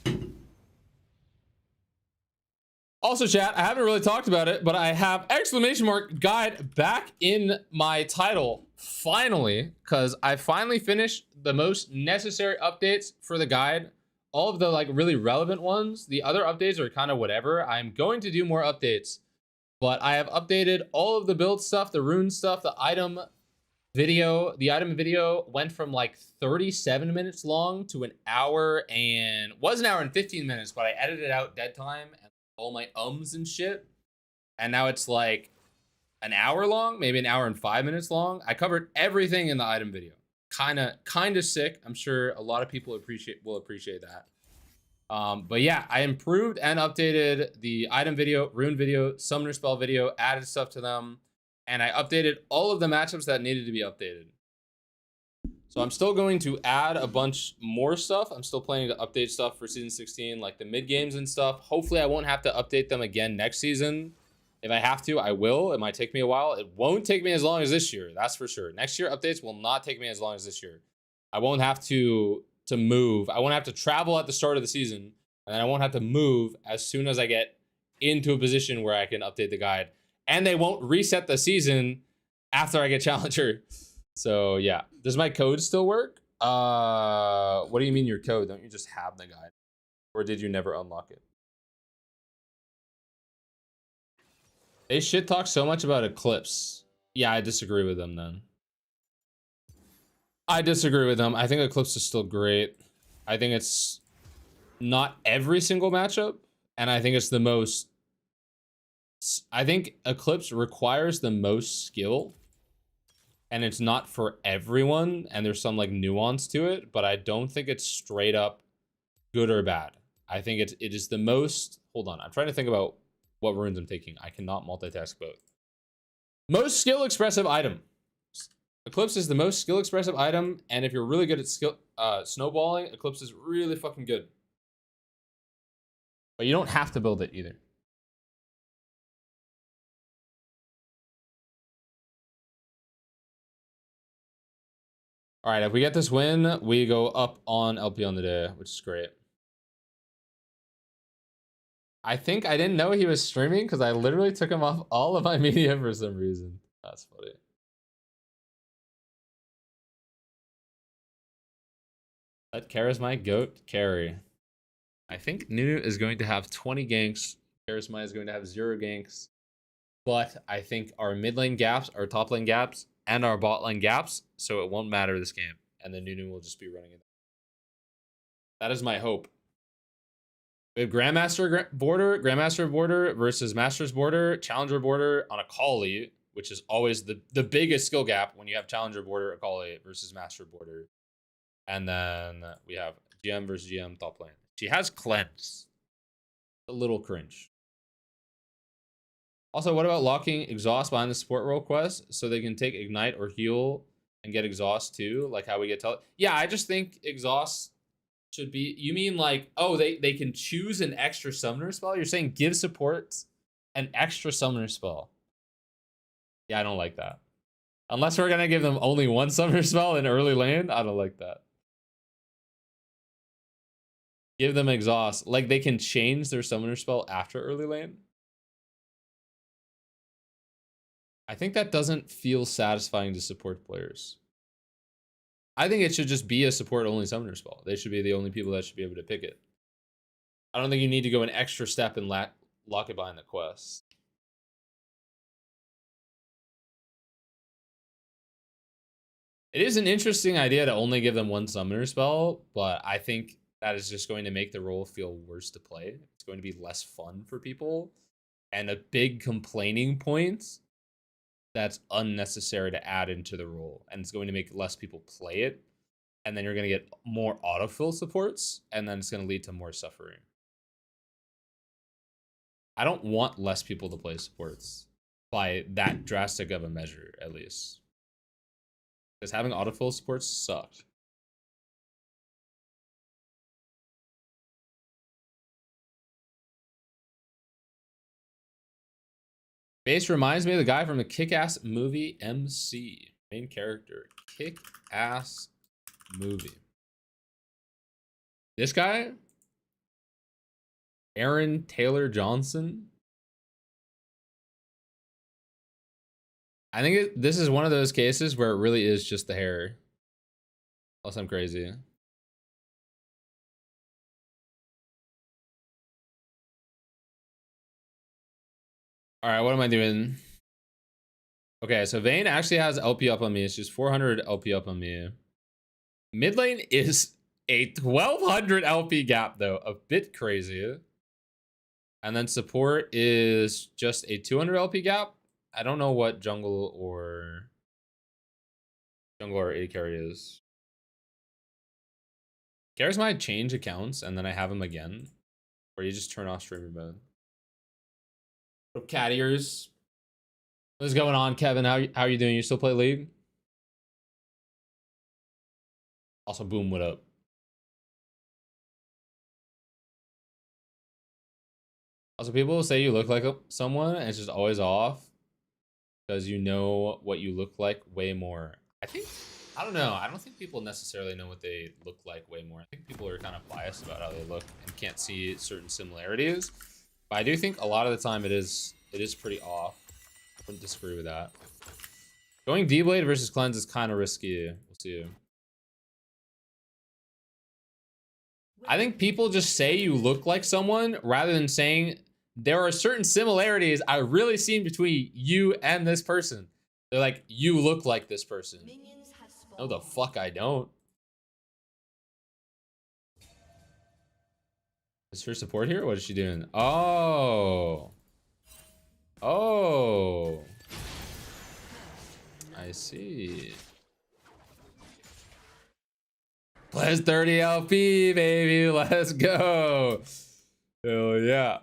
God. Also, chat, I haven't really talked about it, but I have exclamation mark guide back in my title. Finally, because I finally finished the most necessary updates for the guide. All of the like really relevant ones. The other updates are kind of whatever. I'm going to do more updates, but I have updated all of the build stuff, the rune stuff, the item video. The item video went from like 37 minutes long to an hour and was an hour and 15 minutes, but I edited out dead time and all my ums and shit. And now it's like an hour long, maybe an hour and 5 minutes long. I covered everything in the item video. Kind of sick. I'm sure a lot of people will appreciate that. But yeah, I improved and updated the item video, rune video, summoner spell video, added stuff to them, and I updated all of the matchups that needed to be updated. So I'm still going to add a bunch more stuff. I'm still planning to update stuff for season 16, like the mid games and stuff. Hopefully I won't have to update them again next season. If I have to, I will. It might take me a while. It won't take me as long as this year. That's for sure. Next year updates will not take me as long as this year. I won't have to move. I won't have to travel at the start of the season. And then I won't have to move as soon as I get into a position where I can update the guide. And they won't reset the season after I get Challenger. So yeah. Does my code still work? What do you mean your code? Don't you just have the guide? Or did you never unlock it? They shit talk so much about Eclipse. Yeah, I disagree with them then. I disagree with them. I think Eclipse is still great. I think it's not every single matchup. And I think it's the most... I think Eclipse requires the most skill. And it's not for everyone. And there's some like nuance to it. But I don't think it's straight up good or bad. I think it is the most... Hold on. I'm trying to think about what runes I'm taking. I cannot multitask both. Most skill expressive item. Eclipse is the most skill expressive item, and if you're really good at snowballing, Eclipse is really fucking good. But you don't have to build it either. All right, if we get this win, we go up on LP on the day, which is great. I think I didn't know he was streaming because I literally took him off all of my media for some reason. That's funny. Let Charisma goat carry. I think Nunu is going to have 20 ganks. Charisma is going to have 0 ganks. But I think our mid lane gaps, our top lane gaps, and our bot lane gaps, so it won't matter this game. And then Nunu will just be running it. That is my hope. We have Grandmaster border versus Master's border, Challenger border on Akali, which is always the biggest skill gap when you have Challenger border Akali versus Master border. And then we have GM versus GM top lane. She has cleanse. A little cringe. Also, what about locking exhaust behind the support role quest so they can take ignite or heal and get exhaust too? Like how we get yeah, I just think exhaust should be... You mean like, oh, they can choose an extra summoner spell? You're saying give support an extra summoner spell. Yeah, I don't like that. Unless we're gonna give them only one summoner spell in early lane, I don't like that. Give them exhaust. Like they can change their summoner spell after early lane. I think that doesn't feel satisfying to support players. I think it should just be a support only summoner spell. They should be the only people that should be able to pick it. I don't think you need to go an extra step and lock it behind the quest. It is an interesting idea to only give them one summoner spell, but I think that is just going to make the role feel worse to play. It's going to be less fun for people. And a big complaining point that's unnecessary to add into the role. And it's going to make less people play it. And then you're going to get more autofill supports. And then it's going to lead to more suffering. I don't want less people to play supports by that drastic of a measure, at least. Because having autofill supports sucked. Base reminds me of the guy from the Kick-Ass movie MC. Main character. Kick-Ass movie. This guy? Aaron Taylor Johnson? I think this is one of those cases where it really is just the hair. Unless I'm crazy. All right, what am I doing? Okay, so Vayne actually has LP up on me. It's just 400 LP up on me. Mid lane is a 1200 LP gap, though. A bit crazy. And then support is just a 200 LP gap. I don't know what jungle or AD carry is. Carries might change accounts and then I have him again. Or you just turn off streamer mode. Cat ears. What's going on, Kevin? How are you doing? You still play League? Also, Boom, what up? Also, people will say you look like someone and it's just always off. Because you know what you look like way more. I don't know. I don't think people necessarily know what they look like way more. I think people are kind of biased about how they look and can't see certain similarities. But I do think a lot of the time it is pretty off. I wouldn't disagree with that. Going D-Blade versus Cleanse is kind of risky. We'll see. I think people just say you look like someone rather than saying there are certain similarities I really seen between you and this person. They're like, you look like this person. No, the fuck I don't. Is her support here? What is she doing? Oh. Oh. I see. Plus 30 LP, baby. Let's go. Hell yeah.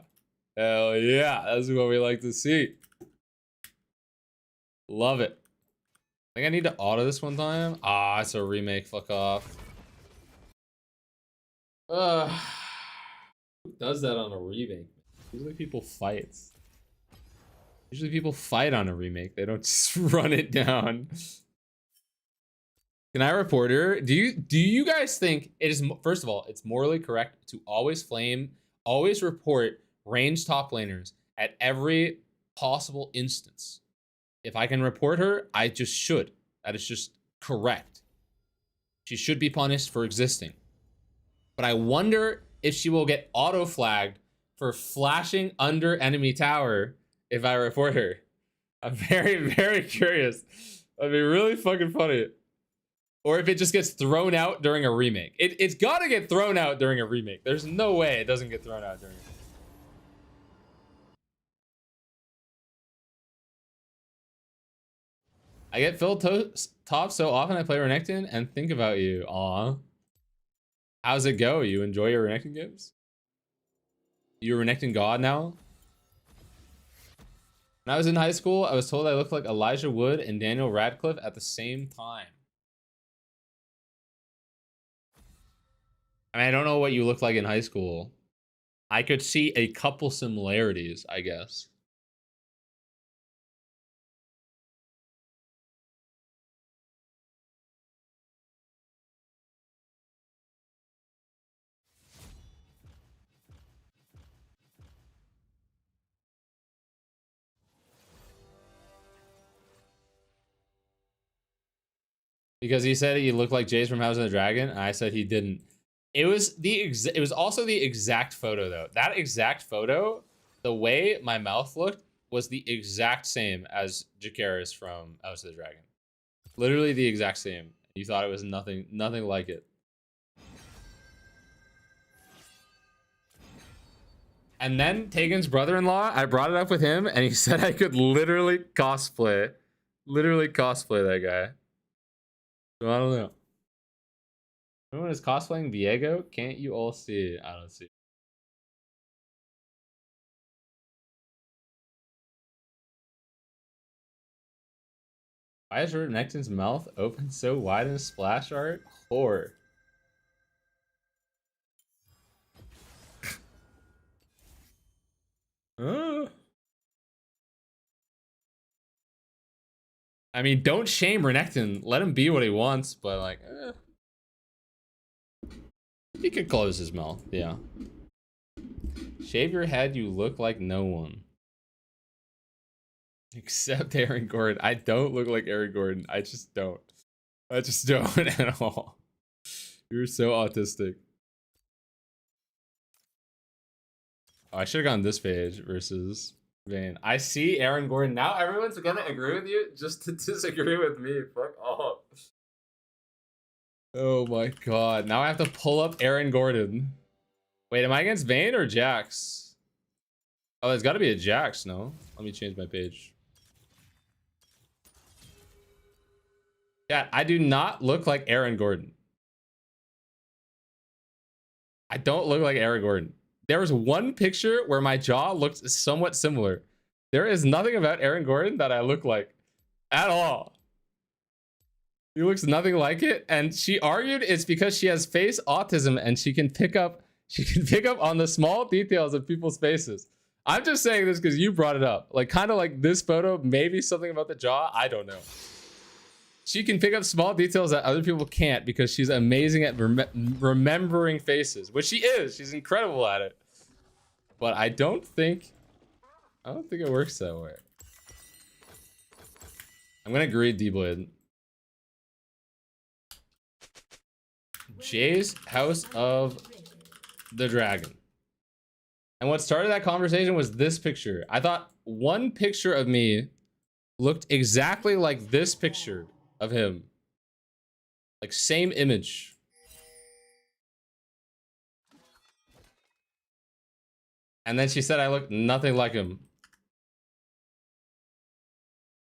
Hell yeah. That's what we like to see. Love it. I think I need to auto this one time. Ah, it's a remake. Fuck off. Who does that on a remake? Usually people fight. Usually people fight on a remake. They don't just run it down. Can I report her? Do you guys think it is, first of all, it's morally correct to always report ranged top laners at every possible instance? If I can report her, I just should. That is just correct. She should be punished for existing. But I wonder if she will get auto-flagged for flashing under enemy tower if I report her. I'm very, very curious. That'd be really fucking funny. Or if it just gets thrown out during a remake. It's gotta get thrown out during a remake. There's no way it doesn't get thrown out during a remake. I get filled top so often I play Renekton and think about you. Aw. How's it go? You enjoy your Renekton games? You're a Renekton god now? When I was in high school, I was told I looked like Elijah Wood and Daniel Radcliffe at the same time. I mean, I don't know what you look like in high school. I could see a couple similarities, I guess. because he said he looked like Jace from House of the Dragon, and I said he didn't. It was also the exact photo though. That exact photo, the way my mouth looked was the exact same as Jacaerys from House of the Dragon. Literally the exact same. You thought it was nothing like it. And then Tegan's brother-in-law, I brought it up with him, and he said I could literally cosplay that guy. So I don't know. Everyone is cosplaying Viego. Can't you all see? I don't see. Why is Renekton's mouth open so wide in a splash art? Whore. I mean, don't shame Renekton. Let him be what he wants, but like, he could close his mouth. Yeah. Shave your head. You look like no one. Except Aaron Gordon. I don't look like Aaron Gordon. I just don't. I just don't at all. You're so autistic. Oh, I should have gone this page versus Vayne. I see Aaron Gordon. Now everyone's gonna agree with you just to disagree with me. Fuck off. Oh my god. Now I have to pull up Aaron Gordon. Wait, am I against Vayne or Jax? Oh, there's gotta be a Jax, no? Let me change my page. Yeah, I do not look like Aaron Gordon. I don't look like Aaron Gordon. There was one picture where my jaw looked somewhat similar. There is nothing about Aaron Gordon that I look like at all. He looks nothing like it, and she argued it's because she has face autism and she can pick up on the small details of people's faces. I'm just saying this because you brought it up. Like, kind of like this photo, maybe something about the jaw. I don't know. She can pick up small details that other people can't because she's amazing at remembering faces, which she is. She's incredible at it. But I don't think it works that way. I'm gonna agree, D-Blade. Jay's House of the Dragon. And what started that conversation was this picture. I thought one picture of me looked exactly like this picture of him. Like, same image. And then she said I look nothing like him.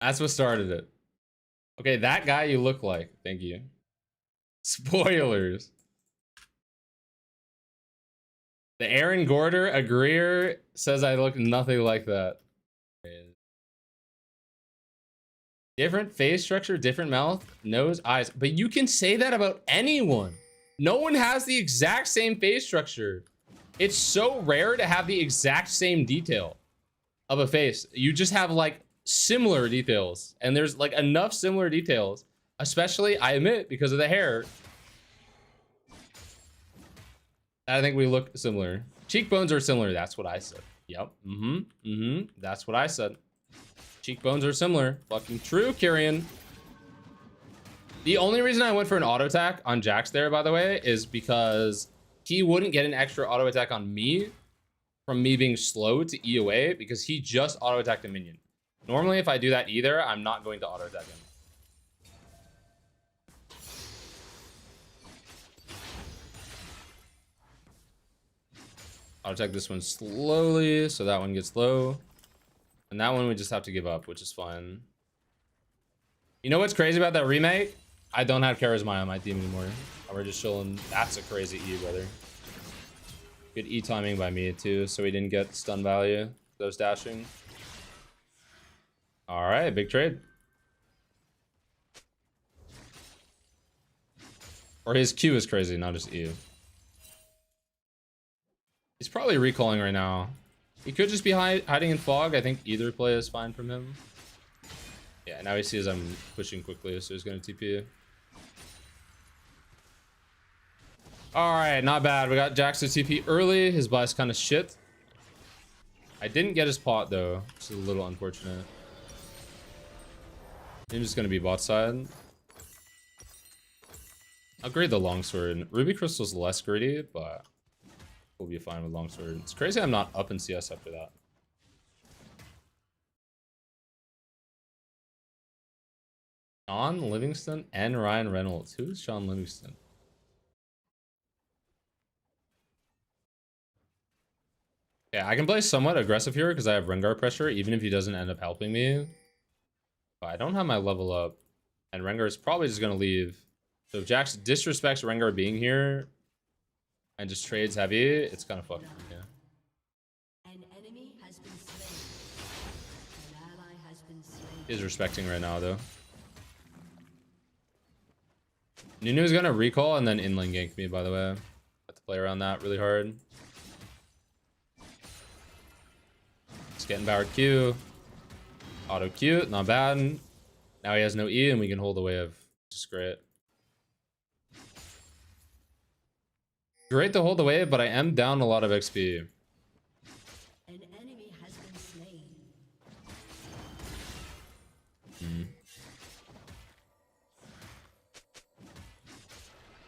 That's what started it. Okay, that guy you look like. Thank you. Spoilers. The Aaron Gorder agreeer says I look nothing like that. Different face structure, different mouth, nose, eyes. But you can say that about anyone. No one has the exact same face structure. It's so rare to have the exact same detail of a face. You just have like similar details. And there's like enough similar details, especially, I admit, because of the hair. I think we look similar. Cheekbones are similar. That's what I said. Yep. That's what I said. Cheekbones are similar. Fucking true, Kyrian. The only reason I went for an auto attack on Jax there, by the way, is because he wouldn't get an extra auto attack on me from me being slow to E away because he just auto attacked a minion. Normally, if I do that either, I'm not going to auto attack him. I'll attack this one slowly so that one gets low. And that one we just have to give up, which is fine. You know what's crazy about that remake? I don't have Charisma on my team anymore. We're just chilling. That's a crazy E, brother. Good E timing by me too, so we didn't get stun value. Those dashing. All right, big trade. Or his Q is crazy, not his E. He's probably recalling right now. He could just be hiding in fog. I think either play is fine from him. Yeah, now he sees I'm pushing quickly, so he's going to TP. Alright, not bad. We got Jax to TP early. His buy's kind of shit. I didn't get his pot, though, which is a little unfortunate. I'm just going to be bot side. Upgrade the longsword. Ruby Crystal's less greedy, but we'll be fine with longsword. It's crazy I'm not up in CS after that. Sean Livingston and Ryan Reynolds. Who's Sean Livingston? Yeah, I can play somewhat aggressive here because I have Rengar pressure, even if he doesn't end up helping me. But I don't have my level up. And Rengar is probably just going to leave. So if Jax disrespects Rengar being here and just trades heavy, it's kind of fucked. Yeah. An enemy has been slain. An ally has been slain. He's respecting right now, though. Nunu's going to recall and then inlane gank me, by the way. Have to play around that really hard. Just getting Bauer Q. Auto Q, not bad. Now he has no E and we can hold the wave. Which is great. Great to hold the wave, but I am down a lot of XP. An enemy has been slain.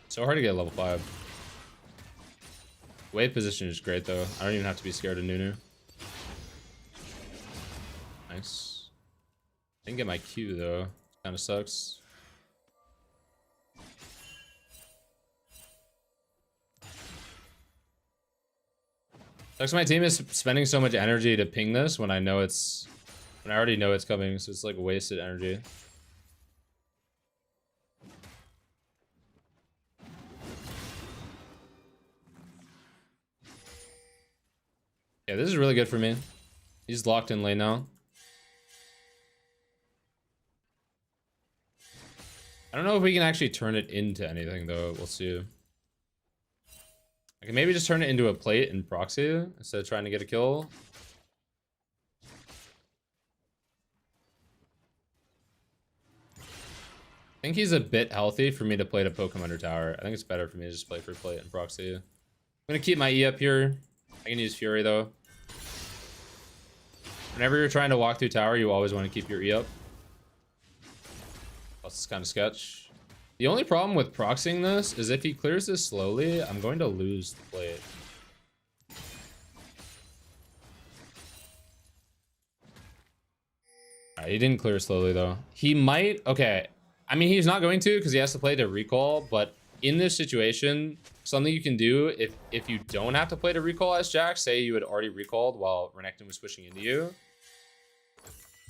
So hard to get level 5. Wave position is great though. I don't even have to be scared of Nunu. Nice. Didn't get my Q though. Kind of sucks. Sucks my team is spending so much energy to ping this when I know it's... when I already know it's coming, so it's like wasted energy. Yeah, this is really good for me. He's locked in lane now. I don't know if we can actually turn it into anything though. We'll see. I can maybe just turn it into a plate and proxy instead of trying to get a kill. I think he's a bit healthy for me to play to poke him under tower. I think it's better for me to just play for plate and proxy. I'm gonna keep my E up here. I can use Fury though. Whenever you're trying to walk through tower, you always want to keep your E up. Plus it's kind of sketch. The only problem with proxying this is if he clears this slowly, I'm going to lose the plate. Alright, he didn't clear slowly though. He might, okay. I mean, he's not going to because he has to play to recall, but in this situation, something you can do if you don't have to play to recall as Jax, say you had already recalled while RENEKTON was pushing into you.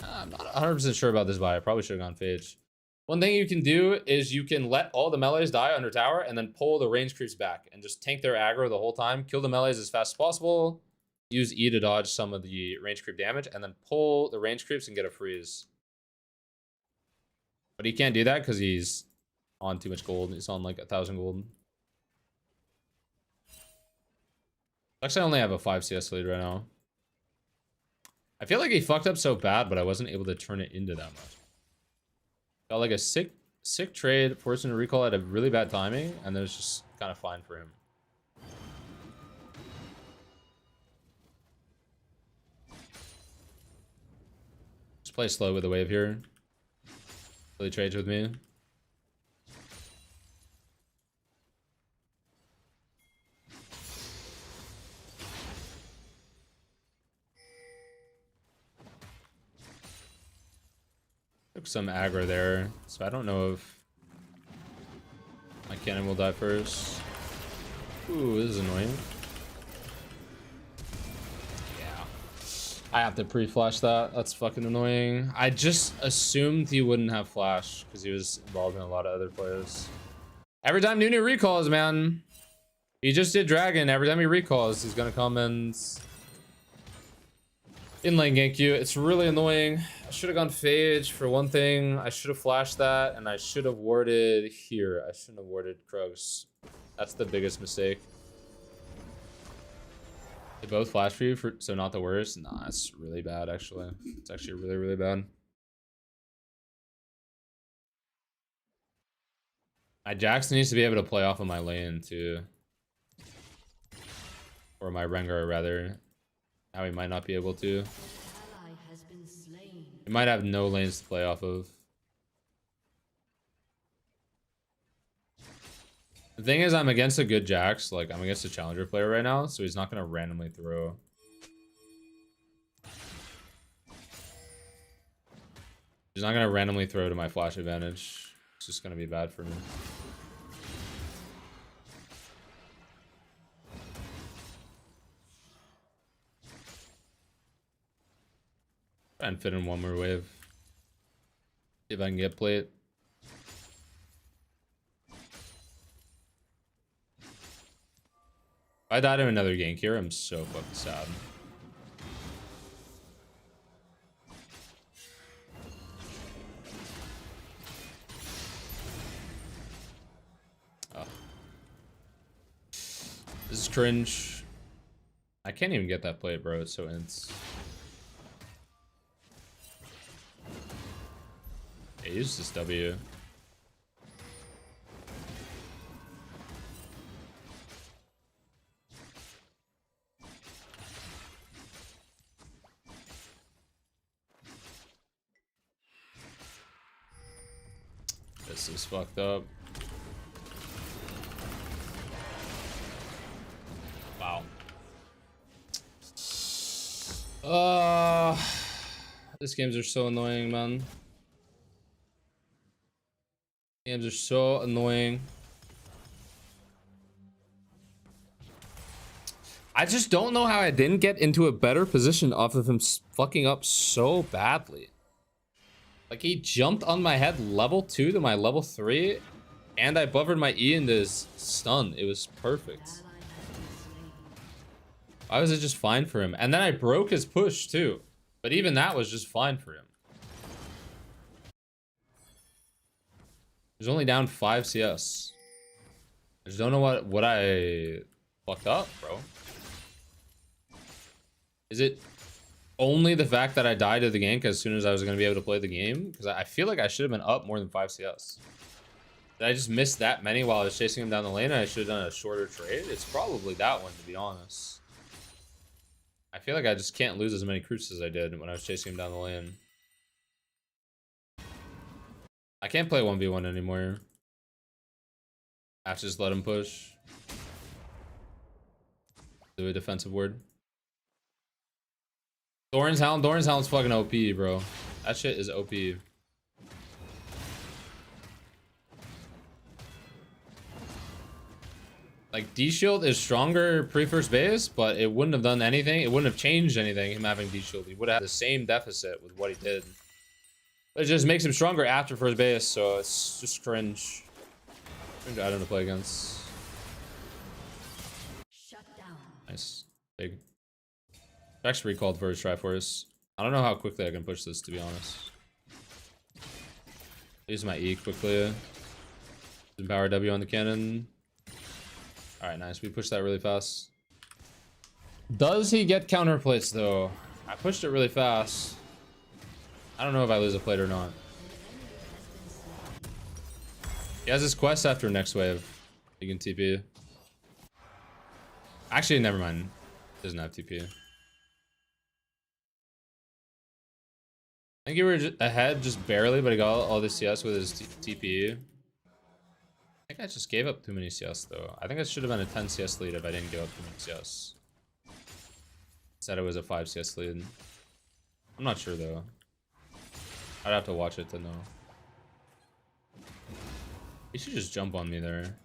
I'm not 100% sure about this buy. I probably should have gone Phage. One thing you can do is you can let all the melees die under tower and then pull the range creeps back and just tank their aggro the whole time. Kill the melees as fast as possible. Use E to dodge some of the range creep damage and then pull the range creeps and get a freeze. But he can't do that because he's on too much gold. He's on like 1,000 gold. Actually, I only have a 5 CS lead right now. I feel like he fucked up so bad, but I wasn't able to turn it into that much. Got like a sick trade, forcing to recall at a really bad timing, and then it's just kind of fine for him. Just play slow with the wave here. Really trades with me. Took some aggro there, so I don't know if my cannon will die first. Ooh, this is annoying. Yeah. I have to pre-flash that. That's fucking annoying. I just assumed he wouldn't have flash because he was involved in a lot of other plays. Every time Nunu recalls, man. He just did dragon. Every time he recalls, he's gonna come and inlane gank you. It's really annoying. I should have gone Phage for one thing. I should have flashed that, and I should have warded here. I shouldn't have warded Krugs. That's the biggest mistake. They both flash for you, so not the worst? Nah, it's really bad, actually. It's actually really, really bad. Jax needs to be able to play off of my lane, too. Or my Rengar, rather. Now he might not be able to. He might have no lanes to play off of. The thing is, I'm against a good Jax. Like, I'm against a challenger player right now, so he's not gonna randomly throw. He's not gonna randomly throw to my flash advantage. It's just gonna be bad for me. Try and fit in one more wave. See if I can get plate. If I died in another gank here, I'm so fucking sad. Oh. This is cringe. I can't even get that plate, bro. It's so ins. Yeah, use this W. This is fucked up. Wow. These games are so annoying, man. Games are so annoying. I just don't know how I didn't get into a better position off of him fucking up so badly. Like, he jumped on my head level 2 to my level 3, and I buffered my E into his stun. It was perfect. Why was it just fine for him? And then I broke his push too. But even that was just fine for him. He's only down 5 CS. I just don't know what I fucked up, bro. Is it only the fact that I died to the gank as soon as I was going to be able to play the game? Because I feel like I should have been up more than 5 CS. Did I just miss that many while I was chasing him down the lane and I should have done a shorter trade? It's probably that one, to be honest. I feel like I just can't lose as many creeps as I did when I was chasing him down the lane. I can't play 1v1 anymore. I have to just let him push. Do a defensive word. Doran's Hound's fucking OP, bro. That shit is OP. Like, D-Shield is stronger pre-first base, but it wouldn't have done anything. It wouldn't have changed anything, him having D-Shield. He would have had the same deficit with what he did. But it just makes him stronger after first base, so it's just cringe. Cringe item to play against. Shut down. Nice. Big. Jax recalled for his Triforce. I don't know how quickly I can push this, to be honest. Use my E quickly. Power W on the cannon. Alright, nice. We pushed that really fast. Does he get counter plates, though? I pushed it really fast. I don't know if I lose a plate or not. He has his quest after next wave. You can TP. Actually, never mind. Doesn't have TP. I think you were ahead just barely, but he got all the CS with his TP. I think I just gave up too many CS though. I think it should have been a 10 CS lead if I didn't give up too many CS. Said it was a 5 CS lead. I'm not sure though. I'd have to watch it to know. He should just jump on me there.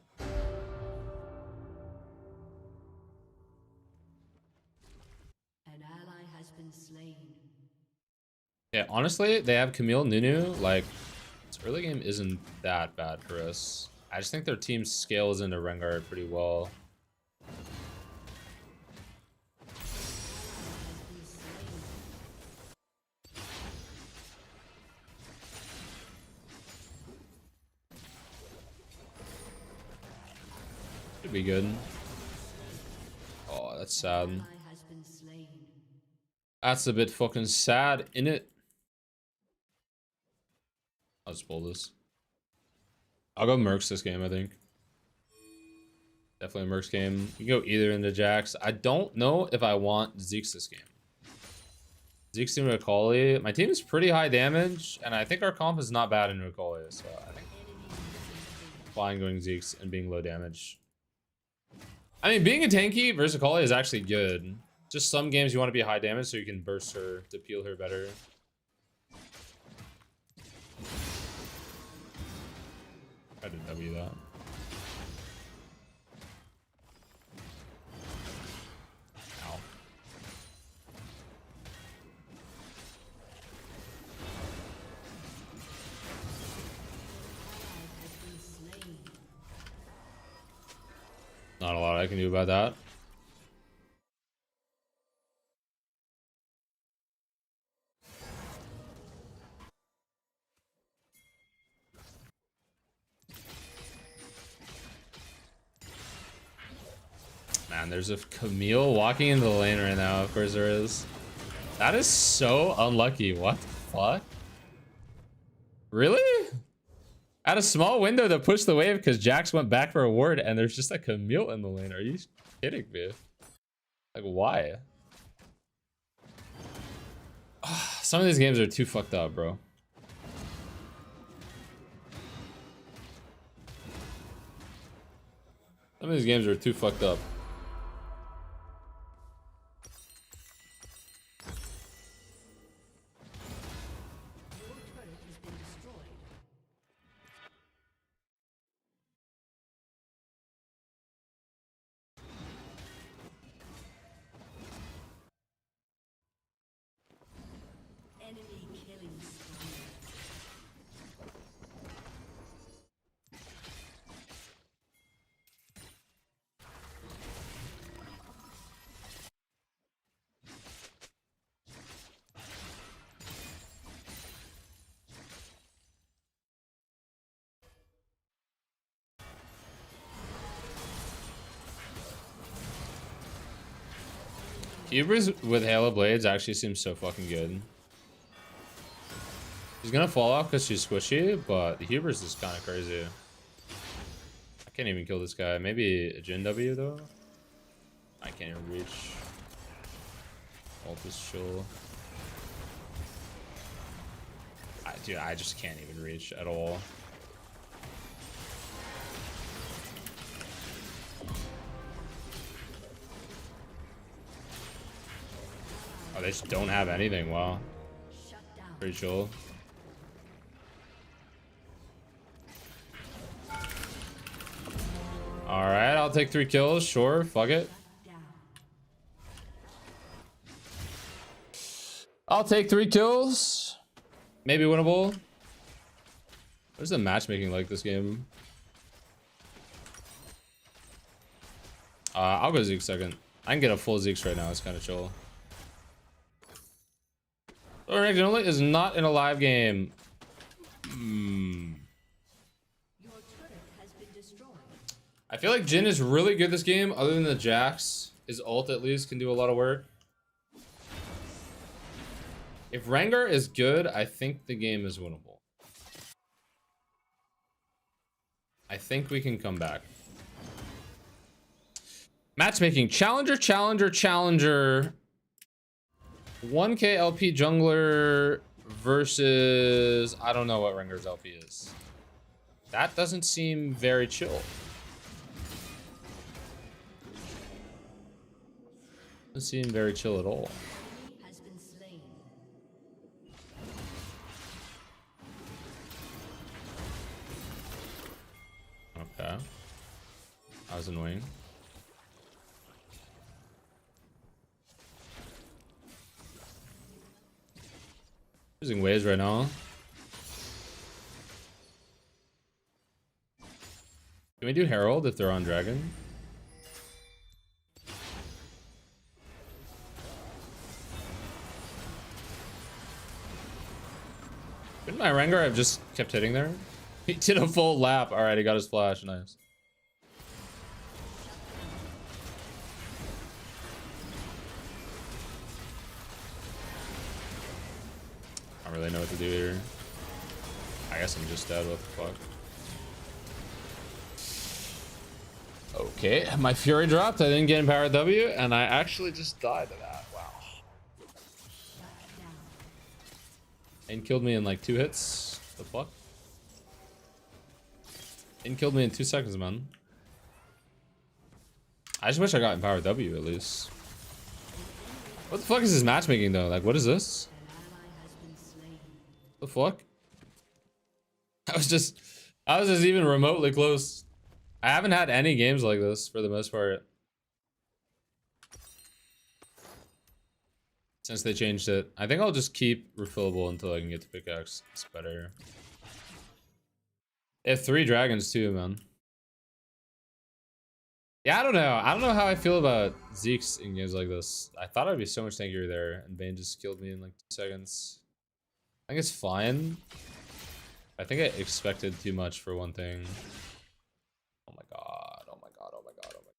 An ally has been slain. Yeah, honestly, they have Camille, Nunu. Like, this early game isn't that bad for us. I just think their team scales into Rengar pretty well. Should be good. Oh, that's sad. Ally has been slain. That's a bit fucking sad, innit? I'll just pull this. I'll go Mercs this game, I think. Definitely a Mercs game. You can go either into Jax. I don't know if I want Zeke's this game. Zeke's into Akali. My team is pretty high damage, and I think our comp is not bad into Akali, so I think flying going Zeeks and being low damage. I mean, being a tanky versus Akali is actually good. Just some games you want to be high damage so you can burst her to peel her better. I didn't W that. Ow. Not a lot I can do about that. Man, there's a Camille walking into the lane right now. Of course there is. That is so unlucky. What the fuck? Really? At a small window to push the wave because Jax went back for a ward and there's just a Camille in the lane. Are you kidding me? Like, why? Some of these games are too fucked up, bro. Some of these games are too fucked up. Enemy killing spree. Hubris with Halo Blades actually seems so fucking good. She's gonna fall off because she's squishy, but the Hubris is kind of crazy. I can't even kill this guy. Maybe a Jin W though? I can't even reach. Ult is chill. Dude, I just can't even reach at all. Oh, they just don't have anything. Wow. Pretty chill. Alright, I'll take 3 kills. Sure, fuck it. I'll take 3 kills. Maybe winnable. What's the matchmaking like this game? I'll go Zeke second. I can get a full Zeke's right now. It's kind of chill. RENEKTON only is not in a live game. Your turret has been destroyed. I feel like Jin is really good this game, other than the Jax. His ult at least can do a lot of work. If Rengar is good, I think the game is winnable. I think we can come back. Matchmaking. Challenger, challenger, challenger. 1k LP jungler versus... I don't know what Rengar's LP is. That doesn't seem very chill. Doesn't seem very chill at all. Has been slain. Okay. That was annoying. Using waves right now. Can we do Herald if they're on Dragon? Couldn't my Rengar have just kept hitting there? He did a full lap. Alright, he got his flash. Nice. I don't really know what to do here. I guess I'm just dead. What the fuck? Okay, my Fury dropped. I didn't get Empowered W, and I actually just died to that. Wow. And killed me in like 2 hits. The fuck? And killed me in 2 seconds, man. I just wish I got Empower W at least. What the fuck is this matchmaking though? Like, what is this? The fuck? I was just even remotely close. I haven't had any games like this for the most part since they changed it. I think I'll just keep refillable until I can get to pickaxe. It's better. They have 3 dragons too, man. Yeah, I don't know. I don't know how I feel about Zeke's in games like this. I thought I'd be so much tankier there, and Bane just killed me in like 2 seconds. I think it's fine. I think I expected too much for one thing. Oh my god. Oh my god. Oh my god. Oh my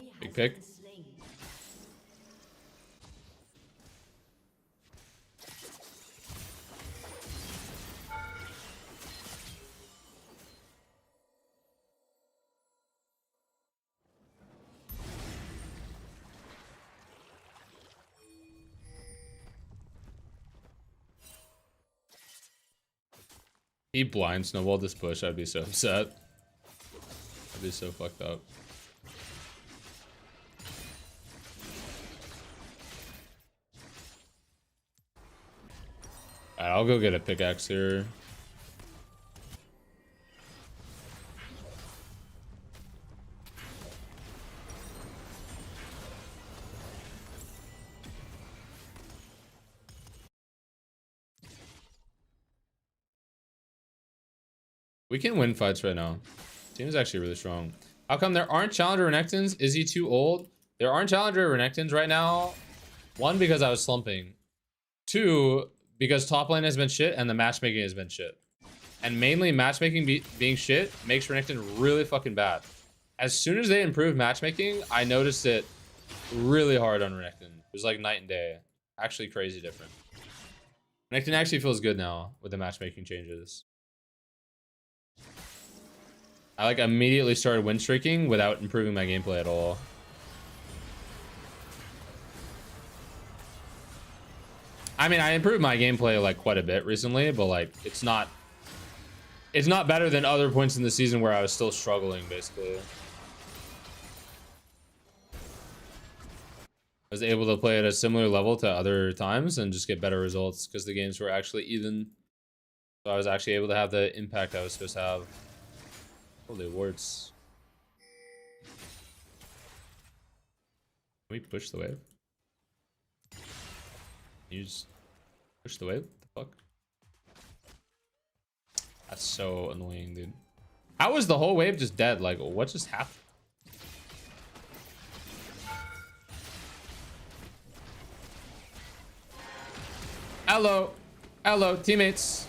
god. Big pick. He blind snowballed this push, I'd be so upset. I'd be so fucked up. Alright, I'll go get a pickaxe here. We can win fights right now. Team is actually really strong. How come there aren't challenger Renektons? Is he too old? There aren't challenger Renektons right now. 1, because I was slumping. 2, because top lane has been shit and the matchmaking has been shit. And mainly matchmaking being shit makes Renekton really fucking bad. As soon as they improved matchmaking, I noticed it really hard on Renekton. It was like night and day. Actually crazy different. Renekton actually feels good now with the matchmaking changes. I like immediately started win streaking without improving my gameplay at all. I mean, I improved my gameplay like quite a bit recently, but like it's not better than other points in the season where I was still struggling basically. I was able to play at a similar level to other times and just get better results because the games were actually even. So I was actually able to have the impact I was supposed to have. Holy warts. Can we push the wave? You just push the wave? What the fuck? That's so annoying, dude. How was the whole wave just dead? Like, what just happened? Hello. Hello, teammates.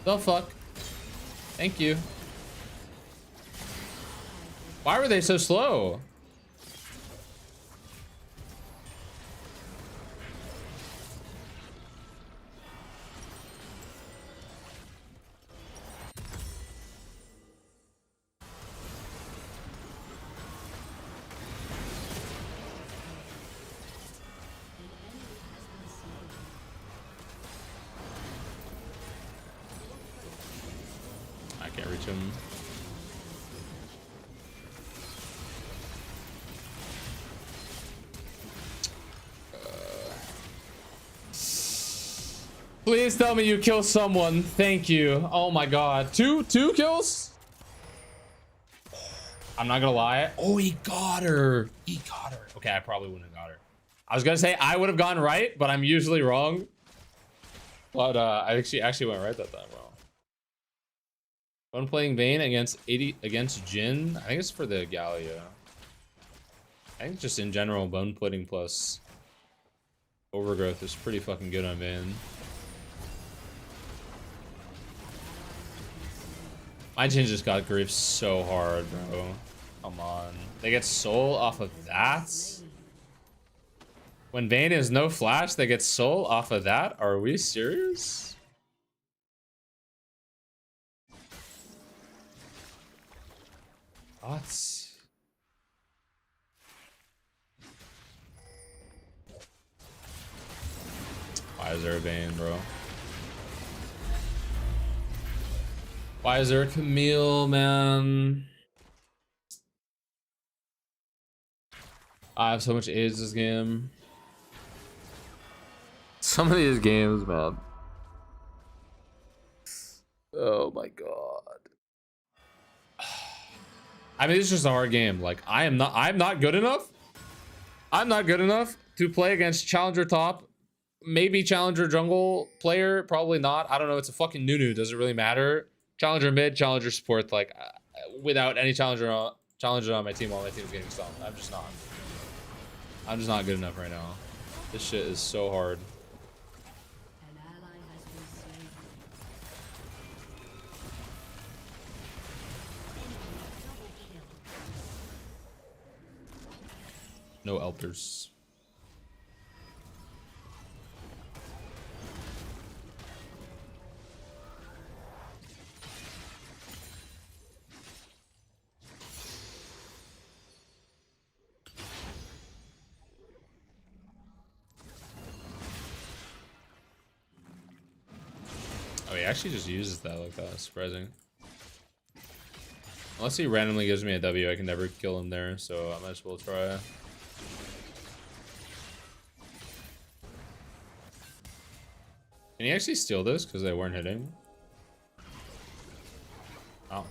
The fuck? Thank you. Why were they so slow? I can't reach him. Please tell me you kill someone. Thank you. Oh my god. Two kills? I'm not gonna lie. Oh, he got her. He got her. Okay, I probably wouldn't have got her. I was gonna say I would have gone right, but I'm usually wrong. But I think she actually went right that time, bro. When playing Vayne against Jhin, I think it's for the Gallia. I think just in general, bone pudding plus overgrowth is pretty fucking good on Vayne. My Jhin just got griefed so hard, bro. Come on. They get soul off of that? When Vayne is no flash, they get soul off of that? Are we serious? What? Why is there a Vayne, bro? Why is there a Camille, man? I have so much AIDS this game. Some of these games, man. Oh my god. I mean, it's just a hard game. Like, I'm not good enough. I'm not good enough to play against Challenger top. Maybe Challenger jungle player. Probably not. I don't know. It's a fucking Nunu. Does it really matter? Challenger mid, Challenger support. Like, without any Challenger on my team while my team's getting stunned. I'm just not good enough right now. This shit is so hard. An ally has been slain. No elders. Oh, he actually just uses that like that. That's surprising. Unless he randomly gives me a W, I can never kill him there, so I might as well try. Can he actually steal this because they weren't hitting? Oh.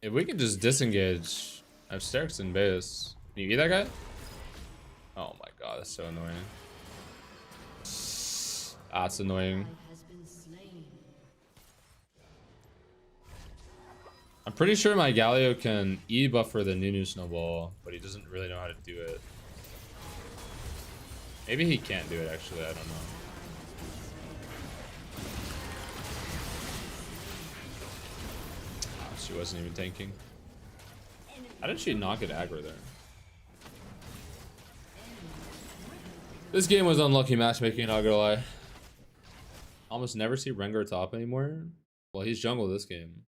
If we can just disengage, I have Sterks in base. Can you eat that guy? Oh my god, that's so annoying. That's annoying. Has been slain. I'm pretty sure my Galio can E-buffer the Nunu snowball, but he doesn't really know how to do it. Maybe he can't do it actually, I don't know. Oh, she wasn't even tanking. How did she not get aggro there? This game was unlucky matchmaking, not gonna lie. Almost never see Rengar top anymore. Well, he's jungle this game.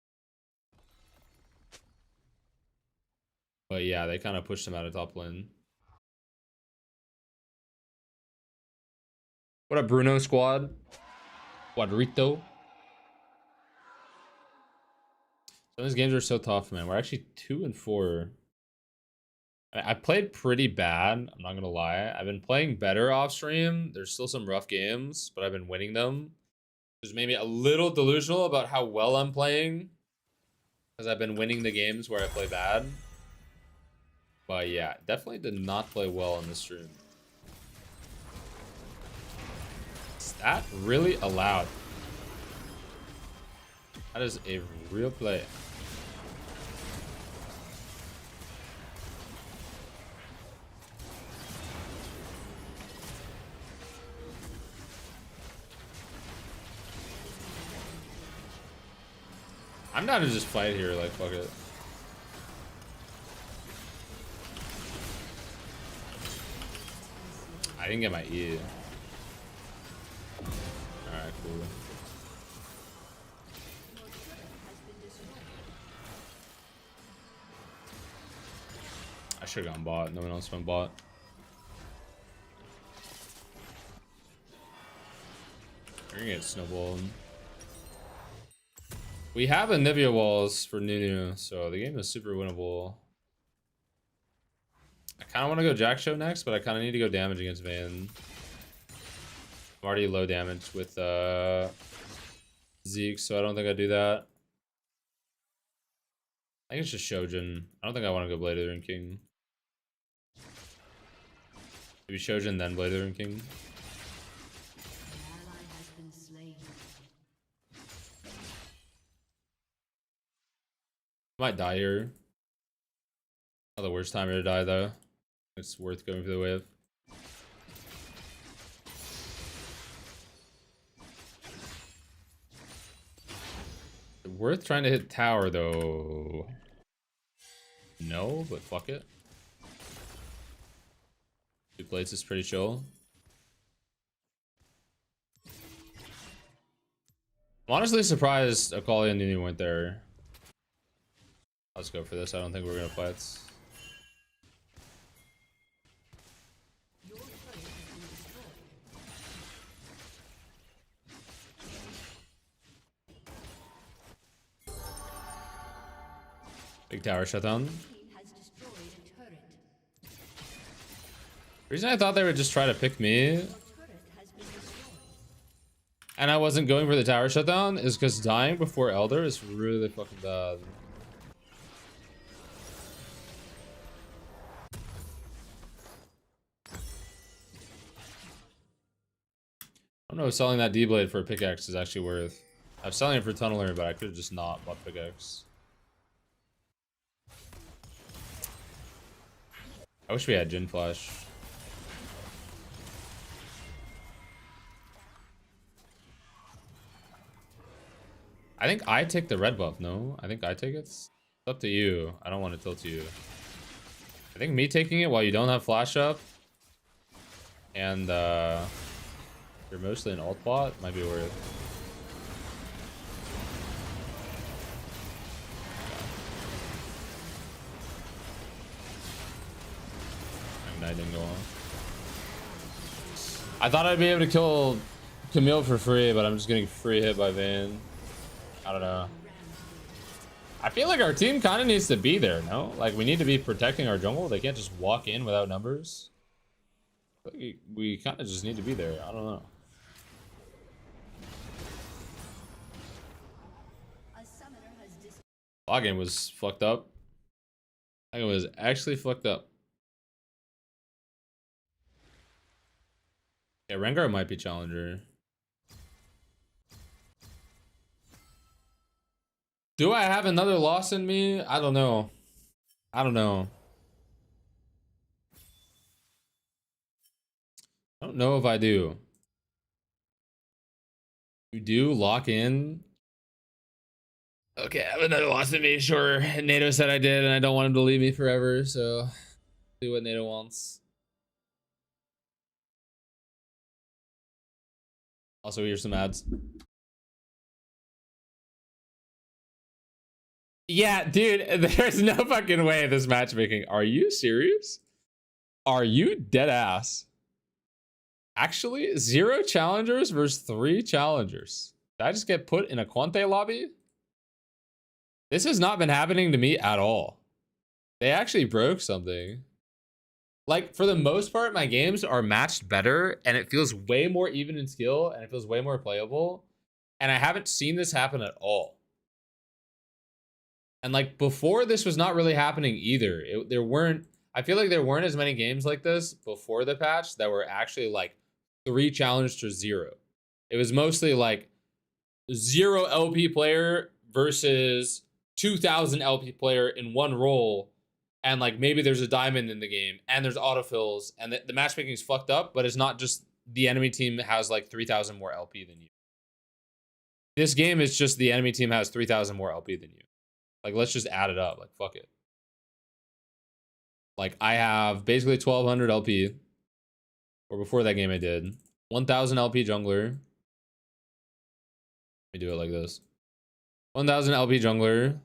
But yeah, they kind of pushed him out of top lane. What up, Bruno squad? Quadrito. Some of these games are so tough, man. We're actually 2 and 4. I played pretty bad, I'm not gonna lie. I've been playing better off stream. There's still some rough games, but I've been winning them. Which made me a little delusional about how well I'm playing, because I've been winning the games where I play bad. But yeah, definitely did not play well in this stream. Is that really allowed? That is a real play. I'm down to just fight here, like, fuck it. I didn't get my E. Alright, cool. I should have gone bot. No one else went bot. We're gonna get snowballed. We have a Nivea walls for Nunu, so the game is super winnable. I kind of want to go Jack Show next, but I kind of need to go damage against Vayne. I'm already low damage with Zeke, so I don't think I do that. I think it's just Shojin. I don't think I want to go Blade and King. Maybe Shojin, then Blade and King. Might die here. Not the worst time to die though. It's worth going for the wave. Worth trying to hit tower though. No, but fuck it. 2 plates is pretty chill. I'm honestly surprised Akali and Nunu went there. Let's go for this. I don't think we're gonna fight. Big tower shutdown. Team has destroyed a turret. The reason I thought they would just try to pick me Your turret has been destroyed. and I wasn't going for the tower shutdown is because dying before Elder is really fucking bad. I don't know if selling that D-Blade for a pickaxe is actually worth. I'm selling it for Tunneler, but I could have just not bought pickaxe. I wish we had Jin Flash. I think I take the red buff, no? I think I take it. It's up to you. I don't want to tilt you. I think me taking it while you don't have flash up and you're mostly an alt bot might be worth. Ignite didn't go on. I thought I'd be able to kill Camille for free, but I'm just getting free hit by Vayne. I don't know. I feel like our team kind of needs to be there, no? Like, we need to be protecting our jungle. They can't just walk in without numbers. We kind of just need to be there. I don't know. That game was fucked up. That game was actually fucked up. Yeah, Rengar might be challenger. Do I have another loss in me? I don't know. I don't know. I don't know if I do. You do lock in. Okay, I have another loss in me. Sure, NATO said I did, and I don't want him to leave me forever. So, do what NATO wants. Also, here's some ads. Yeah, dude, there's no fucking way this matchmaking. Are you serious? Are you dead ass? Actually, 0 challengers versus 3 challengers. Did I just get put in a Quante lobby? This has not been happening to me at all. They actually broke something. Like, for the most part, my games are matched better, and it feels way more even in skill, and it feels way more playable. And I haven't seen this happen at all. And like before, this was not really happening either. I feel like there weren't as many games like this before the patch that were actually like 3 challenge to 0. It was mostly like 0 LP player versus 2000 LP player in one role. And like maybe there's a diamond in the game and there's autofills and the matchmaking is fucked up, but it's not just the enemy team has like 3000 more LP than you. This game is just the enemy team has 3000 more LP than you. Like, let's just add it up. Like, fuck it. Like, I have basically 1200 LP. Or before that game I did. 1000 LP jungler. Let me do it like this. 1000 LP jungler.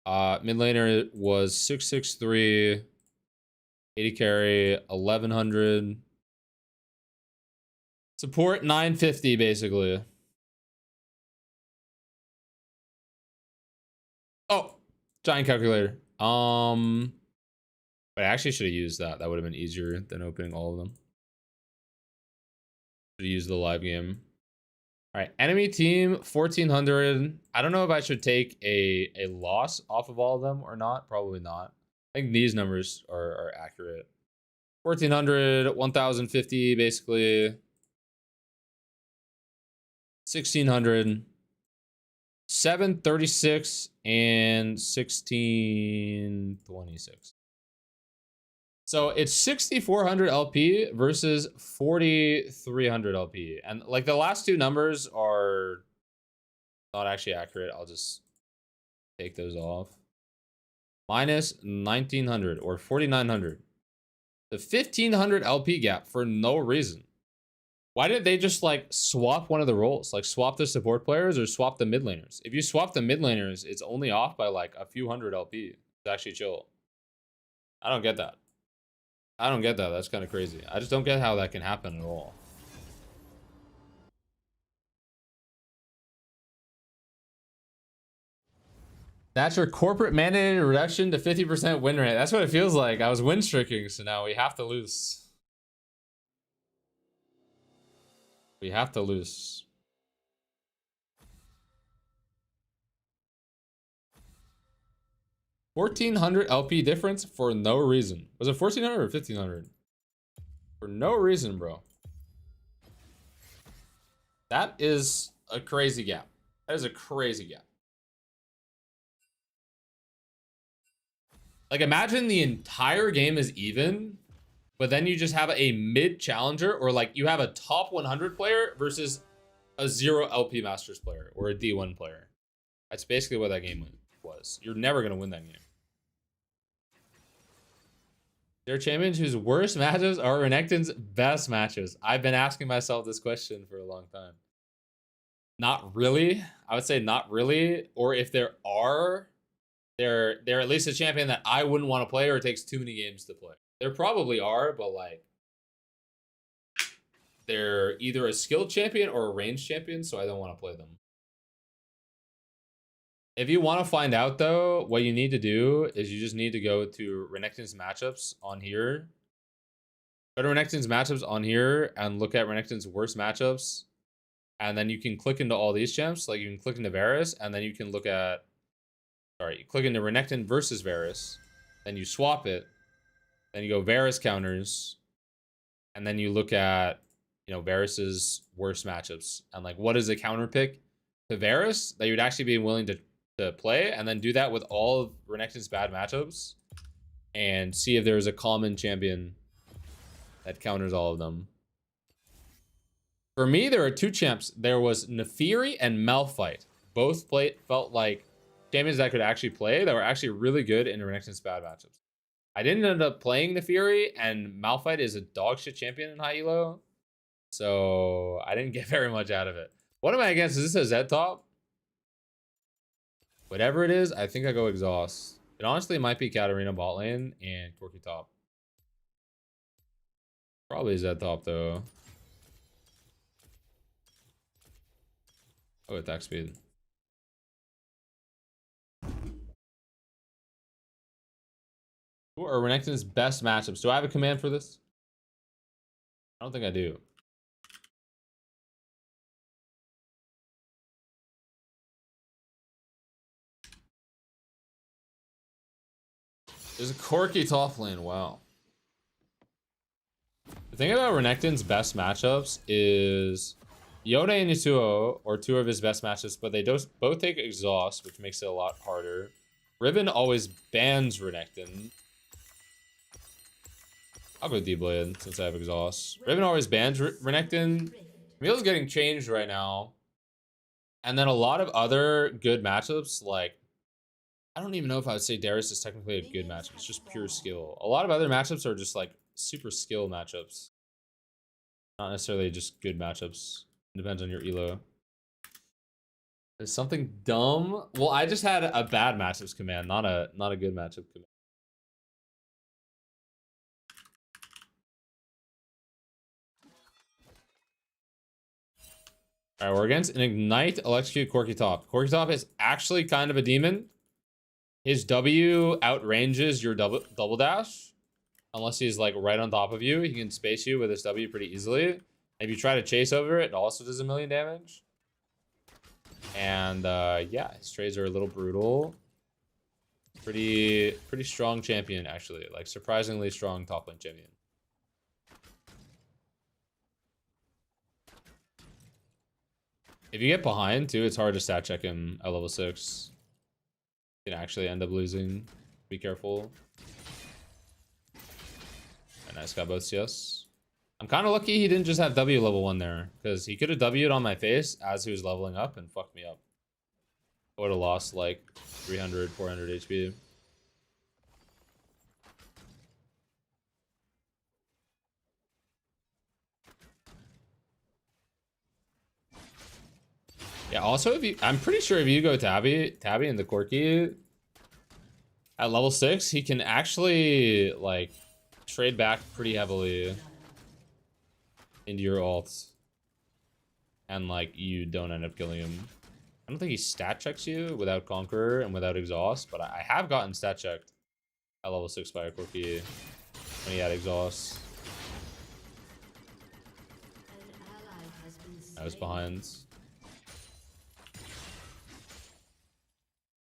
Mid laner was 663. 80 carry. 1100. Support 950 basically. Oh, giant calculator. But I actually should have used that. That would have been easier than opening all of them. Should have used the live game. All right, enemy team 1400. I don't know if I should take a loss off of all of them or not. Probably not. I think these numbers are accurate. 1400, 1050 basically. 1600. 736 and 1626. So it's 6400 LP versus 4300 LP. And like the last two numbers are not actually accurate. I'll just take those off. Minus 1900 or 4900. The 1500 LP gap for no reason. Why didn't they just like swap one of the roles? Like swap the support players or swap the mid laners? If you swap the mid laners, it's only off by like a few hundred LP. It's actually chill. I don't get that. I don't get that. That's kind of crazy. I just don't get how that can happen at all. That's your corporate mandated reduction to 50% win rate. That's what it feels like. I was win streaking, so now we have to lose. We have to lose. $1,400 LP difference for no reason. Was it 1,400 or 1,500? For no reason, bro. That is a crazy gap. That is a crazy gap. Like, imagine the entire game is even, but then you just have a mid challenger, or like you have a top 100 player versus a 0 LP Masters player or a D1 player. That's basically what that game was. You're never going to win that game. There are champions whose worst matches are Renekton's best matches. I've been asking myself this question for a long time. Not really. I would say not really. Or if there are, they're at least a champion that I wouldn't want to play, or it takes too many games to play. There probably are, but like, they're either a skilled champion or a ranged champion, so I don't want to play them. If you want to find out, though, what you need to do is you just need to go to Renekton's matchups on here. Go to Renekton's matchups on here and look at Renekton's worst matchups. And then you can click into all these champs. Like, you can click into Varus, and then you can look at... Sorry, you click into Renekton versus Varus. Then you swap it. Then you go Varus counters. And then you look at, you know, Varus's worst matchups. And, like, what is a counter pick to Varus that you'd actually be willing to play, and then do that with all of Renekton's bad matchups and see if there's a common champion that counters all of them. For me, there are two champs. There was Nefiri and Malphite. Both felt like champions that could actually play, that were actually really good in Renekton's bad matchups. I didn't end up playing Nefiri, and Malphite is a dog shit champion in high elo, so I didn't get very much out of it. What am I against? Is this a Zed top? Whatever it is, I think I go exhaust. It honestly might be Katarina bot lane and Corki top. Probably Zed top though. Oh, attack speed. Who are Renekton's best matchups? Do I have a command for this? I don't think I do. There's a Corki top lane. Wow. The thing about Renekton's best matchups is Yone and Yasuo are two of his best matchups, but they both take exhaust, which makes it a lot harder. Riven always bans Renekton. I'll go D-Blade since I have exhaust. Riven always bans Renekton. Camille's getting changed right now. And then a lot of other good matchups, like, I don't even know if I would say Darius is technically a good matchup. It's just pure skill. A lot of other matchups are just like super skill matchups. Not necessarily just good matchups. It depends on your elo. There's something dumb. Well, I just had a bad matchups command, not a good matchup command. Alright, we're against an Ignite Electrocute Corki top. Corki top is actually kind of a demon. His W outranges your double dash. Unless he's like right on top of you. He can space you with his W pretty easily. If you try to chase over it, it also does 1,000,000 damage. And yeah, his trades are a little brutal. Pretty strong champion, actually. Like, surprisingly strong top lane champion. If you get behind, too, it's hard to stat check him at level 6. You can actually end up losing. Be careful. And nice, got both CS. I'm kind of lucky he didn't just have W level 1 there, because he could have W'd on my face as he was leveling up and fucked me up. I would have lost like 300, 400 HP. Yeah, also, I'm pretty sure if you go Tabby and the Corki at level 6, he can actually like trade back pretty heavily into your ults, and like you don't end up killing him. I don't think he stat checks you without Conqueror and without Exhaust, but I have gotten stat checked at level 6 by a Corki when he had Exhaust. I was behind.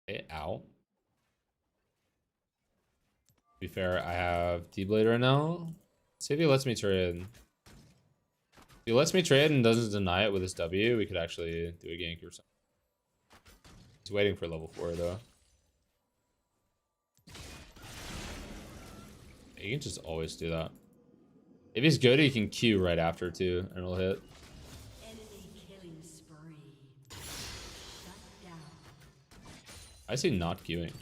Okay, ow. To be fair, I have T-Blade right now. Let's see if he lets me trade. If he lets me trade and doesn't deny it with his W, we could actually do a gank or something. He's waiting for level 4 though. He can just always do that. If he's good, he can Q right after too, and it'll hit. I see not queuing.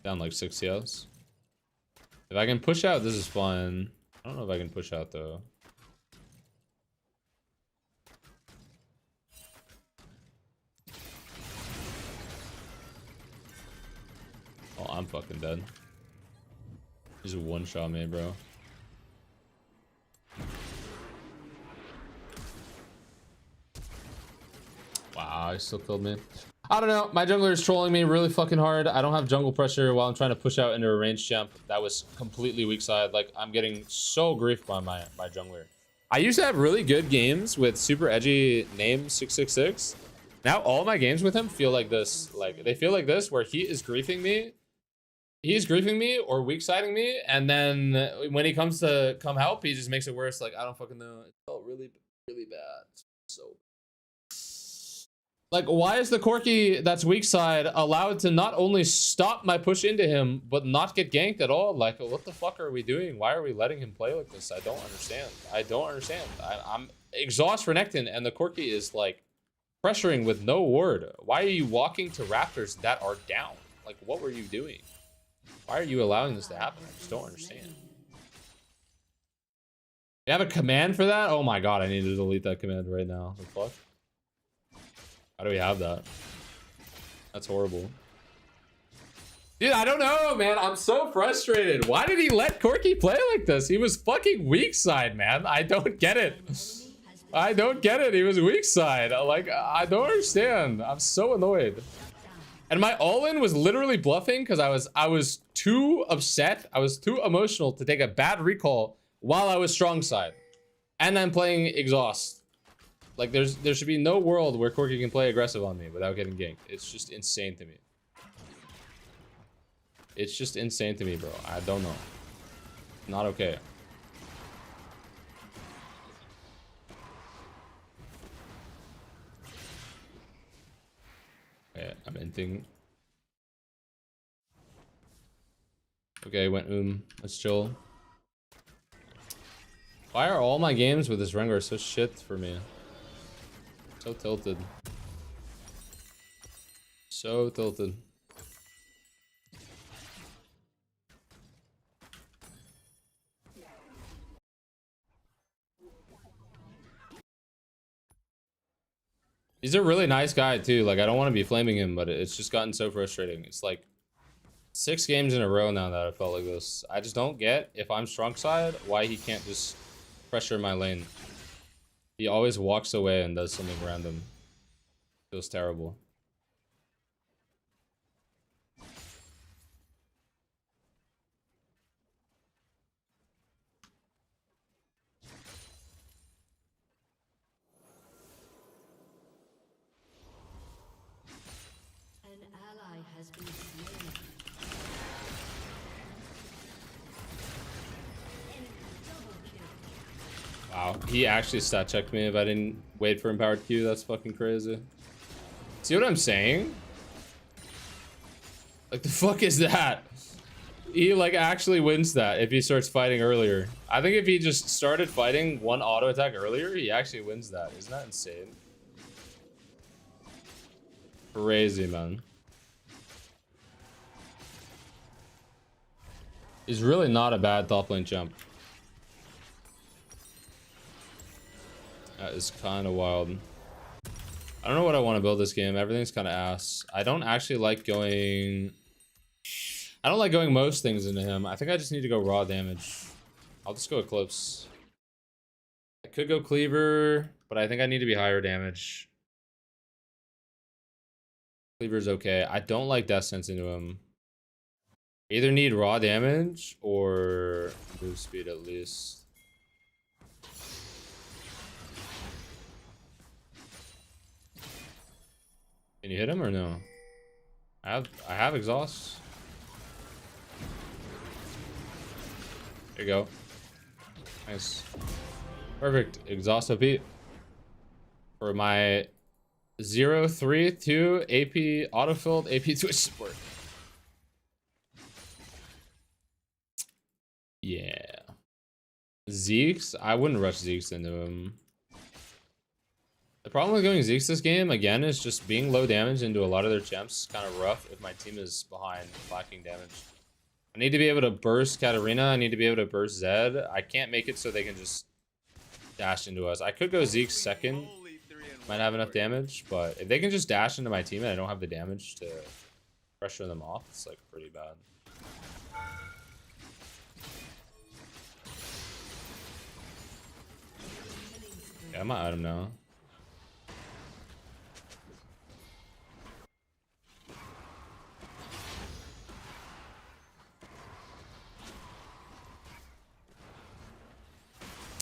Down like 6 CS. If I can push out, this is fun. I don't know if I can push out though. Oh, I'm fucking dead. Just one shot me, bro. Wow, he still killed me. I don't know. My jungler is trolling me really fucking hard. I don't have jungle pressure while I'm trying to push out into a ranged champ. That was completely weak side. Like, I'm getting so griefed by my jungler. I used to have really good games with super edgy name 666. Now all my games with him feel like this. Like, they feel like this, where he is griefing me. He's griefing me or weak siding me, and then when he comes to come help, he just makes it worse. Like, I don't fucking know. It felt really, really bad. So, like, why is the Corki that's weak side allowed to not only stop my push into him, but not get ganked at all? Like, what the fuck are we doing? Why are we letting him play like this? I don't understand. I don't understand. I'm exhaust RENEKTON, and the Corki is like pressuring with no word. Why are you walking to Raptors that are down? Like, what were you doing? Why are you allowing this to happen? I just don't understand. You have a command for that? Oh my god, I need to delete that command right now. What the fuck? How do we have that? That's horrible. Dude, I don't know, man. I'm so frustrated. Why did he let Corki play like this? He was fucking weak side, man. I don't get it. I don't get it. He was weak side. Like, I don't understand. I'm so annoyed. And my all-in was literally bluffing because I was too upset. I was too emotional to take a bad recall while I was strong side. And I'm playing exhaust. Like, there should be no world where Corki can play aggressive on me without getting ganked. It's just insane to me. It's just insane to me, bro. I don't know. Not okay. Okay, I'm inting. Okay, went let's chill. Why are all my games with this Rengar so shit for me? So tilted. So tilted. He's a really nice guy too. Like, I don't want to be flaming him, but it's just gotten so frustrating. It's like 6 games in a row now that I felt like this. I just don't get, if I'm strong side, why he can't just pressure my lane. He always walks away and does something random. Feels terrible. An ally has been slain. Wow, he actually stat checked me if I didn't wait for empowered Q. That's fucking crazy. See what I'm saying? Like, the fuck is that? He, like, actually wins that if he starts fighting earlier. I think if he just started fighting one auto attack earlier, he actually wins that. Isn't that insane? Crazy, man. He's really not a bad top lane champ. That is kind of wild. I don't know what I want to build this game. Everything's kind of ass. I don't actually like going... I don't like going most things into him. I think I just need to go raw damage. I'll just go Eclipse. I could go Cleaver, but I think I need to be higher damage. Cleaver's okay. I don't like Death Sense into him. Either need raw damage or move speed at least. Can you hit him or no? I have exhaust. There you go. Nice. Perfect. Exhaust OP. For my 0-3-2 AP autofilled AP Twitch support. Yeah. Zeke's? I wouldn't rush Zeke's into him. The problem with going Zeke's this game, again, is just being low damage into a lot of their champs is kind of rough if my team is behind, lacking damage. I need to be able to burst Katarina. I need to be able to burst Zed. I can't make it so they can just dash into us. I could go Zeke's second. Might have enough damage, but if they can just dash into my team and I don't have the damage to pressure them off, it's like pretty bad. Yeah, I might item now.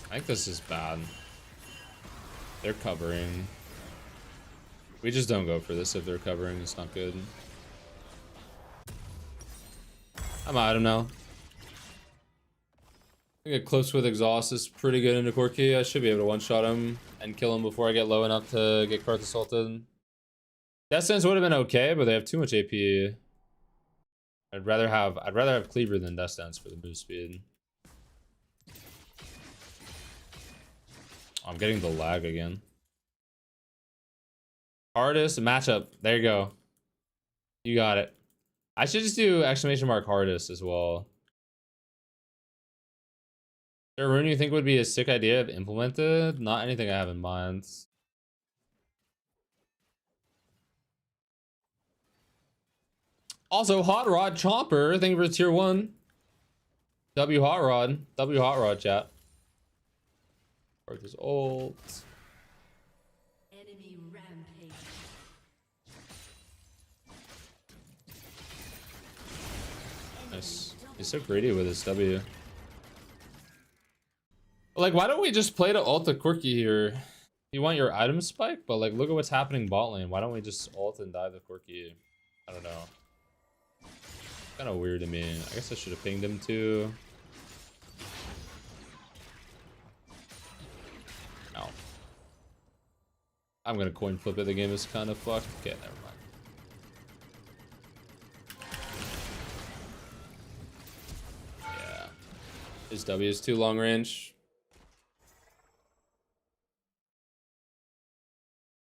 I think this is bad. They're covering. We just don't go for this if they're covering. It's not good. I'm out of now. I get close with exhaust is pretty good into Corki. I should be able to one-shot him and kill him before I get low enough to get Karth assaulted. Death Sense would have been okay, but they have too much AP. I'd rather have Cleaver than Death Sense for the move speed. I'm getting the lag again. Hardest matchup. There you go. You got it. I should just do exclamation mark hardest as well. Is there a rune you think would be a sick idea if implemented? Not anything I have in mind. Also, Hot Rod Chomper. Thank you for tier 1. W Hot Rod. W Hot Rod chat. Or this ult. Enemy rampage. Nice. He's so greedy with his W. Like, why don't we just play to ult the Quirky here? You want your item spike, but like, look at what's happening bot lane. Why don't we just ult and die the Quirky? I don't know. Kind of weird to me. I guess I should have pinged him too. No. I'm gonna coin flip it. The game is kind of fucked. Okay, never mind. Yeah. His W is too long range.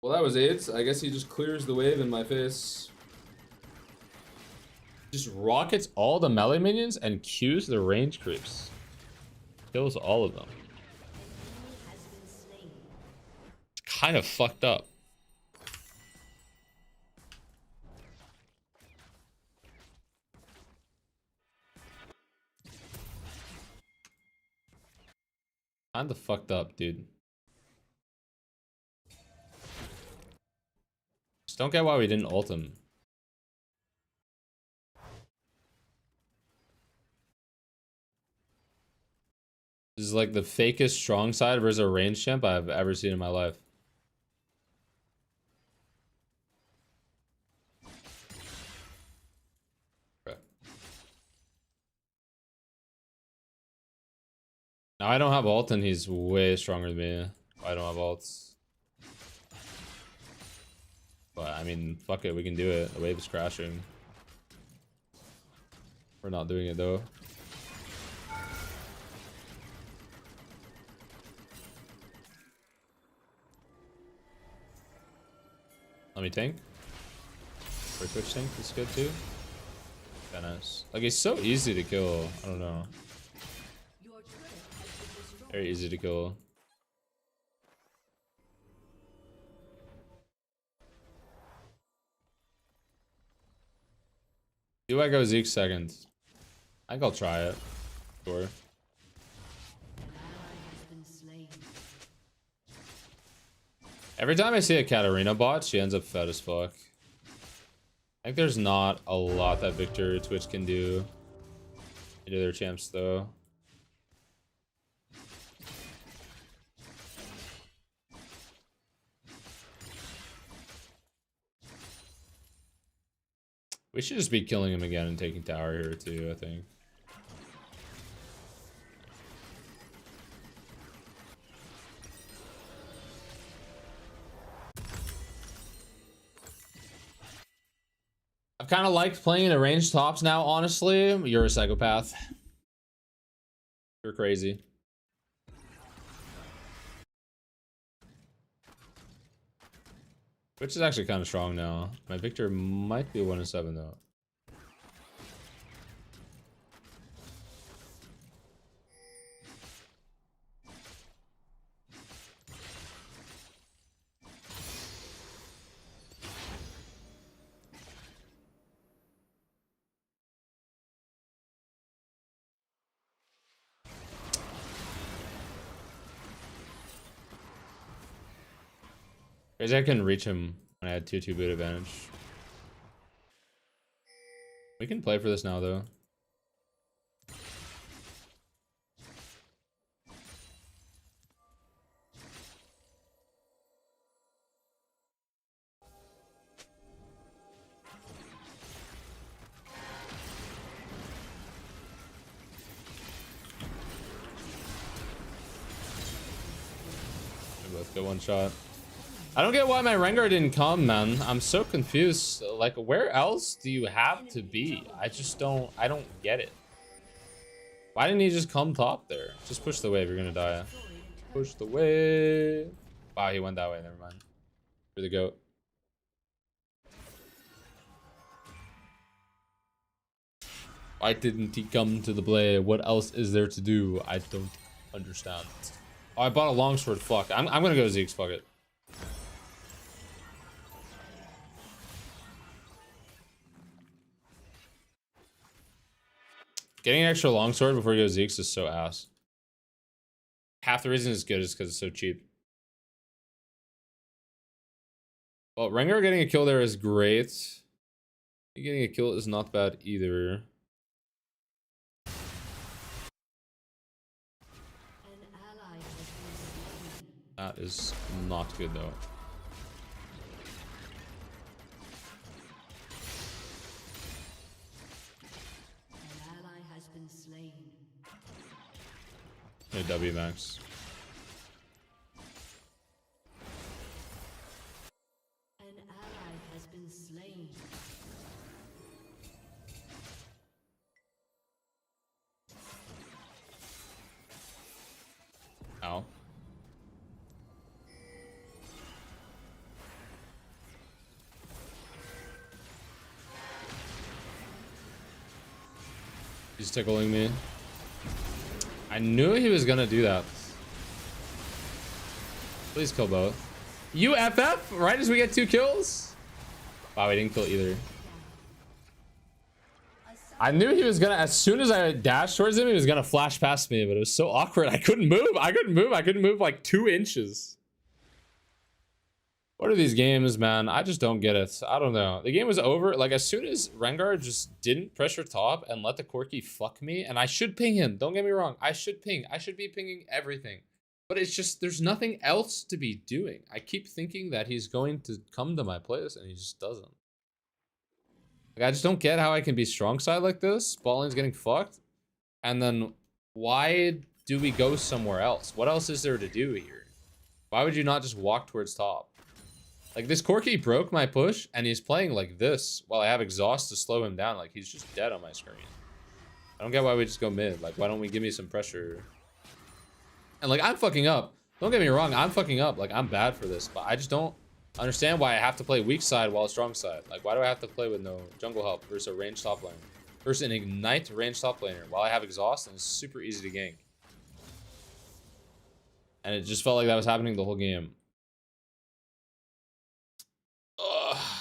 Well, that was it. I guess he just clears the wave in my face. Just rockets all the melee minions and Qs the range creeps. Kills all of them. It's kind of fucked up. Kind of fucked up, dude. Just don't get why we didn't ult him. This is like the fakest strong side versus a range champ I've ever seen in my life. Okay. Now I don't have ult and he's way stronger than me. I don't have ults. But I mean, fuck it, we can do it. The wave is crashing. We're not doing it though. Let me tank. For Twitch tank is good too. Yeah, nice. Like, he's so easy to kill. I don't know. Very easy to kill. Do I go Zeke second? I think I'll try it. Sure. Every time I see a Katarina bot, she ends up fed as fuck. I think there's not a lot that Victor Twitch can do into their champs though. We should just be killing him again and taking tower here too, I think. I've kind of liked playing the ranged tops now, honestly. You're a psychopath. You're crazy. Which is actually kind of strong now. My Victor might be 1-7 though. Crazy I couldn't reach him when I had 2-2 boot advantage. We can play for this now though. We both get one shot. I don't get why my Rengar didn't come, man. I'm so confused. Like, where else do you have to be? I don't get it. Why didn't he just come top there? Just push the wave, you're gonna die. Push the wave. Wow, he went that way, never mind. For the goat. Why didn't he come to the play? What else is there to do? I don't understand. Oh, I bought a longsword, fuck. I'm gonna go Zeke's, fuck it. Getting an extra longsword before you go Zeke's is so ass. Half the reason it's good is because it's so cheap. Well, Rengar getting a kill there is great. Getting a kill is not bad either. That is not good though. A W max. An ally has been slain. Ow. He's tickling me. I knew he was gonna do that. Please kill both. UFF? Right as we get 2 kills? Wow, he didn't kill either. I knew he was gonna, as soon as I dashed towards him, he was gonna flash past me, but it was so awkward. I couldn't move. I couldn't move like 2 inches. What are these games, man? I just don't get it. I don't know. The game was over. Like, as soon as Rengar just didn't pressure top and let the Corki fuck me, and I should ping him. Don't get me wrong. I should ping. I should be pinging everything. But it's just, there's nothing else to be doing. I keep thinking that he's going to come to my place, and he just doesn't. Like, I just don't get how I can be strong side like this. Bot lane's getting fucked. And then, why do we go somewhere else? What else is there to do here? Why would you not just walk towards top? Like, this Corki broke my push, and he's playing like this while I have exhaust to slow him down. Like, he's just dead on my screen. I don't get why we just go mid. Like, why don't we give me some pressure? And, like, I'm fucking up. Don't get me wrong, I'm fucking up. Like, I'm bad for this, but I just don't understand why I have to play weak side while strong side. Like, why do I have to play with no jungle help versus a ranged top laner? Versus an ignite ranged top laner while I have exhaust and it's super easy to gank. And it just felt like that was happening the whole game.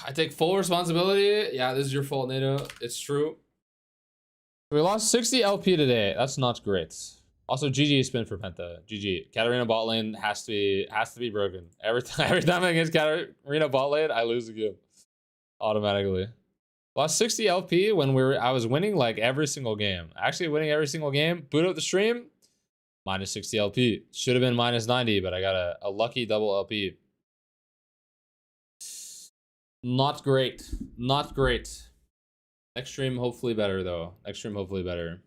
I take full responsibility. Yeah, this is your fault, NATO. It's true. We lost 60 LP today. That's not great. Also, GG spin for Penta. GG. Katarina bot lane has to be broken. Every time against Katarina bot lane, I lose the game automatically. Lost 60 LP when I was winning like every single game. Actually winning every single game. Boot up the stream. Minus 60 LP. Should have been minus 90, but I got a lucky double LP. Not great. Not great. Next stream hopefully better though. Next stream hopefully better.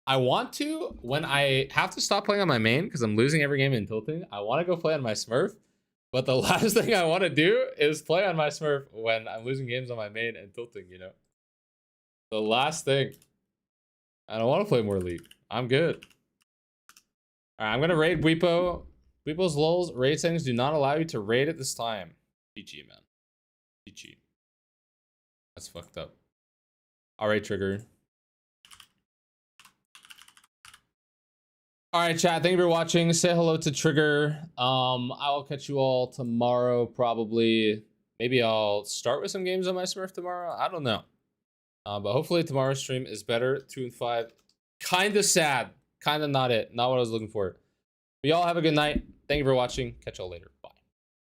I want to, when I have to stop playing on my main because I'm losing every game in tilting, I want to go play on my Smurf. But the last thing I want to do is play on my Smurf when I'm losing games on my main and tilting, you know? The last thing. I don't want to play more League. I'm good. All right, I'm going to raid Weepo. Weepo's lols raid settings do not allow you to raid at this time. GG, man. GG. That's fucked up. All right, Trigger. All right, chat. Thank you for watching. Say hello to Trigger. I will catch you all tomorrow, probably. Maybe I'll start with some games on my Smurf tomorrow. I don't know. But hopefully tomorrow's stream is better. 2 and 5. Kind of sad. Kind of not it. Not what I was looking for. But y'all have a good night. Thank you for watching. Catch y'all later.